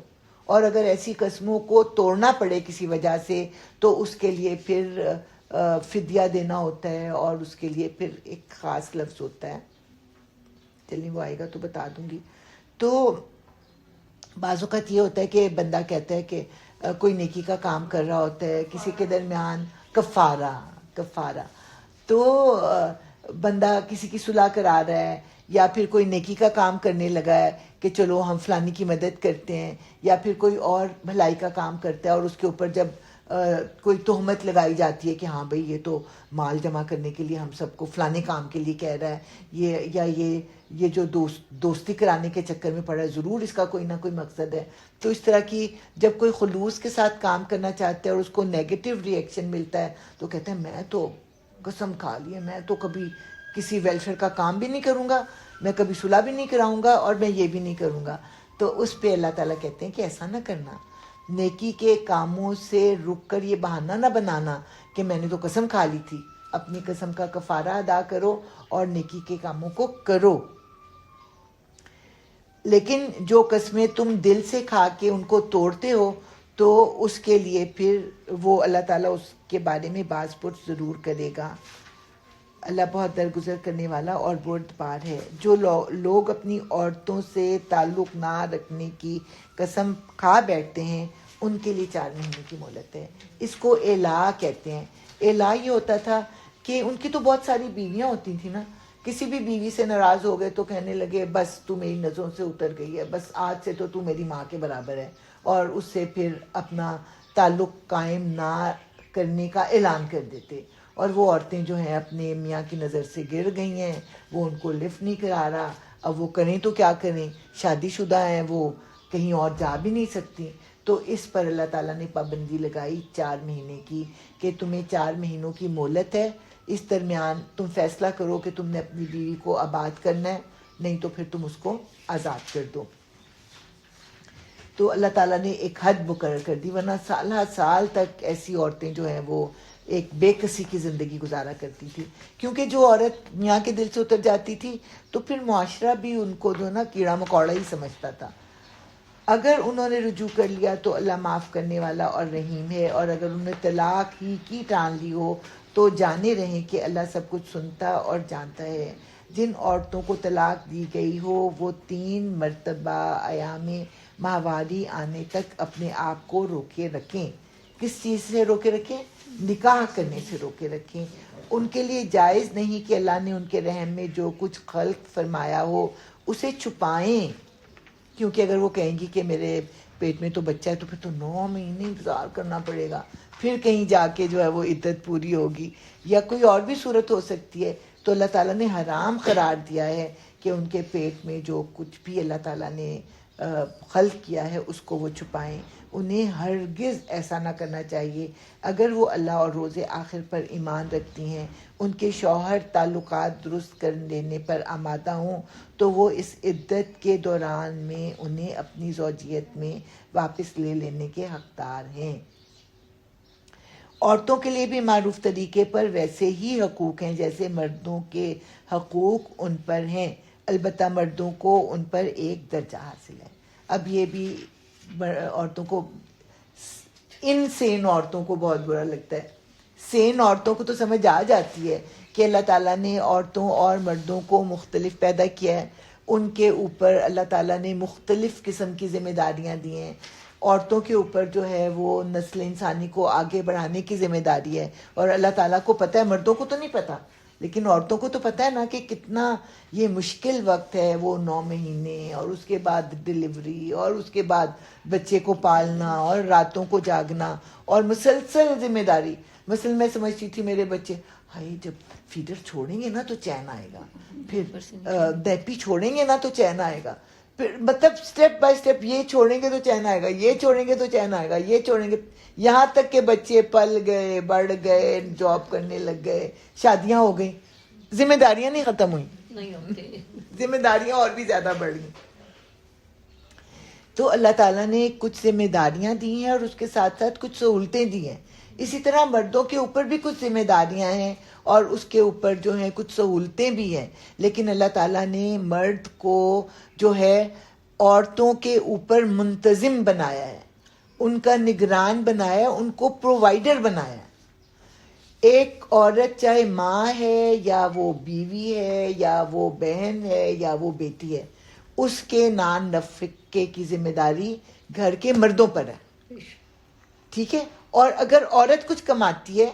اور اگر ایسی قسموں کو توڑنا پڑے کسی وجہ سے تو اس کے لیے پھر فدیہ دینا ہوتا ہے، اور اس کے لیے پھر ایک خاص لفظ ہوتا ہے، چلیے وہ آئے گا تو بتا دوں گی. تو بعض اوقات یہ ہوتا ہے کہ بندہ کہتا ہے کہ کوئی نیکی کا کام کر رہا ہوتا ہے، کسی کے درمیان کفارہ تو بندہ کسی کی صلح کرا رہا ہے یا پھر کوئی نیکی کا کام کرنے لگا ہے کہ چلو ہم فلانی کی مدد کرتے ہیں، یا پھر کوئی اور بھلائی کا کام کرتا ہے اور اس کے اوپر جب کوئی تہمت لگائی جاتی ہے کہ ہاں بھئی یہ تو مال جمع کرنے کے لیے ہم سب کو فلانے کام کے لیے کہہ رہا ہے، یہ جو دوستی کرانے کے چکر میں پڑا ہے، ضرور اس کا کوئی نہ کوئی مقصد ہے. تو اس طرح کی جب کوئی خلوص کے ساتھ کام کرنا چاہتا ہے اور اس کو نیگیٹو ریئیکشن ملتا ہے تو کہتے ہیں میں تو قسم کھا لی ہے، میں تو کبھی کسی ویلفیئر کا کام بھی نہیں کروں گا، میں کبھی صلح بھی نہیں کراؤں گا، اور میں یہ بھی نہیں کروں گا. تو اس پہ اللہ تعالیٰ کہتے ہیں کہ ایسا نہ کرنا. نیکی کے کاموں سے رک کر یہ بہانہ نہ بنانا کہ میں نے تو قسم کھا لی تھی. اپنی قسم کا کفارہ ادا کرو اور نیکی کے کاموں کو کرو. لیکن جو قسمیں تم دل سے کھا کے ان کو توڑتے ہو تو اس کے لیے پھر وہ اللہ تعالیٰ اس کے بارے میں باز پرس ضرور کرے گا. اللہ بہت درگزر کرنے والا اور بردبار ہے. جو لوگ اپنی عورتوں سے تعلق نہ رکھنے کی قسم کھا بیٹھتے ہیں ان کے لیے 4 مہینے کی مہلت ہے. اس کو الا کہتے ہیں. الا یہ ہوتا تھا کہ ان کی تو بہت ساری بیویاں ہوتی تھیں نا، کسی بھی بیوی سے ناراض ہو گئے تو کہنے لگے بس تو میری نظروں سے اتر گئی ہے، بس آج سے تو میری ماں کے برابر ہے، اور اس سے پھر اپنا تعلق قائم نہ کرنے کا اعلان کر دیتے. اور وہ عورتیں جو ہیں اپنے میاں کی نظر سے گر گئی ہیں، وہ ان کو لفٹ نہیں کرا رہا. اب وہ کریں تو کیا کریں، شادی شدہ ہیں، وہ کہیں اور جا بھی نہیں سکتی. تو اس پر اللہ تعالیٰ نے پابندی لگائی 4 مہینے کی کہ تمہیں 4 مہینوں کی مہلت ہے. اس درمیان تم فیصلہ کرو کہ تم نے اپنی بیوی کو آباد کرنا ہے، نہیں تو پھر تم اس کو آزاد کر دو. تو اللہ تعالیٰ نے ایک حد مقرر کر دی، ورنہ سال تک ایسی عورتیں جو ہیں وہ ایک بے کسی کی زندگی گزارا کرتی تھی. کیونکہ جو عورت میاں کے دل سے اتر جاتی تھی تو پھر معاشرہ بھی ان کو جو نا کیڑا مکوڑا ہی سمجھتا تھا. اگر انہوں نے رجوع کر لیا تو اللہ معاف کرنے والا اور رحیم ہے، اور اگر انہوں نے طلاق ہی کی ٹان لی ہو تو جانے رہیں کہ اللہ سب کچھ سنتا اور جانتا ہے. جن عورتوں کو طلاق دی گئی ہو وہ 3 مرتبہ ایام ماہواری آنے تک اپنے آپ کو روکے رکھیں. کس چیز سے روکے رکھیں؟ نکاح کرنے سے روکے رکھیں. ان کے لیے جائز نہیں کہ اللہ نے ان کے رحم میں جو کچھ خلق فرمایا ہو اسے چھپائیں، کیونکہ اگر وہ کہیں گی کہ میرے پیٹ میں تو بچہ ہے تو پھر تو 9 مہینے انتظار کرنا پڑے گا، پھر کہیں جا کے جو ہے وہ عدت پوری ہوگی، یا کوئی اور بھی صورت ہو سکتی ہے. تو اللہ تعالیٰ نے حرام قرار دیا ہے کہ ان کے پیٹ میں جو کچھ بھی اللہ تعالیٰ نے خلق کیا ہے اس کو وہ چھپائیں. انہیں ہرگز ایسا نہ کرنا چاہیے. اگر وہ اللہ اور روز آخر پر ایمان رکھتی ہیں، ان کے شوہر تعلقات درست کر لینے پر آمادہ ہوں تو وہ اس عدت کے دوران میں انہیں اپنی زوجیت میں واپس لے لینے کے حقدار ہیں. عورتوں کے لیے بھی معروف طریقے پر ویسے ہی حقوق ہیں جیسے مردوں کے حقوق ان پر ہیں، البتہ مردوں کو ان پر ایک درجہ حاصل ہے. اب یہ بھی عورتوں کو، ان سین عورتوں کو بہت برا لگتا ہے. سین عورتوں کو تو سمجھ آ جاتی ہے کہ اللہ تعالیٰ نے عورتوں اور مردوں کو مختلف پیدا کیا ہے، ان کے اوپر اللہ تعالیٰ نے مختلف قسم کی ذمہ داریاں دی ہیں. عورتوں کے اوپر جو ہے وہ نسل انسانی کو آگے بڑھانے کی ذمہ داری ہے، اور اللہ تعالیٰ کو پتہ ہے، مردوں کو تو نہیں پتہ لیکن عورتوں کو تو پتہ ہے نا کہ کتنا یہ مشکل وقت ہے، وہ 9 مہینے اور اس کے بعد ڈلیوری اور اس کے بعد بچے کو پالنا اور راتوں کو جاگنا اور مسلسل ذمہ داری. مثلا میں سمجھتی تھی میرے بچے ہائی جب فیڈر چھوڑیں گے نا تو چین آئے گا، پھر نیپی چھوڑیں گے نا تو چین آئے گا، پھر مطلب سٹیپ بائی سٹیپ یہ چھوڑیں گے تو چین آئے گا، یہ چھوڑیں گے تو چین آئے گا، یہ چھوڑیں گے، یہاں تک کہ بچے پل گئے، بڑھ گئے، جاب کرنے لگ گئے، شادیاں ہو گئیں، ذمہ داریاں نہیں ختم ہوئی، ذمہ داریاں اور بھی زیادہ بڑھ گئیں. تو اللہ تعالیٰ نے کچھ ذمہ داریاں دی ہیں اور اس کے ساتھ ساتھ کچھ سہولتیں دی ہیں. اسی طرح مردوں کے اوپر بھی کچھ ذمہ داریاں ہیں اور اس کے اوپر جو ہیں کچھ سہولتیں بھی ہیں، لیکن اللہ تعالیٰ نے مرد کو جو ہے عورتوں کے اوپر منتظم بنایا ہے، ان کا نگران بنایا ہے، ان کو پرووائیڈر بنایا ہے. ایک عورت چاہے ماں ہے یا وہ بیوی ہے یا وہ بہن ہے یا وہ بیٹی ہے، اس کے نان نفقے کی ذمہ داری گھر کے مردوں پر ہے. ٹھیک ہے؟ اور اگر عورت کچھ کماتی ہے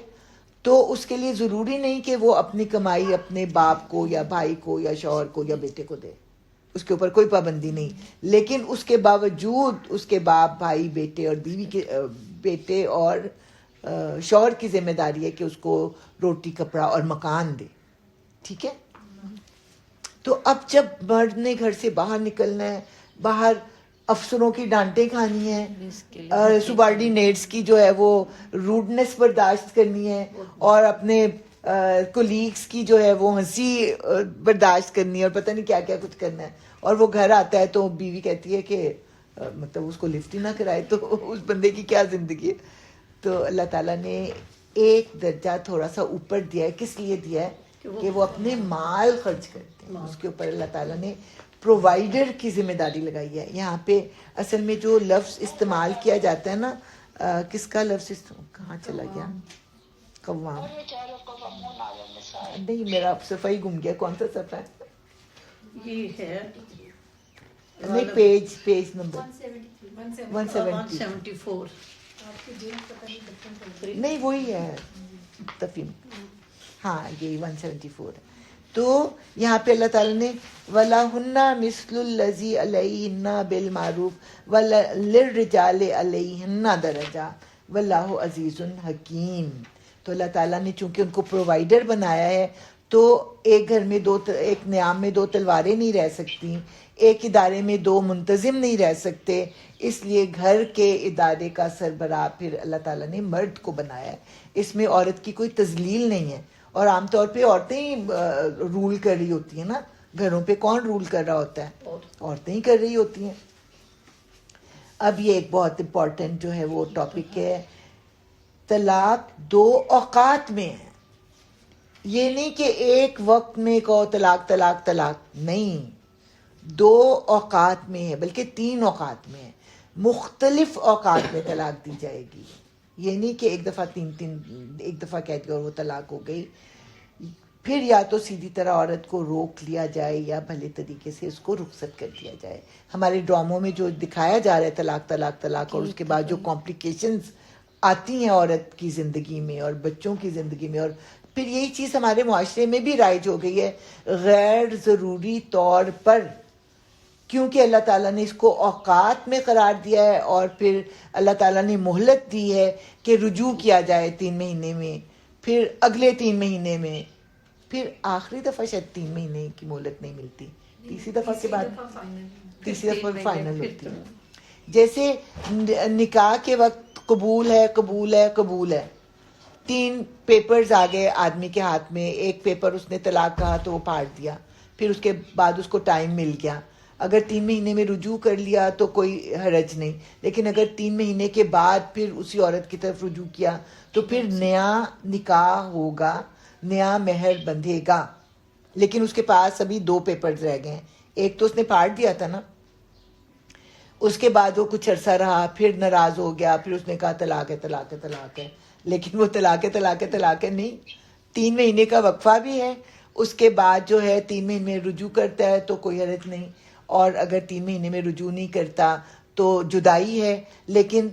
تو اس کے لیے ضروری نہیں کہ وہ اپنی کمائی اپنے باپ کو یا بھائی کو یا شوہر کو یا بیٹے کو دے، اس کے اوپر کوئی پابندی نہیں. لیکن اس کے باوجود اس کے باپ، بھائی، بیٹے اور بیوی کے بیٹے اور شوہر کی ذمہ داری ہے کہ اس کو روٹی، کپڑا اور مکان دے. ٹھیک ہے؟ تو اب جب مرد نے گھر سے باہر نکلنا ہے، باہر افسروں کی ڈانٹیں کھانی ہے، سبارڈینیٹس کی جو ہے وہ روڈنس برداشت کرنی ہے، اور اپنے کولیگس کی جو ہے وہ ہنسی برداشت کرنی ہے، اور پتہ نہیں کیا کیا کچھ کرنا ہے. اور وہ گھر آتا ہے تو بیوی کہتی ہے کہ مطلب اس کو لفٹ ہی نہ کرائے، تو اس بندے کی کیا زندگی ہے. تو اللہ تعالیٰ نے ایک درجہ تھوڑا سا اوپر دیا ہے. کس لیے دیا ہے؟ کہ وہ اپنے مال خرچ کرتے ہیں، اس کے اوپر اللہ تعالیٰ نے پرووائیڈر کی ذمہ داری لگائی ہے. یہاں پہ اصل میں جو لفظ استعمال کیا جاتا ہے نا، کس کا لفظ کہاں چلا گیا؟ قوام نہیں، میرا صفحہ ہی گم گیا. کون سا صفحہ ہے؟ یہ ہے نہیں، پیج نمبر 174. نہیں وہی ہے تفہیم، ہاں یہ 174 ہے. تو یہاں پہ اللہ تعالیٰ نے وَلَهُنَّ مِثْلُ الَّذِي عَلَيْهِنَّ بِالْمَعْرُوفِ وَلِلرِّجَالِ عَلَيْهِنَّ دَرَجَةٌ وَاللَّهُ عَزِيزٌ حَكِيمٌ. تو اللہ تعالیٰ نے چونکہ ان کو پرووائیڈر بنایا ہے تو ایک گھر میں ایک نیام میں 2 تلواریں نہیں رہ سکتی، ایک ادارے میں 2 منتظم نہیں رہ سکتے. اس لیے گھر کے ادارے کا سربراہ پھر اللہ تعالیٰ نے مرد کو بنایا ہے. اس میں عورت کی کوئی تذلیل نہیں ہے، اور عام طور پہ عورتیں ہی رول کر رہی ہوتی ہیں نا. گھروں پہ کون رول کر رہا ہوتا ہے؟ عورتیں ہی کر رہی ہوتی ہیں. اب یہ ایک بہت امپورٹنٹ جو ہے وہ ٹاپک ہے، طلاق 2 اوقات میں ہے. یہ نہیں کہ ایک وقت میں کہو طلاق طلاق طلاق، نہیں، 2 اوقات میں ہے، بلکہ 3 اوقات میں ہے. مختلف اوقات میں طلاق دی جائے گی. یہ نہیں کہ ایک دفعہ ایک دفعہ کہہ دیا اور وہ طلاق ہو گئی. پھر یا تو سیدھی طرح عورت کو روک لیا جائے یا بھلے طریقے سے اس کو رخصت کر دیا جائے. ہمارے ڈراموں میں جو دکھایا جا رہا ہے طلاق طلاق طلاق، اور اس کے بعد جو کمپلیکیشنز آتی ہیں عورت کی زندگی میں اور بچوں کی زندگی میں، اور پھر یہی چیز ہمارے معاشرے میں بھی رائج ہو گئی ہے غیر ضروری طور پر، کیونکہ اللہ تعالیٰ نے اس کو اوقات میں قرار دیا ہے، اور پھر اللہ تعالیٰ نے مہلت دی ہے کہ رجوع کیا جائے 3 مہینے میں، پھر اگلے 3 مہینے میں، پھر آخری دفعہ شاید 3 مہینے کی مہلت نہیں ملتی، تیسری دفعہ کے بعد تیسری دفعہ فائنل ہوتی ہے. جیسے نکاح کے وقت قبول ہے قبول ہے قبول ہے، 3 پیپرز آ گئے آدمی کے ہاتھ میں، ایک پیپر اس نے طلاق کہا تو وہ پھاڑ دیا، پھر اس کے بعد اس کو ٹائم مل گیا. اگر 3 مہینے میں رجوع کر لیا تو کوئی حرج نہیں، لیکن اگر 3 مہینے کے بعد پھر اسی عورت کی طرف رجوع کیا تو پھر نیا نکاح ہوگا، نیا مہر بندھے گا. لیکن اس کے پاس ابھی 2 پیپرز رہ گئے ہیں، ایک تو اس نے پھاڑ دیا تھا نا، اس کے بعد وہ کچھ عرصہ رہا، پھر ناراض ہو گیا، پھر اس نے کہا طلاق ہے طلاق ہے طلاق ہے، لیکن وہ طلاق ہے طلاق ہے طلاق ہے نہیں، 3 مہینے کا وقفہ بھی ہے. اس کے بعد جو ہے 3 مہینے میں رجوع کرتا ہے تو کوئی حرج نہیں، اور اگر 3 مہینے میں رجوع نہیں کرتا تو جدائی ہے. لیکن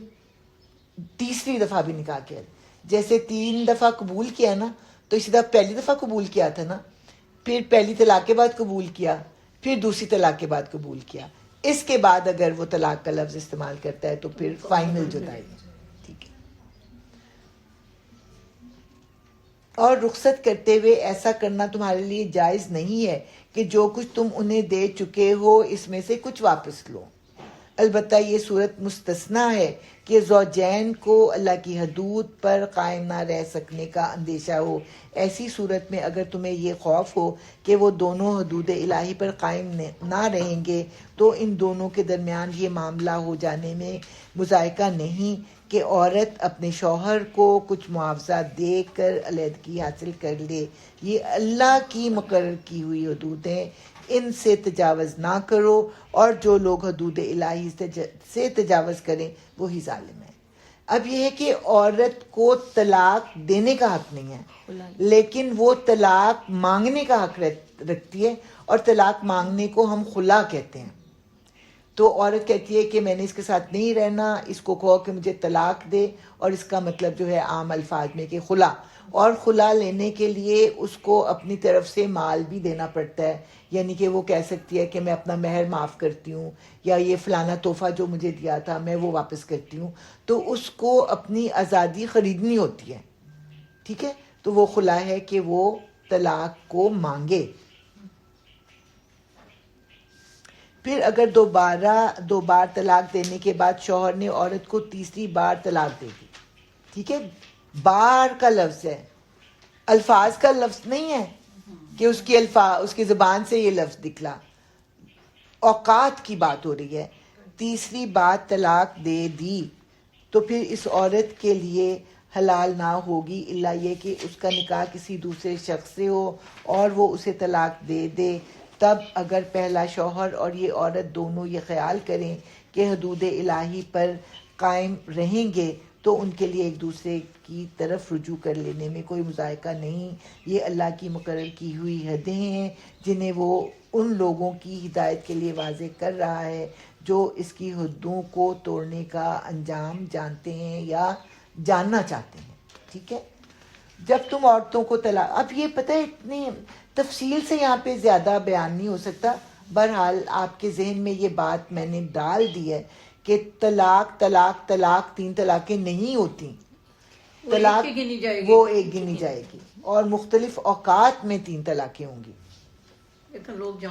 تیسری دفعہ بھی نکاح کیا، جیسے 3 دفعہ قبول کیا نا، تو اسی طرح پہلی دفعہ قبول کیا تھا نا، پھر پہلی طلاق کے بعد قبول کیا، پھر دوسری طلاق کے بعد قبول کیا، اس کے بعد اگر وہ طلاق کا لفظ استعمال کرتا ہے تو پھر فائنل جدائی ہے. ٹھیک ہے. اور رخصت کرتے ہوئے ایسا کرنا تمہارے لیے جائز نہیں ہے کہ جو کچھ تم انہیں دے چکے ہو اس میں سے کچھ واپس لو. البتہ یہ صورت مستثنا ہے کہ زوجین کو اللہ کی حدود پر قائم نہ رہ سکنے کا اندیشہ ہو. ایسی صورت میں اگر تمہیں یہ خوف ہو کہ وہ دونوں حدود الہی پر قائم نہ رہیں گے تو ان دونوں کے درمیان یہ معاملہ ہو جانے میں مذائقہ نہیں کہ عورت اپنے شوہر کو کچھ معاوضہ دے کر علیحدگی حاصل کر لے. یہ اللہ کی مقرر کی ہوئی حدود ہیں، ان سے تجاوز نہ کرو، اور جو لوگ حدود الہی سے تجاوز کریں وہی ظالم ہے. اب یہ ہے کہ عورت کو طلاق دینے کا حق نہیں ہے، لیکن وہ طلاق مانگنے کا حق رکھتی ہے، اور طلاق مانگنے کو ہم خلا کہتے ہیں. تو عورت کہتی ہے کہ میں نے اس کے ساتھ نہیں رہنا، اس کو کہو کہ مجھے طلاق دے، اور اس کا مطلب جو ہے عام الفاظ میں کہ خلا. اور خلا لینے کے لیے اس کو اپنی طرف سے مال بھی دینا پڑتا ہے، یعنی کہ وہ کہہ سکتی ہے کہ میں اپنا مہر معاف کرتی ہوں، یا یہ فلانا تحفہ جو مجھے دیا تھا میں وہ واپس کرتی ہوں. تو اس کو اپنی آزادی خریدنی ہوتی ہے. ٹھیک ہے. تو وہ خلا ہے کہ وہ طلاق کو مانگے. پھر اگر دو بار طلاق دینے کے بعد شوہر نے عورت کو تیسری بار طلاق دے دی، ٹھیک ہے، بار کا لفظ ہے، الفاظ کا لفظ نہیں ہے کہ اس کی زبان سے یہ لفظ نکلا، اوقات کی بات ہو رہی ہے. تیسری بار طلاق دے دی تو پھر اس عورت کے لیے حلال نہ ہوگی الا یہ کہ اس کا نکاح کسی دوسرے شخص سے ہو اور وہ اسے طلاق دے دے. تب اگر پہلا شوہر اور یہ عورت دونوں یہ خیال کریں کہ حدود الہی پر قائم رہیں گے تو ان کے لیے ایک دوسرے کی طرف رجوع کر لینے میں کوئی مذائقہ نہیں. یہ اللہ کی مقرر کی ہوئی حدیں ہیں جنہیں وہ ان لوگوں کی ہدایت کے لیے واضح کر رہا ہے جو اس کی حدوں کو توڑنے کا انجام جانتے ہیں یا جاننا چاہتے ہیں. ٹھیک ہے. جب تم عورتوں کو طلاق، اب یہ پتہ ہے اتنی تفصیل سے یہاں پہ زیادہ بیان نہیں ہو سکتا، بہرحال آپ کے ذہن میں یہ بات میں نے ڈال دی ہے کہ طلاق 3 طلاقیں نہیں ہوتی. طلاق وہ ایک گنی جائے گی اور مختلف اوقات میں 3 طلاقیں ہوں گی. لیکن لوگ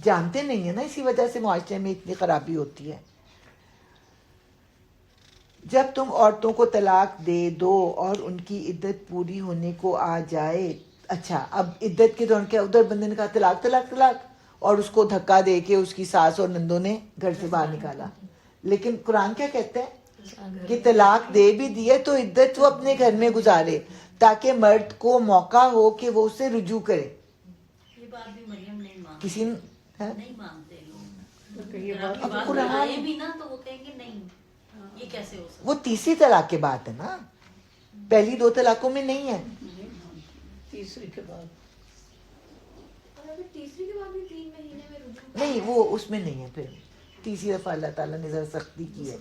جانتے نہیں ہیں نا، اسی وجہ سے معاشرے میں اتنی خرابی ہوتی ہے. جب تم عورتوں کو طلاق دے دو اور ان کی عدت پوری ہونے کو آ جائے. اچھا، اب عدت کے دوران کیا ادھر بندے نے کہا طلاق طلاق طلاق اور اس کو دھکا دے کے اس کی ساس اور نندوں نے گھر سے باہر نکالا. لیکن قرآن کیا کہتا ہے کہ طلاق دے بھی دیے تو عدت وہ اپنے گھر میں گزارے تاکہ مرد کو موقع ہو کہ وہ اسے رجوع کرے. یہ بات بھی مریم نہیں مانتی، کسی نہیں مانتے لوگ. اب قرآن بھی نا تو وہ کہیں گے نہیں، یہ کیسے ہو سکتا. وہ تیسری طلاق کے بعد ہے نا، پہلی 2 طلاقوں میں نہیں ہے. تیسری کے بعد پھر تیسری کے بعد بھی 3 مہینے میں رجوع نہیں وہ اس میں نہیں ہے. پھر تیسری دفعہ اللہ تعالیٰ نے ذرا سختی کی ہے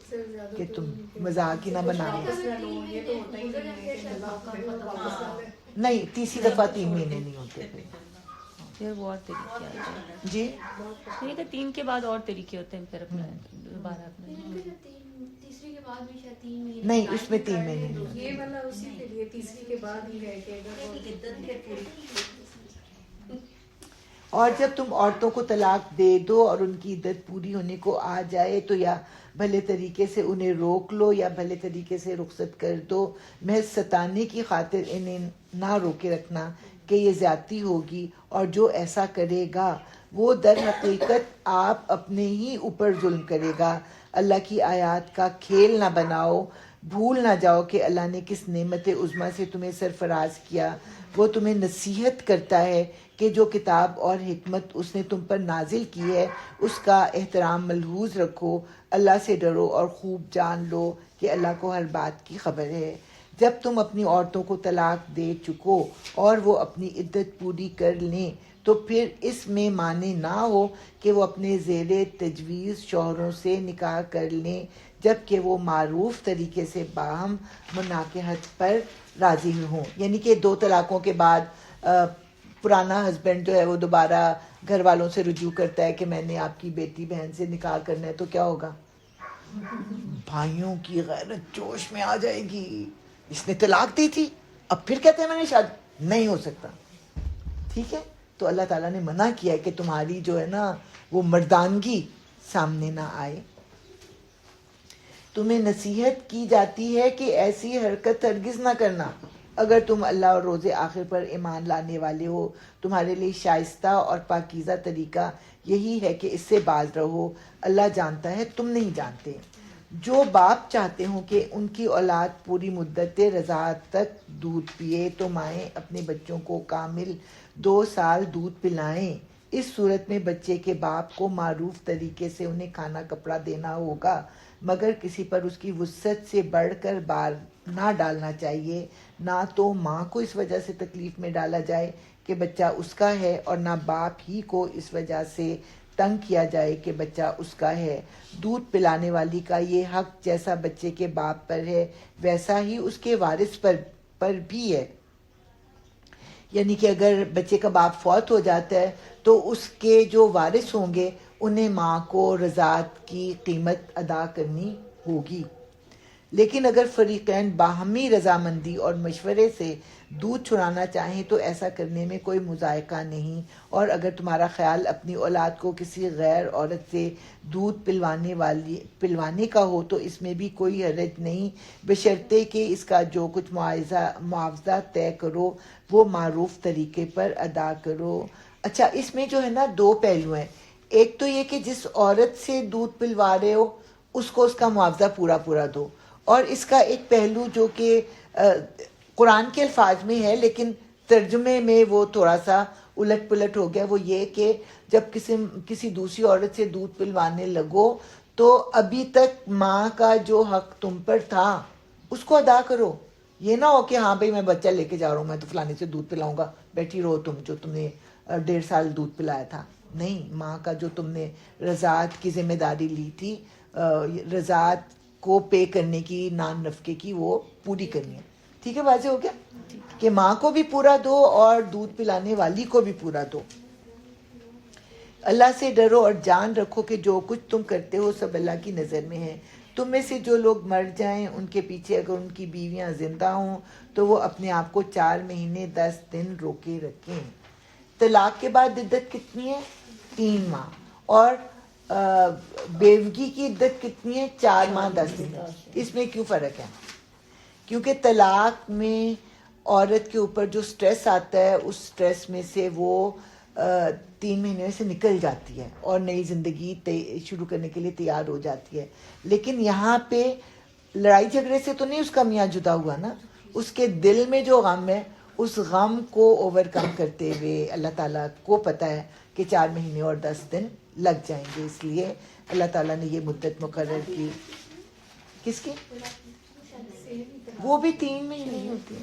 کہ تم مذاق ہی نہ بناؤ. نہیں تیسری دفعہ 3 مہینے نہیں ہوتے پھر وہ اور طریقے آتے ہیں. جی. نہیں تو 3 کے بعد اور طریقے ہوتے ہیں پھر اپنا دوبارہ اپنا. تیسری کے بعد بھی شاید 3 مہینے نہیں اس میں 3 مہینے نہیں ہوتے. یہ والا اسی کے لیے تیسری کے بعد ہی ہے کہ اگر وہ عدت ہے پوری. اور جب تم عورتوں کو طلاق دے دو اور ان کی عدت پوری ہونے کو آ جائے تو یا بھلے طریقے سے انہیں روک لو یا بھلے طریقے سے رخصت کر دو. محض ستانے کی خاطر انہیں نہ روکے رکھنا کہ یہ زیادتی ہوگی، اور جو ایسا کرے گا وہ در حقیقت آپ اپنے ہی اوپر ظلم کرے گا. اللہ کی آیات کا کھیل نہ بناؤ. بھول نہ جاؤ کہ اللہ نے کس نعمت عظمیٰ سے تمہیں سرفراز کیا. وہ تمہیں نصیحت کرتا ہے کہ جو کتاب اور حکمت اس نے تم پر نازل کی ہے اس کا احترام ملحوظ رکھو. اللہ سے ڈرو اور خوب جان لو کہ اللہ کو ہر بات کی خبر ہے. جب تم اپنی عورتوں کو طلاق دے چکو اور وہ اپنی عدت پوری کر لیں تو پھر اس میں معنی نہ ہو کہ وہ اپنے زیر تجویز شوہروں سے نکاح کر لیں جبکہ وہ معروف طریقے سے باہم مناکحت پر راضی ہوں. یعنی کہ 2 طلاقوں کے بعد پرانا ہسبینڈ جو ہے وہ دوبارہ گھر والوں سے رجوع کرتا ہے کہ میں نے آپ کی بیٹی بہن سے نکاح کرنا ہے تو کیا ہوگا؟ بھائیوں کی غیرت جوش میں آ جائے گی. اس نے طلاق دی تھی اب پھر کہتے ہیں میں نے شادی نہیں ہو سکتا. ٹھیک ہے. تو اللہ تعالیٰ نے منع کیا ہے کہ تمہاری جو ہے نا وہ مردانگی سامنے نہ آئے. تمہیں نصیحت کی جاتی ہے کہ ایسی حرکت ہرگز نہ کرنا اگر تم اللہ اور روز آخر پر ایمان لانے والے ہو. تمہارے لیے شائستہ اور پاکیزہ طریقہ یہی ہے کہ اس سے باز رہو. اللہ جانتا ہے تم نہیں جانتے. جو باپ چاہتے ہوں کہ ان کی اولاد پوری مدت رضاعت تک دودھ پیے تو مائیں اپنے بچوں کو کامل 2 سال دودھ پلائیں. اس صورت میں بچے کے باپ کو معروف طریقے سے انہیں کھانا کپڑا دینا ہوگا مگر کسی پر اس کی وسعت سے بڑھ کر بار نہ ڈالنا چاہیے. نہ تو ماں کو اس وجہ سے تکلیف میں ڈالا جائے کہ بچہ اس کا ہے اور نہ باپ ہی کو اس وجہ سے تنگ کیا جائے کہ بچہ اس کا ہے. دودھ پلانے والی کا یہ حق جیسا بچے کے باپ پر ہے ویسا ہی اس کے وارث پر بھی ہے. یعنی کہ اگر بچے کا باپ فوت ہو جاتا ہے تو اس کے جو وارث ہوں گے انہیں ماں کو رضاعت کی قیمت ادا کرنی ہوگی. لیکن اگر فریقین باہمی رضامندی اور مشورے سے دودھ چھڑانا چاہیں تو ایسا کرنے میں کوئی مذائقہ نہیں. اور اگر تمہارا خیال اپنی اولاد کو کسی غیر عورت سے دودھ پلوانے کا ہو تو اس میں بھی کوئی حرج نہیں بشرطے کہ اس کا جو کچھ معاوضہ طے کرو وہ معروف طریقے پر ادا کرو. اچھا اس میں جو ہے نا 2 پہلو ہیں. ایک تو یہ کہ جس عورت سے دودھ پلوا رہے ہو اس کو اس کا معاوضہ پورا دو. اور اس کا ایک پہلو جو کہ قرآن کے الفاظ میں ہے لیکن ترجمے میں وہ تھوڑا سا الٹ پلٹ ہو گیا. وہ یہ کہ جب کسی دوسری عورت سے دودھ پلوانے لگو تو ابھی تک ماں کا جو حق تم پر تھا اس کو ادا کرو. یہ نہ ہو کہ ہاں بھائی میں بچہ لے کے جا رہا ہوں میں تو فلانے سے دودھ پلاؤں گا بیٹھی رہو تم جو تم نے 1.5 سال دودھ پلایا تھا. نہیں، ماں کا جو تم نے رضاعت کی ذمہ داری لی تھی رضاعت کو پے کرنے کی نان نفقے کی وہ پوری کرنی ہے. ٹھیک ہے واضح ہو گیا کہ ماں کو بھی پورا دو اور دودھ پلانے والی کو بھی پورا دو. اللہ سے ڈرو اور جان رکھو کہ جو کچھ تم کرتے ہو سب اللہ کی نظر میں ہے. تم میں سے جو لوگ مر جائیں ان کے پیچھے اگر ان کی بیویاں زندہ ہوں تو وہ اپنے آپ کو 4 مہینے 10 دن روکے رکھیں. طلاق کے بعد عدت کتنی ہے؟ 3 ماہ. اور بیوگی کی عدت کتنی ہے؟ 4 ماہ 10 دن. اس میں کیوں فرق ہے؟ کیونکہ طلاق میں عورت کے اوپر جو سٹریس آتا ہے اس سٹریس میں سے وہ 3 مہینے سے نکل جاتی ہے اور نئی زندگی شروع کرنے کے لیے تیار ہو جاتی ہے. لیکن یہاں پہ لڑائی جھگڑے سے تو نہیں اس کا میاں جدا ہوا نا. اس کے دل میں جو غم ہے اس غم کو اوور کم کرتے ہوئے اللہ تعالیٰ کو پتہ ہے کہ 4 مہینے اور 10 دن لگ جائیں گے. اس لیے اللہ تعالیٰ نے یہ مدت مقرر کی. کس کی؟ وہ بھی 3 مہینے ہوتی ہے.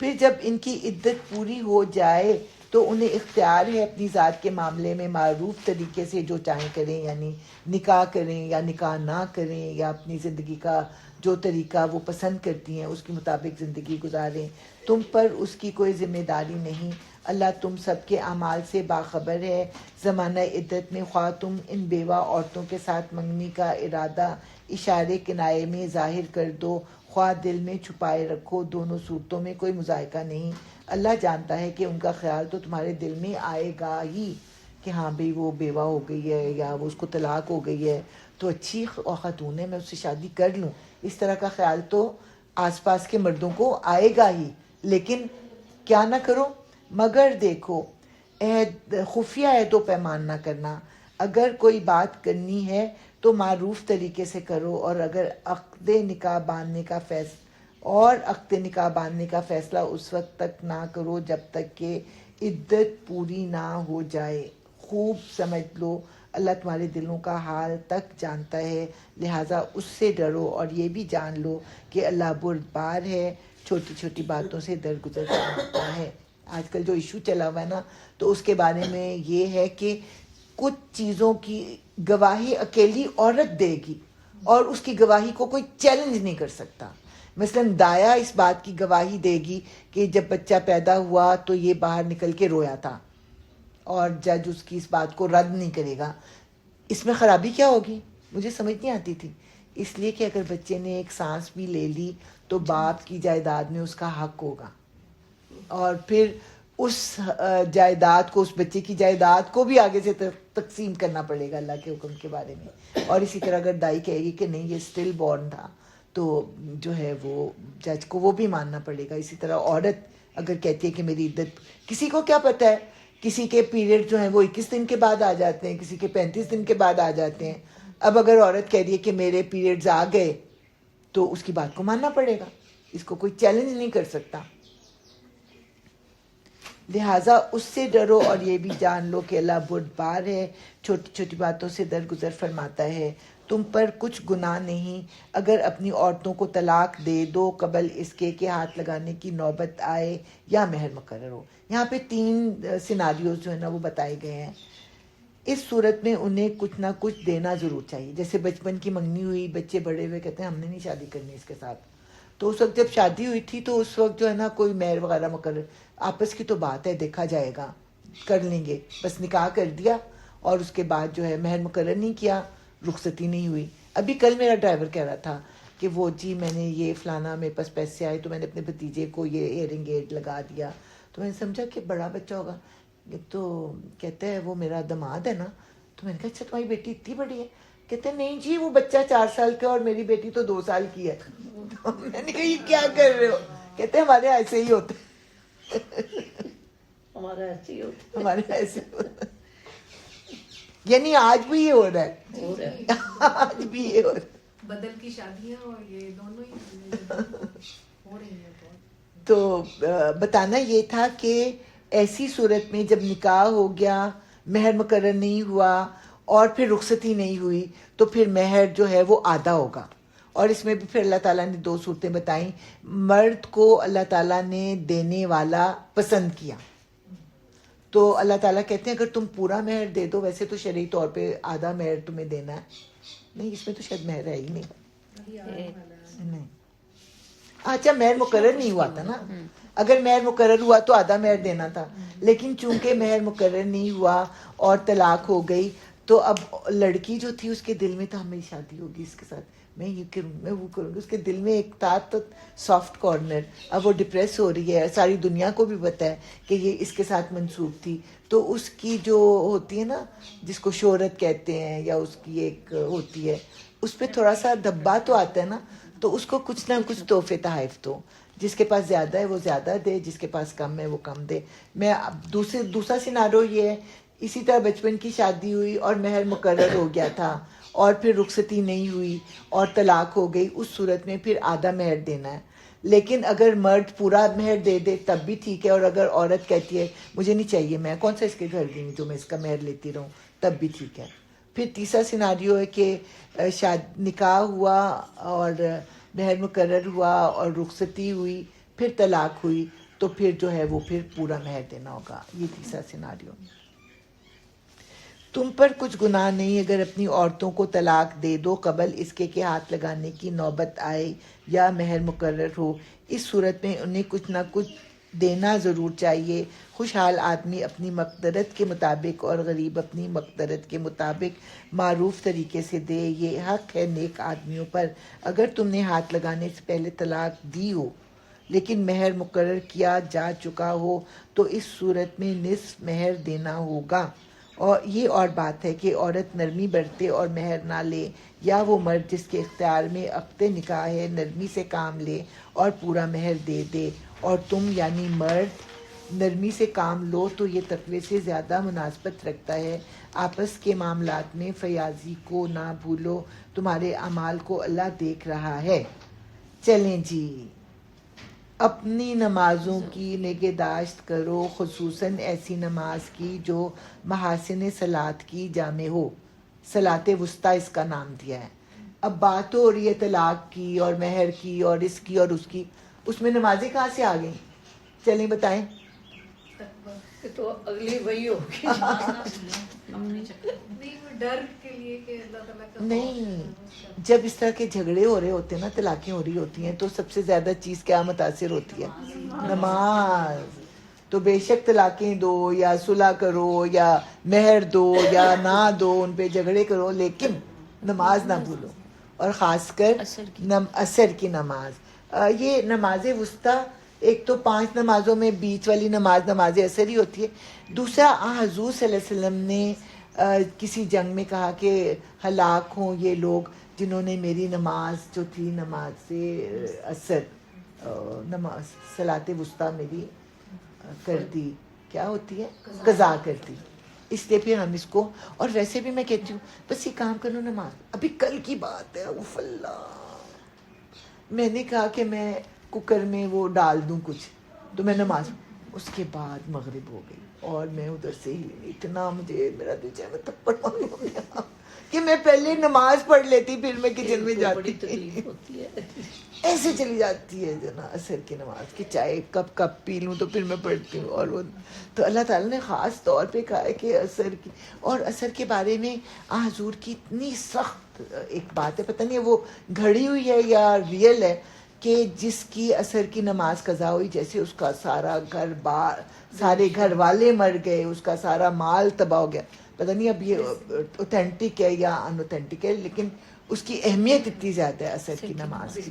پھر جب ان کی عدت پوری ہو جائے تو انہیں اختیار ہے اپنی ذات کے معاملے میں معروف طریقے سے جو چاہیں کریں، یعنی نکاح کریں یا نکاح نہ کریں، یا اپنی زندگی کا جو طریقہ وہ پسند کرتی ہیں اس کے مطابق زندگی گزاریں. تم پر اس کی کوئی ذمہ داری نہیں. اللہ تم سب کے اعمال سے باخبر ہے. زمانہ عدت میں خواہ تم ان بیوہ عورتوں کے ساتھ منگنی کا ارادہ اشارے کنائے میں ظاہر کر دو، خواہ دل میں چھپائے رکھو، دونوں صورتوں میں کوئی مذائقہ نہیں. اللہ جانتا ہے کہ ان کا خیال تو تمہارے دل میں آئے گا ہی کہ ہاں بھئی وہ بیوہ ہو گئی ہے یا وہ اس کو طلاق ہو گئی ہے تو اچھی خاتون ہے، میں اس سے شادی کر لوں. اس طرح کا خیال تو آس پاس کے مردوں کو آئے گا ہی، لیکن کیا نہ کرو مگر دیکھو عہد خفیہ عہد و پیمان نہ کرنا. اگر کوئی بات کرنی ہے تو معروف طریقے سے کرو، اور اگر عقد نکاح باندھنے کا فیصلہ اس وقت تک نہ کرو جب تک کہ عدت پوری نہ ہو جائے. خوب سمجھ لو اللہ تمہارے دلوں کا حال تک جانتا ہے، لہٰذا اس سے ڈرو اور یہ بھی جان لو کہ اللہ بردبار ہے، چھوٹی چھوٹی باتوں سے درگزر کرتا ہے. آج کل جو ایشو چلا ہوا ہے نا، تو اس کے بارے میں یہ ہے کہ کچھ چیزوں کی گواہی اکیلی عورت دے گی اور اس کی گواہی کو کوئی چیلنج نہیں کر سکتا. مثلا دایا اس بات کی گواہی دے گی کہ جب بچہ پیدا ہوا تو یہ باہر نکل کے رویا تھا، اور جج اس کی اس بات کو رد نہیں کرے گا. اس میں خرابی کیا ہوگی؟ مجھے سمجھ نہیں آتی تھی. اس لیے کہ اگر بچے نے ایک سانس بھی لے لی تو باپ کی جائیداد میں اس کا حق ہوگا، اور پھر اس جائیداد کو، اس بچے کی جائیداد کو بھی آگے سے تقسیم کرنا پڑے گا اللہ کے حکم کے بارے میں. اور اسی طرح اگر دائی کہے گی کہ نہیں یہ اسٹل بورن تھا تو جو ہے وہ جج کو وہ بھی ماننا پڑے گا. اسی طرح عورت اگر کہتی ہے کہ میری عدت، کسی کو کیا پتہ ہے، کسی کے پیریڈ جو ہیں وہ 21 دن کے بعد آ جاتے ہیں، کسی کے 35 دن کے بعد آ جاتے ہیں. اب اگر عورت کہہ رہی ہے کہ میرے پیریڈز آ گئے تو اس کی بات کو ماننا پڑے گا، اس کو کوئی چیلنج نہیں کر سکتا. لہٰذا اس سے ڈرو اور یہ بھی جان لو کہ اللہ بردبار ہے، چھوٹی چھوٹی باتوں سے درگزر فرماتا ہے. تم پر کچھ گناہ نہیں اگر اپنی عورتوں کو طلاق دے دو قبل اس کے کہ ہاتھ لگانے کی نوبت آئے یا مہر مقرر ہو. یہاں پہ 3 سیناریوز جو ہے نا وہ بتائے گئے ہیں. اس صورت میں انہیں کچھ نہ کچھ دینا ضرور چاہیے. جیسے بچپن کی منگنی ہوئی، بچے بڑے ہوئے کہتے ہیں ہم نے نہیں شادی کرنی اس کے ساتھ، تو اس وقت جب شادی ہوئی تھی تو اس وقت جو ہے نا کوئی مہر وغیرہ مقرر، آپس کی تو بات ہے، دیکھا جائے گا، کر لیں گے، بس نکاح کر دیا اور اس کے بعد جو ہے مہر مقرر نہیں کیا، رخصتی نہیں ہوئی. ابھی کل میرا ڈرائیور کہہ رہا تھا کہ وہ جی میں نے یہ فلانا میرے پاس پیسے آئے تو میں نے اپنے بھتیجے کو یہ ایئرنگ ایڈ لگا دیا. تو میں نے سمجھا کہ بڑا بچہ ہوگا، تو کہتا ہے وہ میرا داماد ہے نا. تو میں نے کہا اچھا تمہاری بیٹی اتنی بڑی ہے؟ کہتے ہیں نہیں جی وہ بچہ 4 سال کا اور میری بیٹی تو 2 سال کی ہے. تو میں نے کہا یہ کیا کر رہے ہو؟ کہتے ہیں ہمارے ایسے ہی ہوتے، ہمارا ایسے ہی ہوتا ہمارے ایسے ہوتا. یعنی آج بھی یہ ہو رہا ہے، ہے. آج بھی یہ ہو رہا ہے. بدل کی شادیاں اور یہ دونوں ہی ہو رہی ہیں بہت. تو بتانا یہ تھا کہ ایسی صورت میں جب نکاح ہو گیا، مہر مقرر نہیں ہوا اور پھر رخصتی نہیں ہوئی تو پھر مہر جو ہے وہ آدھا ہوگا. اور اس میں بھی پھر اللہ تعالیٰ نے 2 صورتیں بتائیں. مرد کو اللہ تعالیٰ نے دینے والا پسند کیا تو اللہ تعالیٰ کہتے ہیں اگر تم پورا مہر دے دو، ویسے تو شرعی طور پہ آدھا مہر تمہیں دینا ہے. نہیں اس میں تو شاید مہر ہے ہی نہیں. اچھا مہر مقرر نہیں ہوا تھا نا، اگر مہر مقرر ہوا تو آدھا مہر دینا تھا، لیکن چونکہ مہر مقرر نہیں ہوا اور طلاق ہو گئی تو اب لڑکی جو تھی اس کے دل میں تھا میری شادی ہوگی اس کے ساتھ، میں یہ کروں میں وہ کروں گی. اس کے دل میں ایک تھا تو سافٹ کارنر. اب وہ ڈپریس ہو رہی ہے، ساری دنیا کو بھی پتہ ہے کہ یہ اس کے ساتھ منسوب تھی. تو اس کی جو ہوتی ہے نا جس کو شہرت کہتے ہیں یا اس کی ایک ہوتی ہے، اس پہ تھوڑا سا دبا تو آتا ہے نا. تو اس کو کچھ نہ کچھ تحفے تحائف دو. جس کے پاس زیادہ ہے وہ زیادہ دے، جس کے پاس کم ہے وہ کم دے. میں دوسرا سیناریو یہ ہے، اسی طرح بچپن کی شادی ہوئی اور مہر مقرر ہو گیا تھا اور پھر رخصتی نہیں ہوئی اور طلاق ہو گئی، اس صورت میں پھر آدھا مہر دینا ہے. لیکن اگر مرد پورا مہر دے دے تب بھی ٹھیک ہے، اور اگر عورت کہتی ہے مجھے نہیں چاہیے، میں کون سا اس کے گھر گئی جو میں اس کا مہر لیتی رہوں، تب بھی ٹھیک ہے. پھر تیسرا سیناریو ہے کہ نکاح ہوا اور مہر مقرر ہوا اور رخصتی ہوئی پھر طلاق ہوئی تو پھر جو ہے وہ پھر پورا مہر دینا ہوگا. یہ تیسرا سیناریو. تم پر کچھ گناہ نہیں اگر اپنی عورتوں کو طلاق دے دو قبل اس کے کہ ہاتھ لگانے کی نوبت آئے یا مہر مقرر ہو. اس صورت میں انہیں کچھ نہ کچھ دینا ضرور چاہیے. خوشحال آدمی اپنی مقدرت کے مطابق اور غریب اپنی مقدرت کے مطابق معروف طریقے سے دے. یہ حق ہے نیک آدمیوں پر. اگر تم نے ہاتھ لگانے سے پہلے طلاق دی ہو لیکن مہر مقرر کیا جا چکا ہو تو اس صورت میں نصف مہر دینا ہوگا. اور یہ اور بات ہے کہ عورت نرمی برتے اور مہر نہ لے یا وہ مرد جس کے اختیار میں عقد نکاح ہے نرمی سے کام لے اور پورا مہر دے دے. اور تم یعنی مرد نرمی سے کام لو تو یہ تقوی سے زیادہ مناسبت رکھتا ہے. آپس کے معاملات میں فیاضی کو نہ بھولو. تمہارے اعمال کو اللہ دیکھ رہا ہے. چلیں جی. اپنی نمازوں کی نگہداشت کرو خصوصاً ایسی نماز کی جو محاسن صلاۃ کی جامع ہو. صلاۃ وسطیٰ اس کا نام دیا ہے. اب بات ہو رہی ہے طلاق کی اور مہر کی اور اس کی اور اس کی. اس میں نمازیں کہاں سے آ گئیں؟ چلیں بتائیں. تو اگلی وہی ہوگی. نہیں وہ ڈر کے لیے کہ اللہ تعالیٰ کا نہیں، جب اس طرح کے جھگڑے ہو رہے ہوتے ہیں نا طلاقیں ہو رہی ہوتی ہیں تو سب سے زیادہ چیز کیا متاثر ہوتی ہے؟ نماز. تو بے شک طلاقیں دو یا صلح کرو یا مہر دو یا نہ دو ان پہ جھگڑے کرو لیکن نماز نہ بھولو. اور خاص کر عصر کی نماز. یہ نماز وسطیٰ ایک تو 5 نمازوں میں بیچ والی نماز عصر ہی ہوتی ہے. دوسرا حضور صلی اللہ علیہ وسلم نے کسی جنگ میں کہا کہ ہلاک ہوں یہ لوگ جنہوں نے میری نماز جو تھی نماز عصر نماز صلاۃ وسطیٰ میری کر دی. کیا ہوتی ہے؟ قضا کر دی. اس لیے پھر ہم اس کو. اور ویسے بھی میں کہتی ہوں بس یہ کام کرو نماز. ابھی کل کی بات ہے اوف اللہ میں نے کہا کہ میں کوکر میں وہ ڈال دوں کچھ تو میں نماز. اس کے بعد مغرب ہو گئی اور میں ادھر سے ہی اتنا مجھے میرا دل چاہے میں تھپڑ ماروں کہ میں پہلے نماز پڑھ لیتی پھر میں کچن میں جاتی. تکلیف ہوتی ہے ایسے چلی جاتی ہے جو نا عصر کی نماز کی چائے کپ پی لوں تو پھر میں پڑھتی ہوں. اور وہ تو اللہ تعالیٰ نے خاص طور پہ کہا ہے کہ عصر کی. اور عصر کے بارے میں حضور کی اتنی سخت ایک بات ہے پتہ نہیں وہ گھڑی ہوئی ہے یا ریئل ہے کہ جس کی عصر کی نماز قضا ہوئی جیسے اس کا سارا گھر بار سارے گھر والے مر گئے اس کا سارا مال تباہ ہو گیا. پتہ نہیں اب یہ اوتھینٹک ہے یا ان اوتھینٹک ہے لیکن اس کی اہمیت اتنی زیادہ ہے عصر کی نماز کی.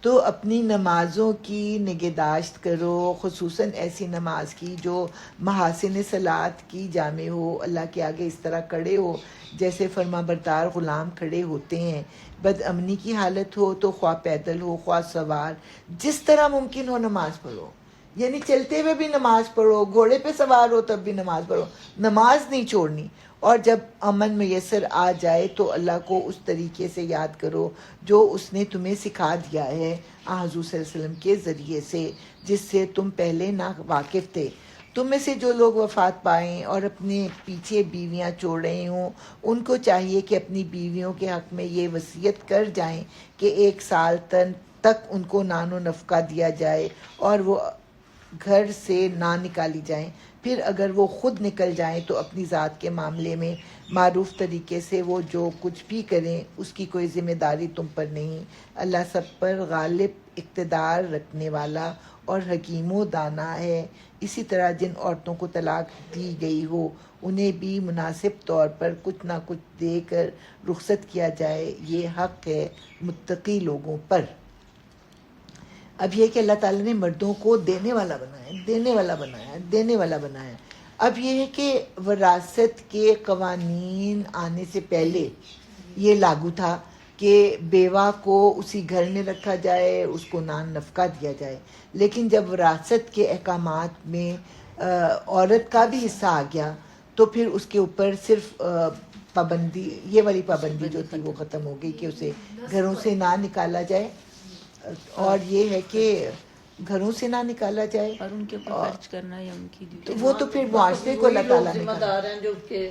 تو اپنی نمازوں کی نگہداشت کرو خصوصاً ایسی نماز کی جو محاسن صلاۃ کی جامع ہو. اللہ کے آگے اس طرح کھڑے ہو جیسے فرما بردار غلام کھڑے ہوتے ہیں. بد امنی کی حالت ہو تو خواہ پیدل ہو خواہ سوار جس طرح ممکن ہو نماز پڑھو. یعنی چلتے ہوئے بھی نماز پڑھو گھوڑے پہ سوار ہو تب بھی نماز پڑھو. نماز نہیں چھوڑنی. اور جب امن میسر آ جائے تو اللہ کو اس طریقے سے یاد کرو جو اس نے تمہیں سکھا دیا ہے حضور صلی اللہ علیہ وسلم کے ذریعے سے جس سے تم پہلے نا واقف تھے. تم میں سے جو لوگ وفات پائیں اور اپنے پیچھے بیویاں چھوڑ رہے ہوں ان کو چاہیے کہ اپنی بیویوں کے حق میں یہ وصیت کر جائیں کہ 1 سال تک ان کو نان و نفقہ دیا جائے اور وہ گھر سے نہ نکالی جائیں. پھر اگر وہ خود نکل جائیں تو اپنی ذات کے معاملے میں معروف طریقے سے وہ جو کچھ بھی کریں اس کی کوئی ذمہ داری تم پر نہیں. اللہ سب پر غالب اقتدار رکھنے والا اور حکیم و دانا ہے. اسی طرح جن عورتوں کو طلاق دی گئی ہو انہیں بھی مناسب طور پر کچھ نہ کچھ دے کر رخصت کیا جائے. یہ حق ہے متقی لوگوں پر. اب یہ کہ اللہ تعالیٰ نے مردوں کو دینے والا بنایا. اب یہ ہے کہ وراثت کے قوانین آنے سے پہلے یہ لاگو تھا کہ بیوہ کو اسی گھر میں رکھا جائے اس کو نان نفقہ دیا جائے. لیکن جب وراثت کے احکامات میں عورت کا بھی حصہ آ گیا تو پھر اس کے اوپر صرف پابندی یہ والی پابندی جو تھی وہ ختم ہو گئی کہ اسے گھروں سے نہ نکالا جائے. اور یہ ہے کہ گھروں سے نہ نکالا جائے اور ان کے اوپر خرچ کرنا یا ان کی تو وہ تو پھر معاشرے کو اللہ تعالیٰ نے ذمہ دار ہیں جو اس کے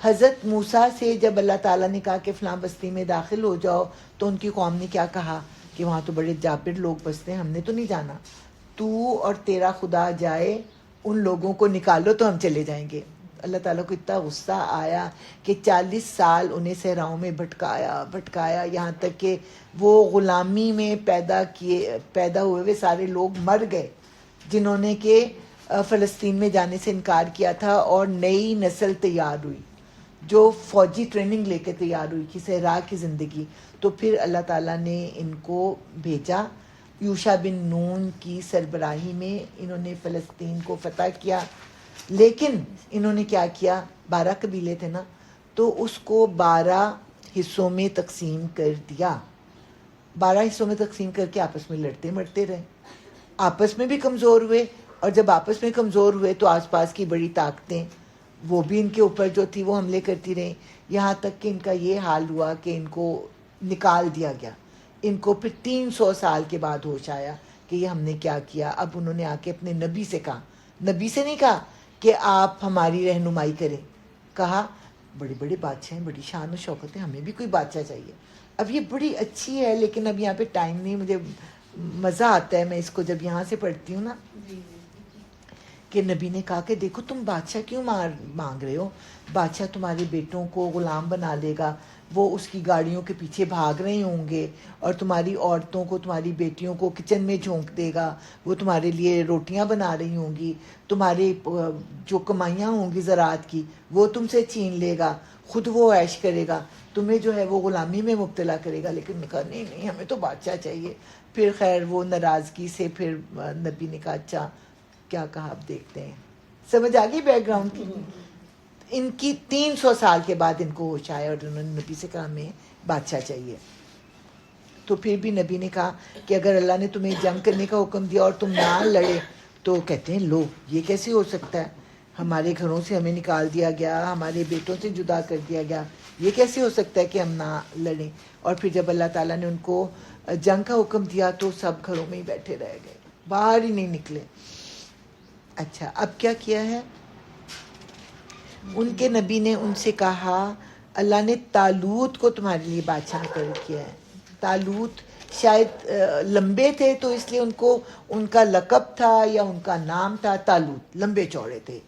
حضرت موسیٰ سے جب اللہ تعالیٰ نے کہا کہ فلاں بستی میں داخل ہو جاؤ تو ان کی قوم نے کیا کہا کہ وہاں تو بڑے جابر لوگ بستے ہیں, ہم نے تو نہیں جانا, تو اور تیرا خدا جائے ان لوگوں کو نکالو تو ہم چلے جائیں گے. اللہ تعالیٰ کو اتنا غصہ آیا کہ 40 سال انہیں صحراؤں میں بھٹکایا یہاں تک کہ وہ غلامی میں پیدا ہوئے سارے لوگ مر گئے جنہوں نے کہ فلسطین میں جانے سے انکار کیا تھا, اور نئی نسل تیار ہوئی جو فوجی ٹریننگ لے کے تیار ہوئی کہ صحرا کی زندگی. تو پھر اللہ تعالیٰ نے ان کو بھیجا, یوشع بن نون کی سربراہی میں انہوں نے فلسطین کو فتح کیا. لیکن انہوں نے کیا کیا, 12 قبیلے تھے نا, تو اس کو 12 حصوں میں تقسیم کر دیا. 12 حصوں میں تقسیم کر کے آپس میں لڑتے مرتے رہے, آپس میں بھی کمزور ہوئے, اور جب آپس میں کمزور ہوئے تو آس پاس کی بڑی طاقتیں وہ بھی ان کے اوپر جو تھی وہ حملے کرتی رہیں, یہاں تک کہ ان کا یہ حال ہوا کہ ان کو نکال دیا گیا. ان کو پھر 300 سال کے بعد ہوش آیا کہ یہ ہم نے کیا کیا. اب انہوں نے آ کے اپنے نبی سے کہا, نبی سے نہیں کہا کہ آپ ہماری رہنمائی کریں, کہا بڑے بڑے بادشاہ ہیں, بڑی شان و شوکت ہے, ہمیں بھی کوئی بادشاہ چاہیے. اب یہ بڑی اچھی ہے لیکن اب یہاں پہ ٹائم نہیں, مجھے مزہ آتا ہے میں اس کو جب یہاں سے پڑھتی ہوں نا, کہ نبی نے کہا کہ دیکھو تم بادشاہ کیوں مانگ رہے ہو, بادشاہ تمہارے بیٹوں کو غلام بنا لے گا, وہ اس کی گاڑیوں کے پیچھے بھاگ رہے ہوں گے, اور تمہاری عورتوں کو, تمہاری بیٹیوں کو کچن میں جھونک دے گا, وہ تمہارے لیے روٹیاں بنا رہی ہوں گی, تمہارے جو کمائیاں ہوں گی زراعت کی وہ تم سے چھین لے گا, خود وہ عیش کرے گا, تمہیں جو ہے وہ غلامی میں مبتلا کرے گا. لیکن کہا نہیں ہمیں تو بادشاہ چاہیے. پھر خیر وہ ناراضگی سے پھر نبی نے کہا اچھا کیا کہا اب دیکھتے ہیں. سمجھ آ گئی بیک گراؤنڈ کی. ان کی 300 سال کے بعد ان کو ہوش آیا اور انہوں نے نبی سے کہا ہمیں بادشاہ چاہیے. تو پھر بھی نبی نے کہا کہ اگر اللہ نے تمہیں جنگ کرنے کا حکم دیا اور تم نہ لڑے, تو کہتے ہیں لو یہ کیسے ہو سکتا ہے, ہمارے گھروں سے ہمیں نکال دیا گیا, ہمارے بیٹوں سے جدا کر دیا گیا, یہ کیسے ہو سکتا ہے کہ ہم نہ لڑیں. اور پھر جب اللہ تعالیٰ نے ان کو جنگ کا حکم دیا تو سب گھروں میں ہی بیٹھے رہ گئے, باہر ہی نہیں نکلے. اچھا اب کیا کیا ہے, ان کے نبی نے ان سے کہا اللہ نے طالوت کو تمہارے لیے بادشاہ مقرر کیا ہے. طالوت شاید لمبے تھے تو اس لیے ان کو ان کا لقب تھا یا ان کا نام تھا طالوت, لمبے چوڑے تھے.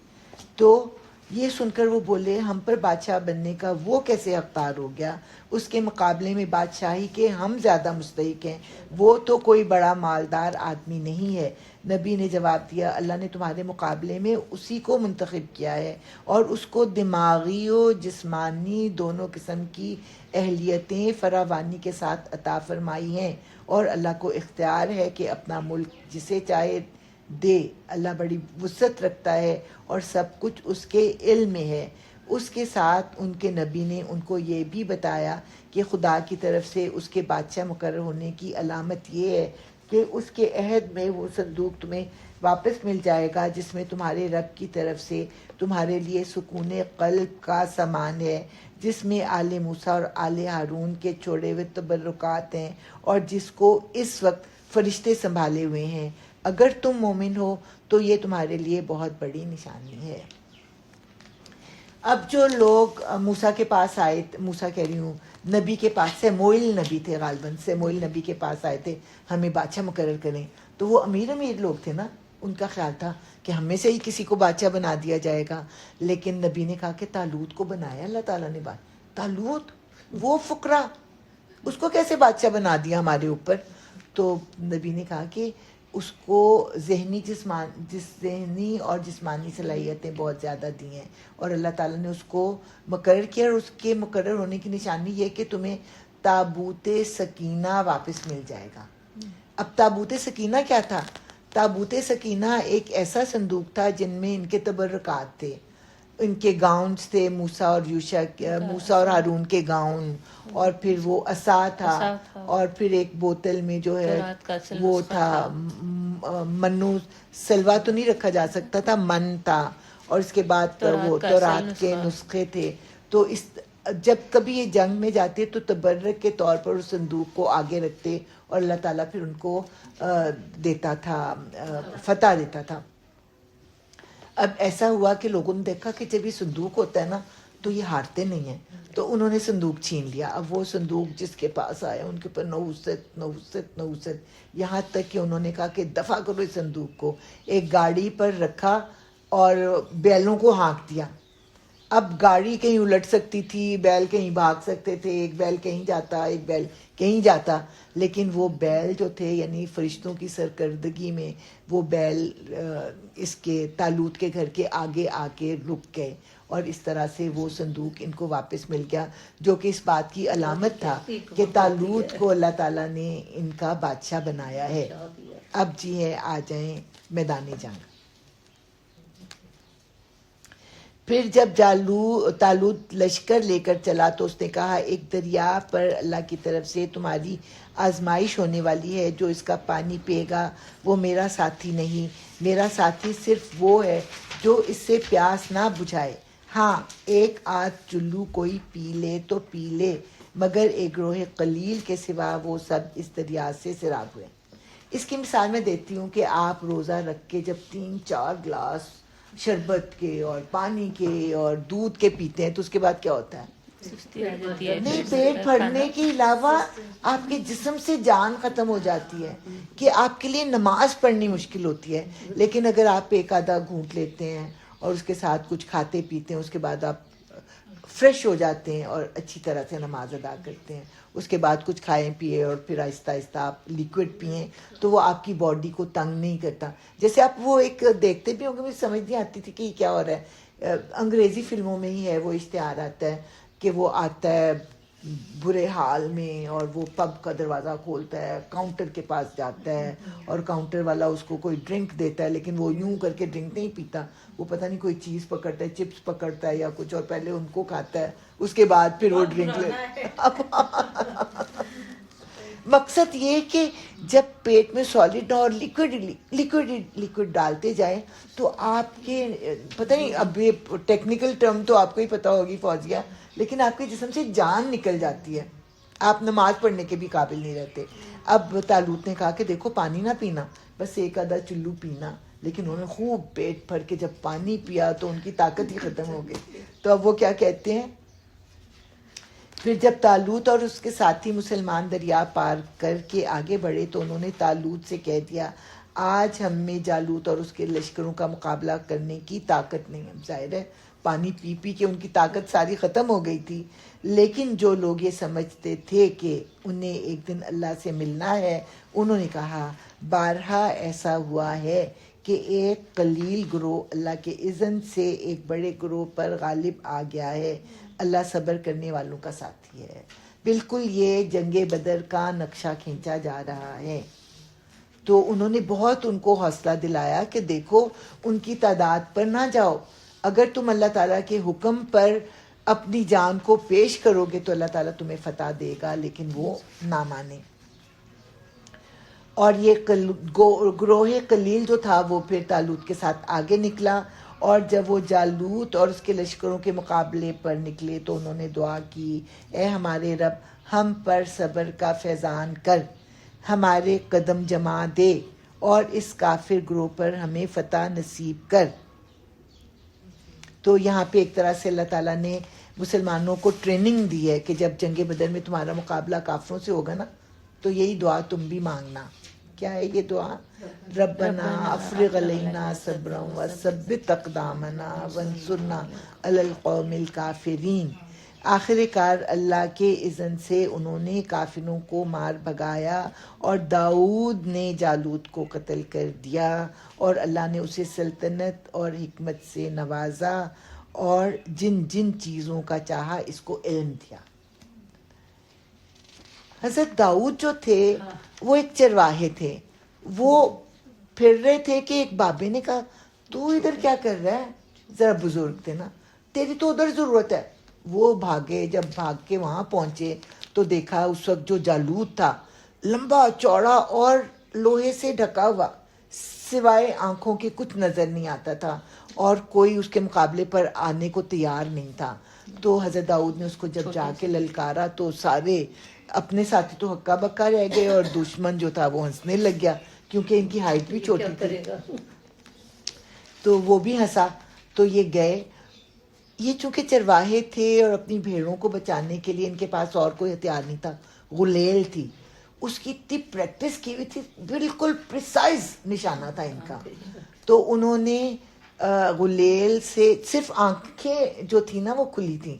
تو یہ سن کر وہ بولے ہم پر بادشاہ بننے کا وہ کیسے حقدار ہو گیا, اس کے مقابلے میں بادشاہی کے ہم زیادہ مستحق ہیں, وہ تو کوئی بڑا مالدار آدمی نہیں ہے. نبی نے جواب دیا اللہ نے تمہارے مقابلے میں اسی کو منتخب کیا ہے, اور اس کو دماغی و جسمانی دونوں قسم کی اہلیتیں فراوانی کے ساتھ عطا فرمائی ہیں, اور اللہ کو اختیار ہے کہ اپنا ملک جسے چاہے دے. اللہ بڑی وسعت رکھتا ہے اور سب کچھ اس کے علم میں ہے. اس کے ساتھ ان کے نبی نے ان کو یہ بھی بتایا کہ خدا کی طرف سے اس کے بادشاہ مقرر ہونے کی علامت یہ ہے کہ اس کے عہد میں وہ صندوق تمہیں واپس مل جائے گا جس میں تمہارے رب کی طرف سے تمہارے لیے سکون قلب کا سامان ہے, جس میں آل موسیٰ اور آل ہارون کے چھوڑے ہوئے تبرکات ہیں, اور جس کو اس وقت فرشتے سنبھالے ہوئے ہیں. اگر تم مومن ہو تو یہ تمہارے لیے بہت بڑی نشانی ہے. اب جو لوگ موسیٰ کے پاس آئے, موسیٰ کہہ رہی ہوں نبی کے پاس, سموئیل نبی تھے غالباً, سموئیل نبی کے پاس آئے تھے ہمیں بادشاہ مقرر کریں. تو وہ امیر لوگ تھے نا, ان کا خیال تھا کہ ہم میں سے ہی کسی کو بادشاہ بنا دیا جائے گا. لیکن نبی نے کہا کہ طالوت کو بنایا اللہ تعالیٰ نے. طالوت وہ فقرا, اس کو کیسے بادشاہ بنا دیا ہمارے اوپر. تو نبی نے کہا کہ اس کو ذہنی اور جسمانی صلاحیتیں بہت زیادہ دی ہیں, اور اللہ تعالیٰ نے اس کو مقرر کیا, اور اس کے مقرر ہونے کی نشانی یہ کہ تمہیں تابوت سکینہ واپس مل جائے گا. اب تابوت سکینہ کیا تھا؟ تابوت سکینہ ایک ایسا صندوق تھا جن میں ان کے تبرکات تھے, ان کے گاؤنز تھے, موسیٰ اور ہارون کے گاؤن, اور پھر وہ عصا تھا, اور پھر ایک بوتل میں جو ہے وہ تھا منو, سلوا تو نہیں رکھا جا سکتا تھا, من تھا, اور اس کے بعد وہ تورات کے نسخے تھے. تو اس جب کبھی یہ جنگ میں جاتے تو تبرک کے طور پر اس صندوق کو آگے رکھتے, اور اللہ تعالیٰ پھر ان کو دیتا تھا, فتح دیتا تھا. اب ایسا ہوا کہ لوگوں نے دیکھا کہ جب یہ صندوق ہوتا ہے نا تو یہ ہارتے نہیں ہیں. تو انہوں نے صندوق چھین لیا. اب وہ صندوق جس کے پاس آیا ان کے اوپر نوست نوست نوست، یہاں تک کہ انہوں نے کہا کہ دفع کرو اس صندوق کو. ایک گاڑی پر رکھا اور بیلوں کو ہانک دیا. اب گاڑی کہیں الٹ سکتی تھی، بیل کہیں بھاگ سکتے تھے، ایک بیل کہیں جاتا ایک بیل کہیں جاتا، لیکن وہ بیل جو تھے یعنی فرشتوں کی سرکردگی میں وہ بیل اس کے طالوت کے گھر کے آگے آ کے رک گئے، اور اس طرح سے وہ صندوق ان کو واپس مل گیا، جو کہ اس بات کی علامت تھا کہ طالوت کو اللہ تعالیٰ نے ان کا بادشاہ بنایا ہے. اب جی ہے آ جائیں میدان جنگ. پھر جب طالوت لشکر لے کر چلا تو اس نے کہا ایک دریا پر اللہ کی طرف سے تمہاری آزمائش ہونے والی ہے، جو اس کا پانی پیے گا وہ میرا ساتھی نہیں، میرا ساتھی صرف وہ ہے جو اس سے پیاس نہ بجھائے. ہاں ایک آدھ چلو کوئی پی لے تو پی لے، مگر ایک گروہ قلیل کے سوا وہ سب اس دریا سے سیراب ہوئے. اس کی مثال میں دیتی ہوں کہ آپ روزہ رکھ کے جب 3-4 گلاس شربت کے اور پانی کے اور دودھ کے پیتے ہیں تو اس کے بعد کیا ہوتا ہے؟ نہیں، پیٹ پھڑنے کے علاوہ آپ کے جسم سے جان ختم ہو جاتی ہے کہ آپ کے لیے نماز پڑھنی مشکل ہوتی ہے. لیکن اگر آپ ایک آدھا گھونٹ لیتے ہیں اور اس کے ساتھ کچھ کھاتے پیتے ہیں، اس کے بعد آپ فریش ہو جاتے ہیں اور اچھی طرح سے نماز ادا کرتے ہیں. اس کے بعد کچھ کھائیں پیے اور پھر آہستہ آہستہ آپ لیکوڈ پئیں تو وہ آپ کی باڈی کو تنگ نہیں کرتا. جیسے آپ وہ ایک دیکھتے بھی ہوں گے، مجھے سمجھ نہیں آتی تھی کہ یہ کیا ہو رہا ہے. انگریزی فلموں میں ہی ہے وہ اشتہار آتا ہے کہ وہ آتا ہے برے حال میں اور وہ پب کا دروازہ کھولتا ہے، کاؤنٹر کے پاس جاتا ہے اور کاؤنٹر والا اس کو کوئی ڈرنک دیتا ہے، لیکن وہ یوں کر کے ڈرنک نہیں پیتا، وہ پتہ نہیں کوئی چیز پکڑتا ہے، چپس پکڑتا ہے یا کچھ، اور پہلے ان کو کھاتا ہے، اس کے بعد پھر وہ ڈرنک مقصد یہ کہ جب پیٹ میں سالڈ اور لیکوڈ ڈالتے جائیں تو آپ کے پتہ نہیں، اب یہ ٹیکنیکل ٹرم تو آپ کو ہی پتہ ہوگی فوزیہ، لیکن آپ کے جسم سے جان نکل جاتی ہے، آپ نماز پڑھنے کے بھی قابل نہیں رہتے. اب طالوت نے کہا کہ دیکھو پانی نہ پینا، بس ایک آدھا چلو پینا، لیکن انہوں نے خوب پیٹ بھر کے جب پانی پیا تو ان کی طاقت ہی ختم ہو گئی. تو اب وہ کیا کہتے ہیں، پھر جب طالوت اور اس کے ساتھی مسلمان دریا پار کر کے آگے بڑھے تو انہوں نے طالوت سے کہہ دیا آج ہم میں جالوت اور اس کے لشکروں کا مقابلہ کرنے کی طاقت نہیں. اب ظاہر ہے پانی پی پی کے ان کی طاقت ساری ختم ہو گئی تھی، لیکن جو لوگ یہ سمجھتے تھے کہ انہیں ایک دن اللہ سے ملنا ہے، انہوں نے کہا بارہا ایسا ہوا ہے کہ ایک قلیل گروہ اللہ کے اذن سے ایک بڑے گروہ پر غالب آ گیا ہے. اللہ صبر کرنے والوں کا ساتھی ہے. بالکل یہ جنگ بدر کا نقشہ کھینچا جا رہا ہے. تو انہوں نے بہت ان کو حوصلہ دلایا کہ دیکھو ان کی تعداد پر نہ جاؤ، اگر تم اللہ تعالیٰ کے حکم پر اپنی جان کو پیش کرو گے تو اللہ تعالیٰ تمہیں فتح دے گا، لیکن وہ نہ مانے. اور یہ گروہ قلیل جو تھا وہ پھر طالوت کے ساتھ آگے نکلا، اور جب وہ جالوت اور اس کے لشکروں کے مقابلے پر نکلے تو انہوں نے دعا کی اے ہمارے رب ہم پر صبر کا فیضان کر، ہمارے قدم جما دے اور اس کافر گروہ پر ہمیں فتح نصیب کر. تو یہاں پہ ایک طرح سے اللہ تعالیٰ نے مسلمانوں کو ٹریننگ دی ہے کہ جب جنگ بدر میں تمہارا مقابلہ کافروں سے ہوگا نا تو یہی دعا تم بھی مانگنا. کیا ہے یہ دعا؟ ربنا افرغ علینا صبرا وثبت اقدامنا وانصرنا علی القوم الکافرین. آخر کار اللہ کے اذن سے انہوں نے کافروں کو مار بھگایا اور داؤد نے جالوت کو قتل کر دیا اور اللہ نے اسے سلطنت اور حکمت سے نوازا اور جن جن چیزوں کا چاہا اس کو علم دیا. حضرت داؤد جو تھے وہ ایک چرواہے تھے، وہ پھر رہے تھے کہ ایک بابے نے کہا تو ادھر کیا کر رہا ہے، ذرا بزرگ تھے نا، تیری تو ادھر ضرورت ہے. وہ بھاگے، جب بھاگ کے وہاں پہنچے تو دیکھا اس وقت جو جالوت تھا لمبا چوڑا اور لوہے سے ڈھکا ہوا، سوائے آنکھوں کے کچھ نظر نہیں آتا تھا اور کوئی اس کے مقابلے پر آنے کو تیار نہیں تھا. تو حضرت داؤد نے اس کو جب جا کے للکارا تو سارے اپنے ساتھی تو ہکا بکا رہ گئے اور دشمن جو تھا وہ ہنسنے لگ گیا کیونکہ ان کی ہائٹ بھی چھوٹی تھی. تو وہ بھی ہنسا. تو یہ گئے. یہ چونکہ چرواہے تھے اور اپنی بھیڑوں کو بچانے کے لیے ان کے پاس اور کوئی ہتھیار نہیں تھا، غلیل تھی، اس کی اتنی پریکٹس کی ہوئی تھی، بالکل پریسائز نشانہ تھا ان کا. تو انہوں نے غلیل سے صرف آنکھیں جو تھی نا وہ کھلی تھیں،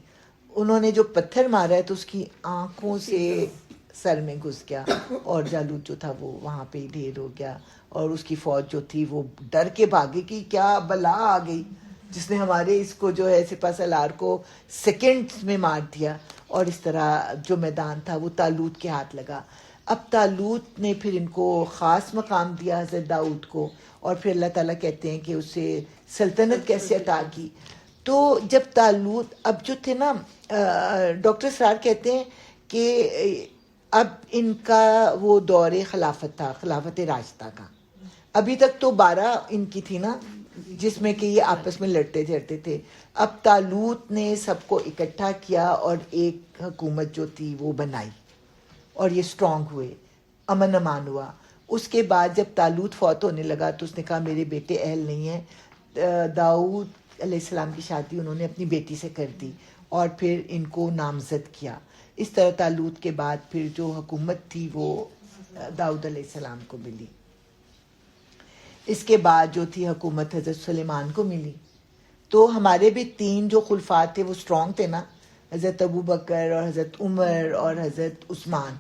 انہوں نے جو پتھر مارا ہے تو اس کی آنکھوں سے سر میں گھس گیا اور جالوت جو تھا وہ وہاں پہ ہی ڈھیر ہو گیا، اور اس کی فوج جو تھی وہ ڈر کے بھاگی کہ کیا بلا آ گئی جس نے ہمارے اس کو جو ہے سپہ سالار کو سیکنڈز میں مار دیا. اور اس طرح جو میدان تھا وہ طالوت کے ہاتھ لگا. اب طالوت نے پھر ان کو خاص مقام دیا حضرت داؤد کو، اور پھر اللہ تعالیٰ کہتے ہیں کہ اسے سلطنت کیسے عطا کی. تو جب طالوت اب جو تھے نا، ڈاکٹر اسرار کہتے ہیں کہ اب ان کا وہ دور خلافت تھا، خلافت راشدہ کا. ابھی تک تو 12 ان کی تھی نا جس میں کہ یہ آپس میں لڑتے جھڑتے تھے. اب طالوت نے سب کو اکٹھا کیا اور ایک حکومت جو تھی وہ بنائی، اور یہ اسٹرانگ ہوئے، امن امان ہوا. اس کے بعد جب طالوت فوت ہونے لگا تو اس نے کہا میرے بیٹے اہل نہیں ہیں. داؤد علیہ السلام کی شادی انہوں نے اپنی بیٹی سے کر دی اور پھر ان کو نامزد کیا. اس طرح طالوت کے بعد پھر جو حکومت تھی وہ داؤد علیہ السلام کو ملی. اس کے بعد جو تھی حکومت حضرت سلیمان کو ملی. تو ہمارے بھی 3 جو خلفات تھے وہ اسٹرانگ تھے نا، حضرت ابو بکر اور حضرت عمر اور حضرت عثمان.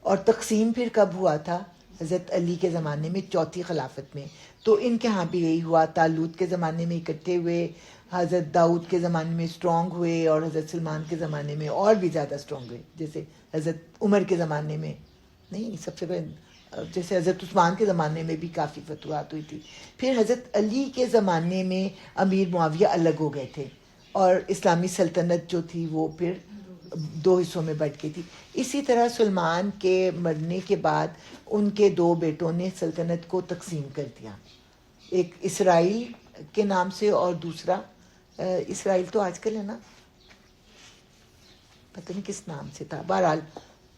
اور تقسیم پھر کب ہوا تھا؟ حضرت علی کے زمانے میں، 4تھی خلافت میں. تو ان کے ہاں بھی یہی ہوا، طالوت کے زمانے میں اکٹھے ہوئے، حضرت داؤد کے زمانے میں اسٹرانگ ہوئے، اور حضرت سلمان کے زمانے میں اور بھی زیادہ اسٹرانگ ہوئے. جیسے حضرت عمر کے زمانے میں نہیں، سب سے پہلے جیسے حضرت عثمان کے زمانے میں بھی کافی فتوحات ہوئی تھی. پھر حضرت علی کے زمانے میں امیر معاویہ الگ ہو گئے تھے، اور اسلامی سلطنت جو تھی وہ پھر 2 حصوں میں بٹ گئی تھی. اسی طرح سلمان کے مرنے کے بعد ان کے 2 بیٹوں نے سلطنت کو تقسیم کر دیا، ایک اسرائیل کے نام سے اور دوسرا اسرائیل تو آج کل ہے نا، پتہ نہیں کس نام سے تھا، بہرحال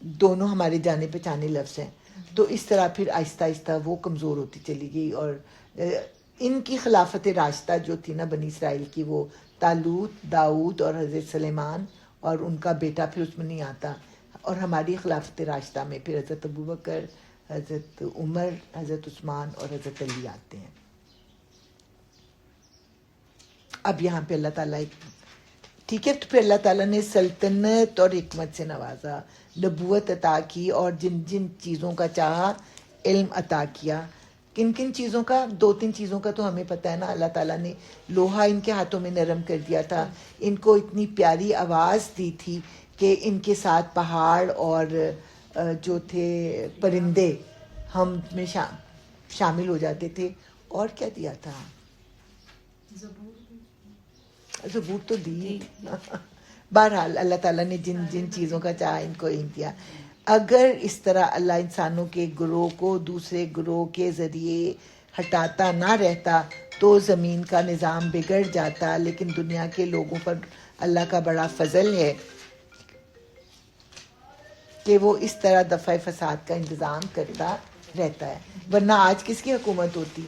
دونوں ہمارے جانے پہچانے لفظ ہیں. تو اس طرح پھر آہستہ آہستہ وہ کمزور ہوتی چلی گئی. اور ان کی خلافت راشدہ جو تھی نا بنی اسرائیل کی، وہ طالوت، داؤد اور حضرت سلیمان اور ان کا بیٹا پھر اس میں نہیں آتا. اور ہماری خلافت راشدہ میں پھر حضرت ابوبکر، حضرت عمر، حضرت عثمان اور حضرت علی آتے ہیں. اب یہاں پہ اللہ تعالیٰ ٹھیک ہے، تو پھر اللہ تعالیٰ نے سلطنت اور حکمت سے نوازا، نبوت عطا کی، اور جن جن چیزوں کا چاہا علم عطا کیا. کن کن چیزوں کا؟ 2-3 چیزوں کا تو ہمیں پتہ ہے نا. اللہ تعالیٰ نے لوہا ان کے ہاتھوں میں نرم کر دیا تھا، ان کو اتنی پیاری آواز دی تھی کہ ان کے ساتھ پہاڑ اور جو تھے پرندے ہم میں شامل ہو جاتے تھے. اور کیا دیا تھا؟ زبور تو دی. بہرحال اللہ تعالیٰ نے جن جن چیزوں کا چاہا ان کو علم دیا. اگر اس طرح اللہ انسانوں کے گروہ کو دوسرے گروہ کے ذریعے ہٹاتا نہ رہتا تو زمین کا نظام بگڑ جاتا. لیکن دنیا کے لوگوں پر اللہ کا بڑا فضل ہے کہ وہ اس طرح دفع فساد کا انتظام کرتا رہتا ہے. ورنہ آج کس کی حکومت ہوتی؟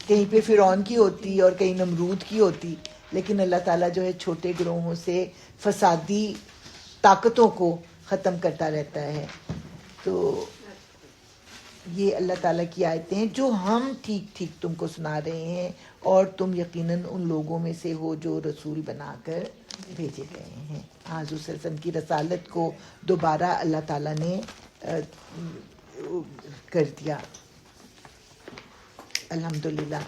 کہیں پہ فرعون کی ہوتی اور کہیں نمرود کی ہوتی. لیکن اللہ تعالیٰ جو ہے چھوٹے گروہوں سے فسادی طاقتوں کو ختم کرتا رہتا ہے. تو یہ اللہ تعالیٰ کی آیتیں ہیں جو ہم ٹھیک ٹھیک تم کو سنا رہے ہیں، اور تم یقیناً ان لوگوں میں سے ہو جو رسول بنا کر بھیجے گئے ہیں. حضور صلی اللہ علیہ وسلم کی رسالت کو دوبارہ اللہ تعالیٰ نے کر دیا. الحمدللہ.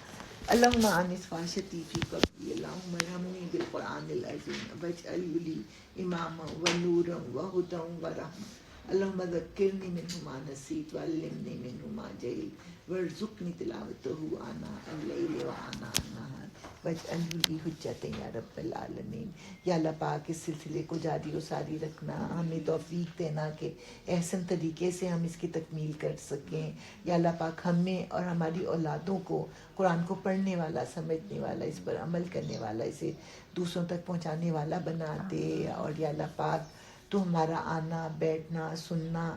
اللہم آنس فاشتی فی قبری، اللہم ارحمنی بالقرآن العظیم واجعلہ لی اماما ونورا وہدی ورحمہ. اللہم ذکرنی منہ ما نسیت وعلمنی منہ ما جہلت وارزقنی تلاوتہ آناء اللیل وآناء النہار واجعلہ لی حجۃ یا رب العالمین. یا اللہ پاک اس سلسلے کو جاری و ساری رکھنا، ہمیں توفیق دینا کہ احسن طریقے سے ہم اس کی تکمیل کر سکیں. یا اللہ پاک ہمیں اور ہماری اولادوں کو قرآن کو پڑھنے والا، سمجھنے والا، اس پر عمل کرنے والا، اسے دوسروں تک پہنچانے والا بنا دے. اور یا اللہ پاک تو ہمارا آنا، بیٹھنا، سننا،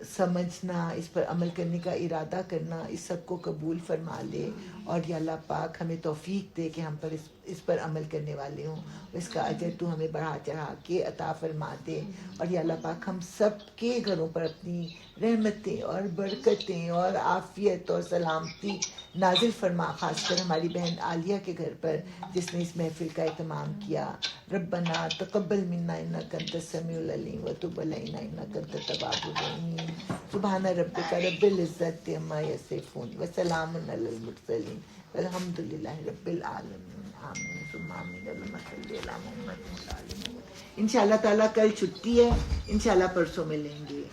سمجھنا، اس پر عمل کرنے کا ارادہ کرنا، اس سب کو قبول فرما لے. اور یا اللہ پاک ہمیں توفیق دے کہ ہم پر اس اس پر عمل کرنے والے ہوں. اس کا اجر تو ہمیں بڑھا چڑھا کے عطا فرما دے, اور یا اللہ پاک ہم سب کے گھروں پر اپنی رحمتیں اور برکتیں اور عافیت اور سلامتی نازل فرما, خاص کر ہماری بہن عالیہ کے گھر پر جس نے اس محفل کا اہتمام کیا. ربنا تقبل منا انک انت السمیع العلیم وتب علینا انک انت التواب الرحیم. سبحان ربک رب العزت عما یصفون وسلام علی المرسلین والحمد للہ رب العالمین. آمین ثم آمین. اللہم صلی علی محمد وعلی آل محمد. انشاءاللہ تعالیٰ کل چھٹی ہے, انشاءاللہ پرسوں ملیں گے.